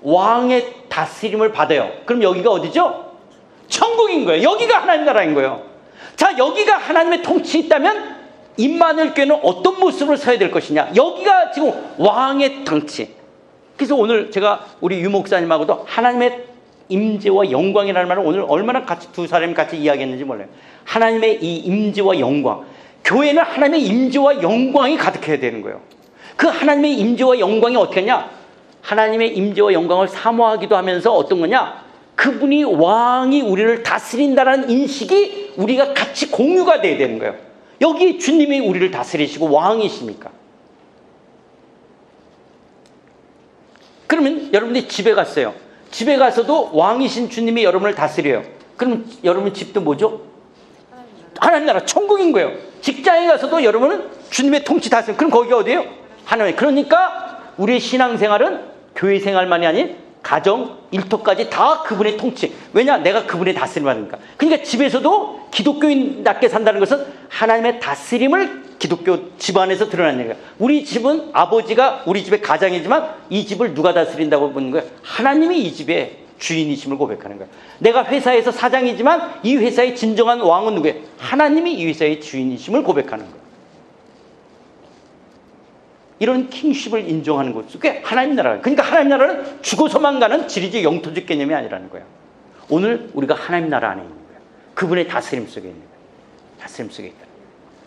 왕의 다스림을 받아요. 그럼 여기가 어디죠? 천국인 거예요. 여기가 하나님 나라인 거예요. 자, 여기가 하나님의 통치에 있다면 임마누엘 교회는 어떤 모습으로 서야 될 것이냐? 여기가 지금 왕의 통치. 그래서 오늘 제가 우리 유 목사님하고도 하나님의 임재와 영광이라는 말을 오늘 얼마나 같이 두 사람이 같이 이야기했는지 몰라요. 하나님의 이 임재와 영광. 교회는 하나님의 임재와 영광이 가득해야 되는 거예요. 그 하나님의 임재와 영광이 어떻게 하냐? 하나님의 임재와 영광을 사모하기도 하면서 어떤 거냐? 그분이 왕이 우리를 다스린다는 인식이 우리가 같이 공유가 돼야 되는 거예요. 여기 주님이 우리를 다스리시고 왕이십니까? 그러면 여러분들이 집에 갔어요. 집에 가서도 왕이신 주님이 여러분을 다스려요. 그럼 여러분 집도 뭐죠? 하나님 나라 천국인 거예요. 직장에 가서도 여러분은 주님의 통치 다스림. 그럼 거기가 어디예요? 하나님. 그러니까 우리의 신앙생활은 교회 생활만이 아닌 가정, 일터까지 다 그분의 통치. 왜냐? 내가 그분의 다스림 받으니까. 그러니까 집에서도 기독교인답게 산다는 것은 하나님의 다스림을 기독교 집안에서 드러나는 거예요. 우리 집은 아버지가 우리 집의 가장이지만 이 집을 누가 다스린다고 보는 거예요? 하나님이 이 집의 주인이심을 고백하는 거예요. 내가 회사에서 사장이지만 이 회사의 진정한 왕은 누구예요? 하나님이 이 회사의 주인이심을 고백하는 거예요. 이런 킹십을 인정하는 것 속에 하나님 나라가. 그러니까 하나님 나라는 죽어서만 가는 지리적 영토적 개념이 아니라는 거예요. 오늘 우리가 하나님 나라 안에 있는 거예요. 그분의 다스림 속에 있는 거예요. 다스림 속에 있다.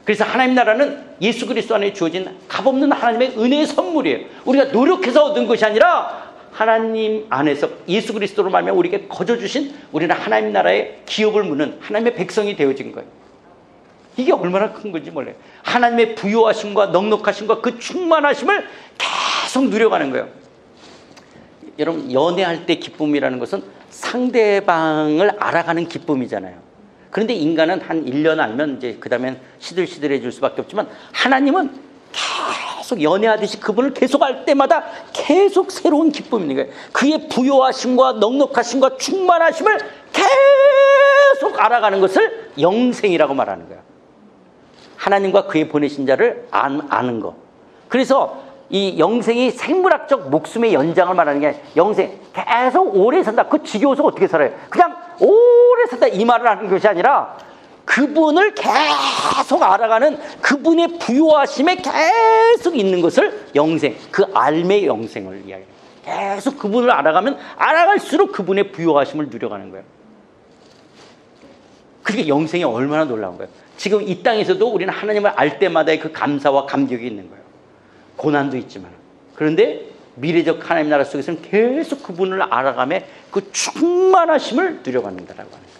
그래서 하나님 나라는 예수 그리스도 안에 주어진 값없는 하나님의 은혜의 선물이에요. 우리가 노력해서 얻은 것이 아니라 하나님 안에서 예수 그리스도로 말하면 우리에게 거저 주신 우리는 하나님 나라의 기업을 무는 하나님의 백성이 되어진 거예요. 이게 얼마나 큰 건지 몰라요. 하나님의 부요하심과 넉넉하심과 그 충만하심을 계속 누려가는 거예요. 여러분, 연애할 때 기쁨이라는 것은 상대방을 알아가는 기쁨이잖아요. 그런데 인간은 한 1년 알면 이제 그 다음엔 시들시들해질 수밖에 없지만, 하나님은 계속 연애하듯이 그분을 계속 알 때마다 계속 새로운 기쁨이 있는 거예요. 그의 부요하심과 넉넉하심과 충만하심을 계속 알아가는 것을 영생이라고 말하는 거예요. 하나님과 그의 보내신 자를 아는 거. 그래서 이 영생이 생물학적 목숨의 연장을 말하는 게, 영생 계속 오래 산다. 그 지겨워서 어떻게 살아요? 그냥 오래 산다 이 말을 하는 것이 아니라, 그분을 계속 알아가는 그분의 부요하심에 계속 있는 것을 영생, 그 알매 영생을 이야기해요. 계속 그분을 알아가면 알아갈수록 그분의 부요하심을 누려가는 거예요. 그게 영생이 얼마나 놀라운 거예요. 지금 이 땅에서도 우리는 하나님을 알 때마다의 그 감사와 감격이 있는 거예요. 고난도 있지만. 그런데 미래적 하나님 나라 속에서는 계속 그분을 알아가며 그 충만하심을 누려간다라고 하는 거예요.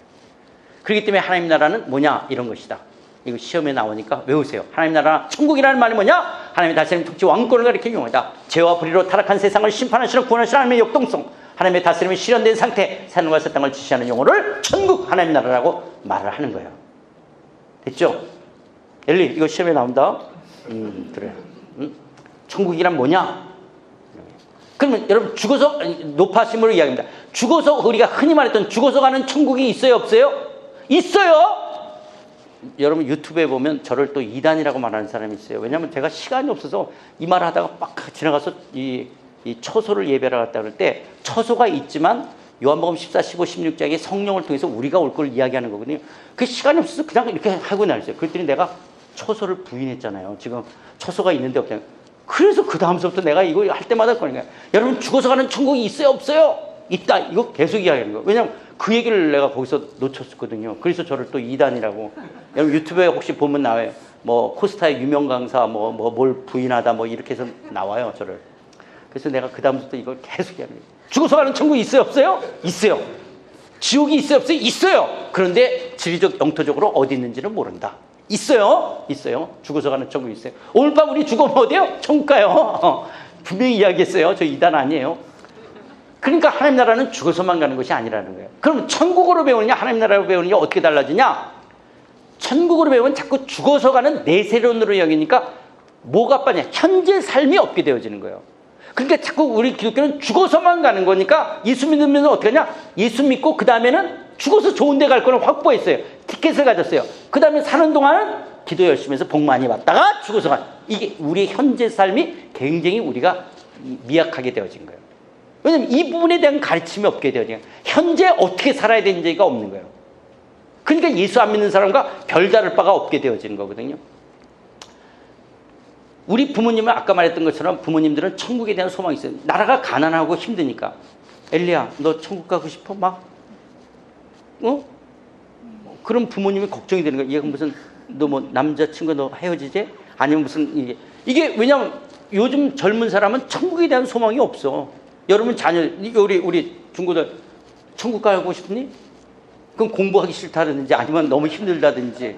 그렇기 때문에 하나님 나라는 뭐냐, 이런 것이다. 이거 시험에 나오니까 외우세요. 하나님 나라, 천국이라는 말이 뭐냐? 하나님의 다스림, 통치, 왕권을 가리키는 용어다. 죄와 불의로 타락한 세상을 심판하시는 구원하시는 하나님의 역동성, 하나님의 다스림이 실현된 상태, 하늘과 새 땅을 지시하는 용어를 천국, 하나님 나라라고 말을 하는 거예요. 됐죠? 엘리, 이거 시험에 나온다. 그래요. 천국이란 뭐냐? 그러면 여러분, 죽어서, 높아심으로 이야기합니다. 죽어서, 우리가 흔히 말했던 죽어서 가는 천국이 있어요, 없어요? 있어요. 여러분, 유튜브에 보면 저를 또 이단이라고 말하는 사람이 있어요. 왜냐하면 제가 시간이 없어서 이 말을 하다가 막 지나가서 이 처소를 예배를 갔다 그럴 때, 처소가 있지만 요한복음 14, 15, 16장에 성령을 통해서 우리가 올 걸 이야기하는 거거든요. 그 시간이 없어서 그냥 이렇게 하고 나왔어요. 그랬더니 내가 처소를 부인했잖아요. 지금 처소가 있는데 없잖아요. 그래서 그 다음서부터 내가 이거 할 때마다 그러는 거예요. 여러분, 죽어서 가는 천국이 있어요, 없어요? 있다. 이거 계속 이야기하는 거예요. 왜냐하면 그 얘기를 내가 거기서 놓쳤었거든요. 그래서 저를 또 이단이라고. 여러분, 유튜브에 혹시 보면 나와요. 뭐 코스타의 유명 강사 뭘 부인하다 뭐 이렇게 해서 나와요, 저를. 그래서 내가 그 다음부터 이걸 계속 이야기해요. 죽어서 가는 천국이 있어요, 없어요? 있어요. 지옥이 있어요, 없어요? 있어요. 그런데 지리적 영토적으로 어디 있는지는 모른다. 있어요. 있어요. 죽어서 가는 천국이 있어요. 오늘 밤 우리 죽으면 어디요? 천국 가요. 분명히 이야기했어요. 저 이단 아니에요. 그러니까 하나님 나라는 죽어서만 가는 것이 아니라는 거예요. 그럼 천국으로 배우느냐, 하나님 나라로 배우느냐 어떻게 달라지냐? 천국으로 배우면 자꾸 죽어서 가는 내세론으로 여기니까 뭐가 빠냐? 현재 삶이 없게 되어지는 거예요. 그러니까 자꾸 우리 기독교는 죽어서만 가는 거니까, 예수 믿으면 어떻게 하냐? 예수 믿고 그 다음에는 죽어서 좋은 데 갈 거는 확보했어요. 티켓을 가졌어요. 그 다음에 사는 동안은 기도 열심히 해서 복 많이 받다가 죽어서 간, 이게 우리의 현재 삶이 굉장히 우리가 미약하게 되어진 거예요. 왜냐하면 이 부분에 대한 가르침이 없게 되어진 거예요. 현재 어떻게 살아야 되는지가 없는 거예요. 그러니까 예수 안 믿는 사람과 별다를 바가 없게 되어지는 거거든요. 우리 부모님은 아까 말했던 것처럼 부모님들은 천국에 대한 소망이 있어요. 나라가 가난하고 힘드니까. 엘리야, 너 천국 가고 싶어? 막? 그럼 부모님이 걱정이 되는 거야. 얘가 무슨, 너 뭐 남자친구 너 헤어지지? 아니면 무슨, 이게 왜냐면 요즘 젊은 사람은 천국에 대한 소망이 없어. 여러분 자녀, 우리 중고들 천국 가고 싶니? 그럼 공부하기 싫다든지 아니면 너무 힘들다든지.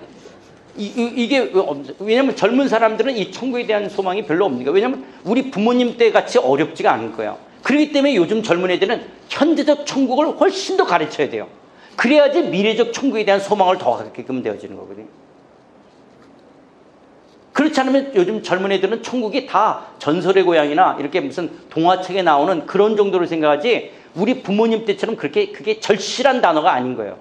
이게 왜냐면 젊은 사람들은 이 천국에 대한 소망이 별로 없는 거예요. 왜냐면 우리 부모님 때 같이 어렵지가 않을 거예요. 그렇기 때문에 요즘 젊은 애들은 현재적 천국을 훨씬 더 가르쳐야 돼요. 그래야지 미래적 천국에 대한 소망을 더 갖게끔 되어지는 거거든요. 그렇지 않으면 요즘 젊은 애들은 천국이 다 전설의 고향이나 이렇게 무슨 동화책에 나오는 그런 정도로 생각하지, 우리 부모님 때처럼 그게 절실한 단어가 아닌 거예요.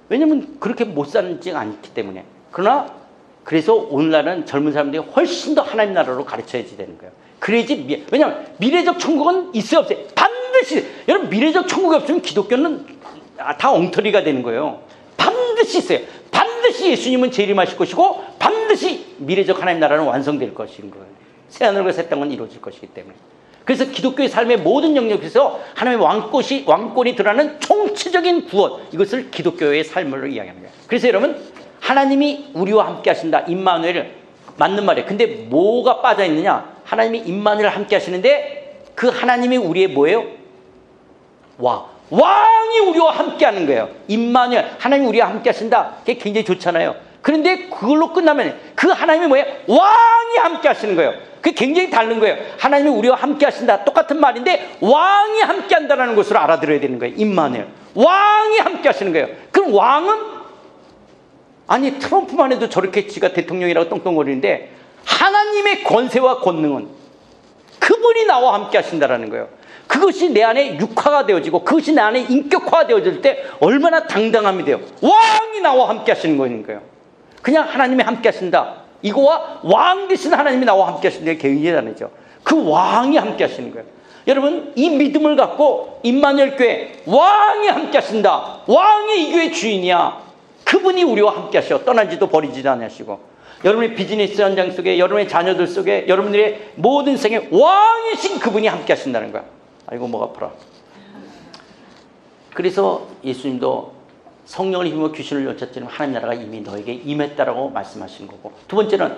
왜냐면 그렇게 못 사는지 않기 때문에. 그러나 그래서 오늘날은 젊은 사람들이 훨씬 더 하나님 나라로 가르쳐야지 되는 거예요. 그래야지 왜냐면 미래적 천국은 있어요, 없어요? 반드시. 여러분, 미래적 천국이 없으면 기독교는 다 엉터리가 되는 거예요. 반드시 있어요. 반드시 예수님은 재림하실 것이고 반드시 미래적 하나님 나라는 완성될 것인 거예요. 새하늘과 새 땅은 이루어질 것이기 때문에. 그래서 기독교의 삶의 모든 영역에서 하나님의 왕권이 드러나는 총체적인 구원, 이것을 기독교의 삶으로 이야기합니다. 그래서 여러분, 하나님이 우리와 함께 하신다, 임마누엘, 맞는 말이에요. 근데 뭐가 빠져있느냐? 하나님이 임마누엘 함께 하시는데 그 하나님이 우리의 뭐예요? 왕이 우리와 함께하는 거예요. 임마누엘, 하나님이 우리와 함께하신다. 그게 굉장히 좋잖아요. 그런데 그걸로 끝나면 그 하나님이 뭐예요? 왕이 함께하시는 거예요. 그게 굉장히 다른 거예요. 하나님이 우리와 함께하신다. 똑같은 말인데 왕이 함께한다는 것으로 알아들어야 되는 거예요. 임마누엘, 왕이 함께하시는 거예요. 그럼 왕은 아니 트럼프만 해도 저렇게 지가 대통령이라고 떵떵거리는데 하나님의 권세와 권능은 그분이 나와 함께 하신다라는 거예요. 그것이 내 안에 육화가 되어지고 그것이 내 안에 인격화가 되어질 때 얼마나 당당함이 돼요. 왕이 나와 함께 하시는 거예요. 그냥 하나님이 함께 하신다. 이거와 왕 되신 하나님이 나와 함께 하시는 게 굉장히 다르죠. 그 왕이 함께 하시는 거예요. 여러분, 이 믿음을 갖고 임마누엘 교회 왕이 함께 하신다. 왕이 이 교회 주인이야. 그분이 우리와 함께 하셔. 떠나지도 버리지도 않으시고. 여러분의 비즈니스 현장 속에, 여러분의 자녀들 속에, 여러분들의 모든 생에 왕이신 그분이 함께 하신다는 거야. 아이고 목 아파라. 그래서 예수님도 성령을 힘으로 귀신을 쫓았더니 하나님 나라가 이미 너에게 임했다라고 말씀하신 거고, 두 번째는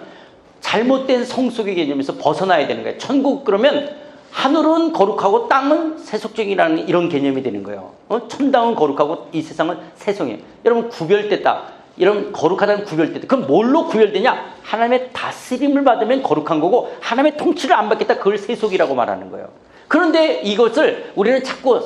잘못된 성속의 개념에서 벗어나야 되는 거예요. 천국 그러면 하늘은 거룩하고 땅은 세속적이라는 이런 개념이 되는 거예요. 천당은 거룩하고 이 세상은 세속이에요. 여러분 구별됐다. 이런 거룩하다는 구별됐다. 그럼 뭘로 구별되냐? 하나님의 다스림을 받으면 거룩한 거고 하나님의 통치를 안 받겠다. 그걸 세속이라고 말하는 거예요. 그런데 이것을 우리는 자꾸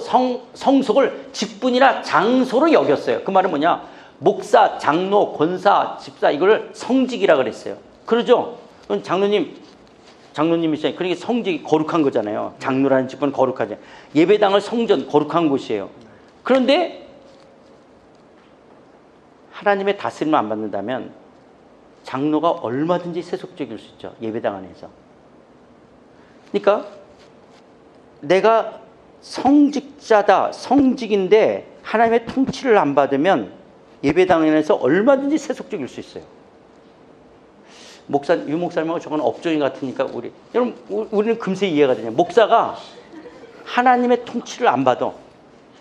성속을 직분이나 장소로 여겼어요. 그 말은 뭐냐? 목사, 장로, 권사, 집사 이걸 성직이라 그랬어요. 그러죠? 장로님이시잖아요. 그러니까 성직이 거룩한 거잖아요. 장로라는 직분은 거룩하죠. 예배당을 성전, 거룩한 곳이에요. 그런데 하나님의 다스림을 안 받는다면 장로가 얼마든지 세속적일 수 있죠. 예배당 안에서. 그러니까 내가 성직자다, 성직인데 하나님의 통치를 안 받으면 예배당 안에서 얼마든지 세속적일 수 있어요. 유 목사님하고 저건 업종이 같으니까 여러분 우리는 금세 이해가 되냐. 목사가 하나님의 통치를 안 받아.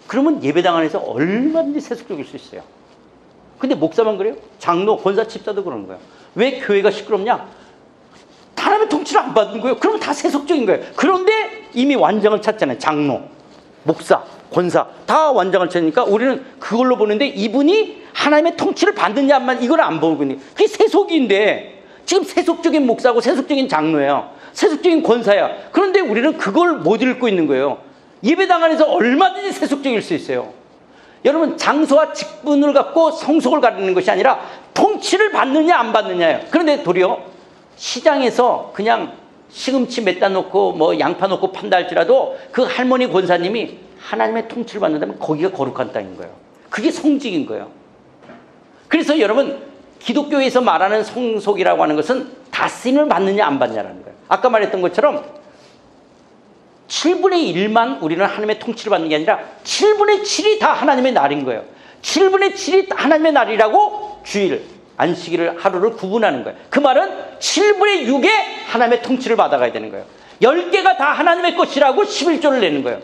그러면 예배당 안에서 얼마든지 세속적일 수 있어요. 근데 목사만 그래요? 장로, 권사, 집사도 그러는 거예요. 왜 교회가 시끄럽냐? 하나님의 통치를 안 받는 거예요. 그러면 다 세속적인 거예요. 그런데 이미 완장을 찼잖아요. 장로, 목사, 권사 다 완장을 찼으니까 우리는 그걸로 보는데 이분이 하나님의 통치를 받느냐 안 받느냐 이걸 안 보고 있는 거예요. 그게 세속인데 지금 세속적인 목사고 세속적인 장로예요. 세속적인 권사야. 그런데 우리는 그걸 못 읽고 있는 거예요. 예배당 안에서 얼마든지 세속적일 수 있어요. 여러분 장소와 직분을 갖고 성속을 가리는 것이 아니라 통치를 받느냐 안 받느냐예요. 그런데 도리어 시장에서 그냥 시금치 몇 단 놓고 뭐 양파 놓고 판다 할지라도 그 할머니 권사님이 하나님의 통치를 받는다면 거기가 거룩한 땅인 거예요. 그게 성직인 거예요. 그래서 여러분 기독교에서 말하는 성속이라고 하는 것은 다스림을 받느냐 안 받느냐라는 거예요. 아까 말했던 것처럼 7분의 1만 우리는 하나님의 통치를 받는 게 아니라 7분의 7이 다 하나님의 날인 거예요. 7분의 7이 하나님의 날이라고 주일, 안식일을 하루를 구분하는 거예요. 그 말은 7분의 6에 하나님의 통치를 받아가야 되는 거예요. 10개가 다 하나님의 것이라고 11조를 내는 거예요.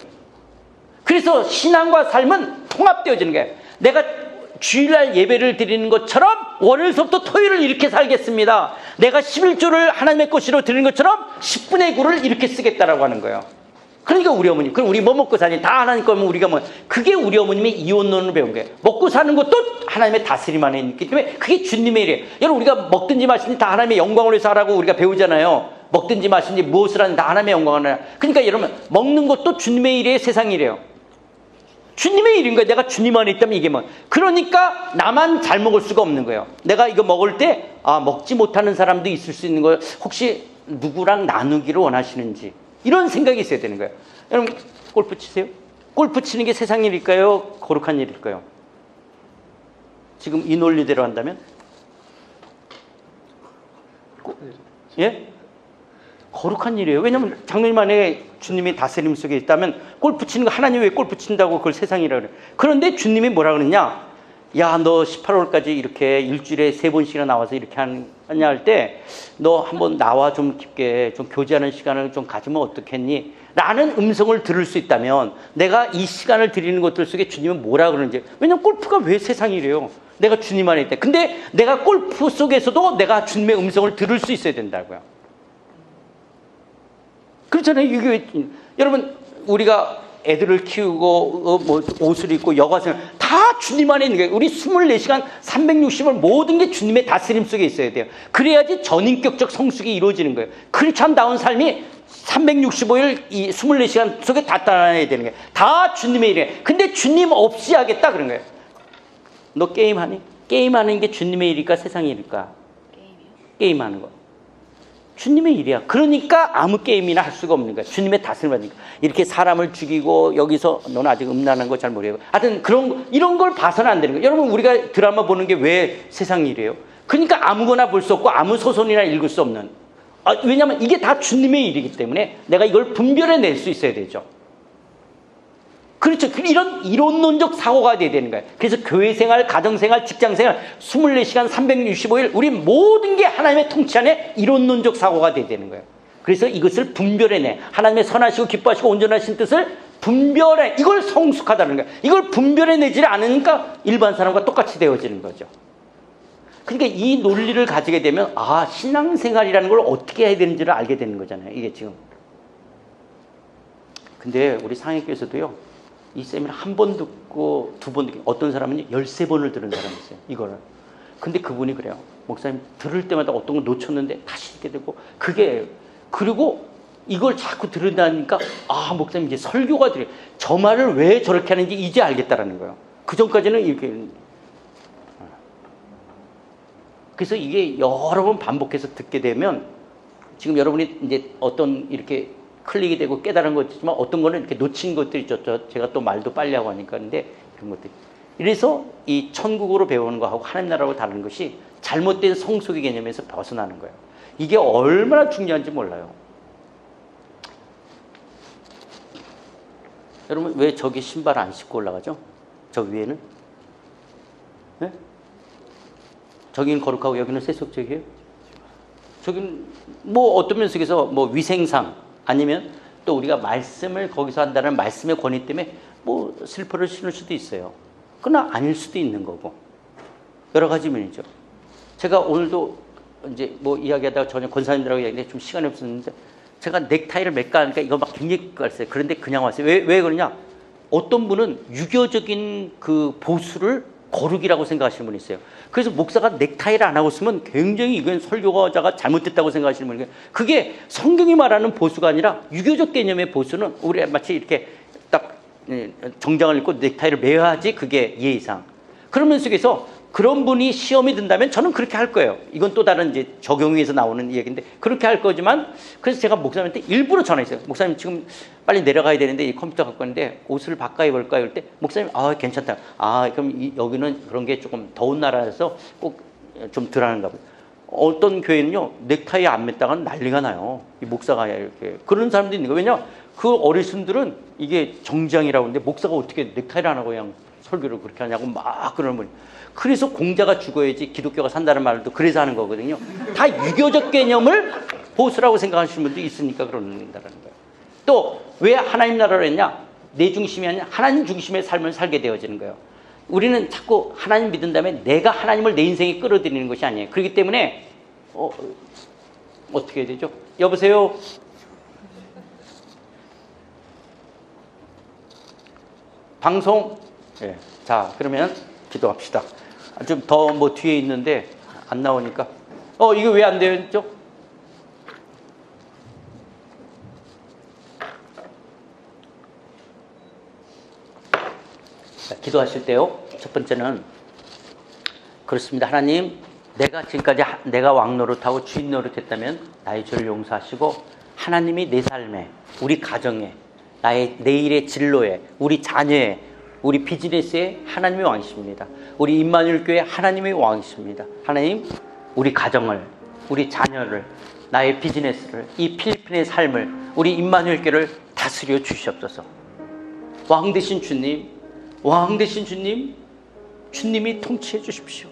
그래서 신앙과 삶은 통합되어지는 거예요. 내가 주일날 예배를 드리는 것처럼 월요일부터 토요일을 이렇게 살겠습니다. 내가 11조를 하나님의 것으로 드리는 것처럼 10분의 9를 이렇게 쓰겠다라고 하는 거예요. 그러니까 우리 어머니, 그럼 우리 뭐 먹고 사니? 다 하나님 거면 우리가 뭐, 그게 우리 어머님이 이혼론을 배운 거예요. 먹고 사는 것도 하나님의 다스림 안에 있기 때문에 그게 주님의 일이에요. 여러분, 우리가 먹든지 마시든지 다 하나님의 영광을 위해서 하라고 우리가 배우잖아요. 먹든지 마시든지 무엇을 하든지 다 하나님의 영광을 하라. 그러니까 여러분, 먹는 것도 주님의 일이에요, 세상 일이에요. 주님의 일인 거예요. 내가 주님 안에 있다면 이게 뭐. 그러니까 나만 잘 먹을 수가 없는 거예요. 내가 이거 먹을 때, 먹지 못하는 사람도 있을 수 있는 거예요. 혹시 누구랑 나누기를 원하시는지. 이런 생각이 있어야 되는 거예요. 여러분 골프 치세요? 골프 치는 게 세상 일일까요? 거룩한 일일까요? 지금 이 논리대로 한다면? 예? 거룩한 일이에요. 왜냐하면 장로님 안에 주님의 다스림 속에 있다면 골프 치는 거 하나님 왜 골프 친다고 그걸 세상이라 그래. 그런데 주님이 뭐라 그러냐? 야, 너 18월까지 이렇게 일주일에 3번씩이나 나와서 이렇게 하냐 할 때 너 한번 나와 좀 깊게 좀 교제하는 시간을 좀 가지면 어떻겠니? 라는 음성을 들을 수 있다면 내가 이 시간을 드리는 것들 속에 주님은 뭐라 그러는지. 왜냐면 골프가 왜 세상이래요? 내가 주님 안에 있다. 근데 내가 골프 속에서도 내가 주님의 음성을 들을 수 있어야 된다고요. 그렇잖아요. 이게 여러분 우리가 애들을 키우고 뭐 옷을 입고 여가생 다 주님 안에 있는 거예요. 우리 24시간 360을 모든 게 주님의 다스림 속에 있어야 돼요. 그래야지 전인격적 성숙이 이루어지는 거예요. 크리스찬다운 삶이 365일 이 24시간 속에 다 따라야 되는 거예요. 다 주님의 일이에요. 근데 주님 없이 하겠다 그런 거예요. 너 게임하니? 게임하는 게 주님의 일일까 세상의 일일까? 게임하는 거. 주님의 일이야. 그러니까 아무 게임이나 할 수가 없는 거야. 주님의 다스림을 받으니까. 이렇게 사람을 죽이고 여기서 너는 아직 음란한 거 잘 모르고. 하여튼 이런 걸 봐서는 안 되는 거야. 여러분 우리가 드라마 보는 게 왜 세상 일이에요? 그러니까 아무거나 볼 수 없고 아무 소설이나 읽을 수 없는. 왜냐하면 이게 다 주님의 일이기 때문에 내가 이걸 분별해낼 수 있어야 되죠. 그렇죠. 이런 이론론적 사고가 돼야 되는 거예요. 그래서 교회생활, 가정생활, 직장생활 24시간 365일 우리 모든 게 하나님의 통치 안에 이론론적 사고가 돼야 되는 거예요. 그래서 이것을 분별해내. 하나님의 선하시고 기뻐하시고 온전하신 뜻을 분별해. 이걸 성숙하다는 거예요. 이걸 분별해내지 않으니까 일반 사람과 똑같이 되어지는 거죠. 그러니까 이 논리를 가지게 되면 신앙생활이라는 걸 어떻게 해야 되는지를 알게 되는 거잖아요. 이게 지금. 근데 우리 상해교에서도요. 이 세미나 한 번 듣고 두 번 듣고 어떤 사람은 13번을 들은 사람이 있어요. 이거를. 근데 그분이 그래요. 목사님 들을 때마다 어떤 거 놓쳤는데 다시 듣게 되고 그리고 이걸 자꾸 들은다니까 목사님 이제 설교가 들려요. 저 말을 왜 저렇게 하는지 이제 알겠다라는 거예요. 그 전까지는 이렇게. 그래서 이게 여러 번 반복해서 듣게 되면 지금 여러분이 이제 어떤 이렇게 클릭이 되고 깨달은 것도 있지만 어떤 거는 이렇게 놓친 것들이 있죠. 제가 또 말도 빨리 하고 하니까. 근데 그런 것들이. 이래서 이 천국으로 배우는 거하고 하나님 나라하고 다른 것이 잘못된 성숙의 개념에서 벗어나는 거예요. 이게 얼마나 중요한지 몰라요. 여러분 왜 저기 신발 안 신고 올라가죠? 저 위에는? 네? 저기는 거룩하고 여기는 세속적이에요? 저기는 뭐 어떤 면에서 뭐 위생상 아니면 또 우리가 말씀을 거기서 한다는 말씀의 권위 때문에 뭐 슬퍼를 신을 수도 있어요. 그러나 아닐 수도 있는 거고. 여러 가지 면이죠. 제가 오늘도 이제 뭐 이야기하다가 전혀 권사님들하고 이야기했는데 좀 시간이 없었는데 제가 넥타이를 맺까 하니까 이거 막 굉장히 깔았어요. 그런데 그냥 왔어요. 왜 그러냐? 어떤 분은 유교적인 그 보수를 거룩이라고 생각하시는 분이 있어요. 그래서 목사가 넥타이를 안 하고 있으면 굉장히 이건 설교자가 잘못됐다고 생각하시는 분이 있어요. 그게 성경이 말하는 보수가 아니라 유교적 개념의 보수는 우리 마치 이렇게 딱 정장을 입고 넥타이를 매야지 그게 예의상. 그러면 속에서 그런 분이 시험이 든다면 저는 그렇게 할 거예요. 이건 또 다른 이제 적용에서 나오는 얘기인데 그렇게 할 거지만 그래서 제가 목사님한테 일부러 전화했어요. 목사님 지금 빨리 내려가야 되는데 이 컴퓨터 갖고 왔는데 옷을 바꿔 입을까요? 이럴 때 목사님 괜찮다. 그럼 여기는 그런 게 조금 더운 나라라서 꼭 좀 덜 하는가 봐요. 어떤 교회는요 넥타이 안 맸다가는 난리가 나요. 이 목사가 이렇게 그런 사람도 있는 거예요. 왜냐 그 어르신들은 이게 정장이라고 하는데 목사가 어떻게 넥타이를 안 하고 그냥 설교를 그렇게 하냐고 막 그러는 분이. 그래서 공자가 죽어야지 기독교가 산다는 말도 그래서 하는 거거든요. 다 유교적 개념을 보수라고 생각하시는 분도 있으니까 그런다는 거예요. 또 왜 하나님 나라로 했냐? 내 중심이 아니라 하나님 중심의 삶을 살게 되어지는 거예요. 우리는 자꾸 하나님 믿은 다음에 내가 하나님을 내 인생에 끌어들이는 것이 아니에요. 그렇기 때문에 어떻게 해야 되죠? 여보세요? 방송? 예. 자, 그러면 기도합시다. 좀 더 뭐 뒤에 있는데 안 나오니까. 이거 왜 안 되죠? 자, 기도하실 때요. 첫 번째는 그렇습니다. 하나님, 내가 지금까지 내가 왕 노릇하고 주인 노릇했다면 나의 죄를 용서하시고 하나님이 내 삶에, 우리 가정에, 나의 내일의 진로에, 우리 자녀에, 우리 비즈니스에 하나님의 왕이십니다. 우리 임마누엘 교회 하나님의 왕이십니다. 하나님, 우리 가정을, 우리 자녀를, 나의 비즈니스를, 이 필리핀의 삶을, 우리 임마누엘 교회를 다스려 주시옵소서. 왕 되신 주님, 왕 되신 주님, 주님이 통치해 주십시오.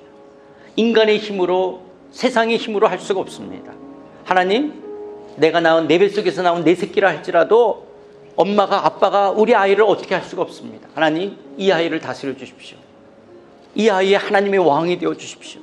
인간의 힘으로, 세상의 힘으로 할 수가 없습니다. 하나님, 내가 낳은 내 뱃속에서 나온 내 새끼라 할지라도 엄마가 아빠가 우리 아이를 어떻게 할 수가 없습니다. 하나님, 이 아이를 다스려 주십시오. 이 아이의 하나님의 왕이 되어 주십시오.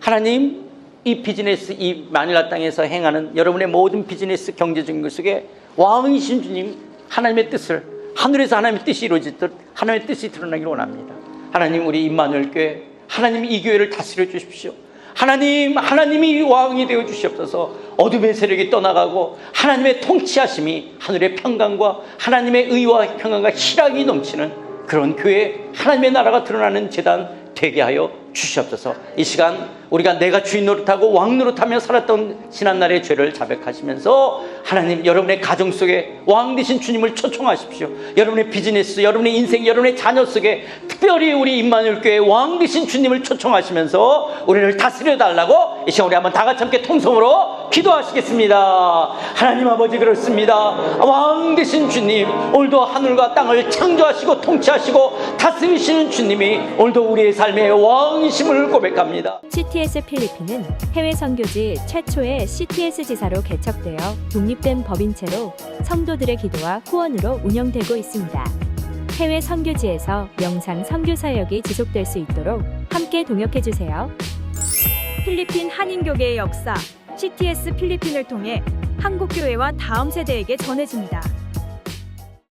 하나님, 이 비즈니스, 이 마닐라 땅에서 행하는 여러분의 모든 비즈니스 경제적인 것 속에 왕이신 주님, 하나님의 뜻을 하늘에서 하나님의 뜻이 이루어지듯 하나님의 뜻이 드러나기를 원합니다. 하나님, 우리 임마누엘 교회, 하나님 이 교회를 다스려 주십시오. 하나님이 왕이 되어 주시옵소서. 어둠의 세력이 떠나가고 하나님의 통치하심이 하늘의 평강과 하나님의 의와 평강과 희락이 넘치는 그런 교회, 하나님의 나라가 드러나는 제단 되게 하여 주시옵소서. 이 시간 우리가 내가 주인 노릇하고 왕 노릇하며 살았던 지난날의 죄를 자백하시면서 하나님, 여러분의 가정 속에 왕 되신 주님을 초청하십시오. 여러분의 비즈니스, 여러분의 인생, 여러분의 자녀 속에 특별히 우리 임마누엘 교회 왕 되신 주님을 초청하시면서 우리를 다스려 달라고 이 시간 우리 한번 다 같이 함께 통성으로 기도하시겠습니다. 하나님 아버지, 그렇습니다. 왕 되신 주님, 오늘도 하늘과 땅을 창조하시고 통치하시고 다스리시는 주님이 오늘도 우리의 삶의 왕이심을 고백합니다. CTS 필리핀은 해외 선교지 최초의 CTS 지사로 개척되어 독립된 법인체로 성도들의 기도와 후원으로 운영되고 있습니다. 해외 선교지에서 영상 선교 사역이 지속될 수 있도록 함께 동역해 주세요. 필리핀 한인교계의 역사 CTS 필리핀을 통해 한국 교회와 다음 세대에게 전해집니다.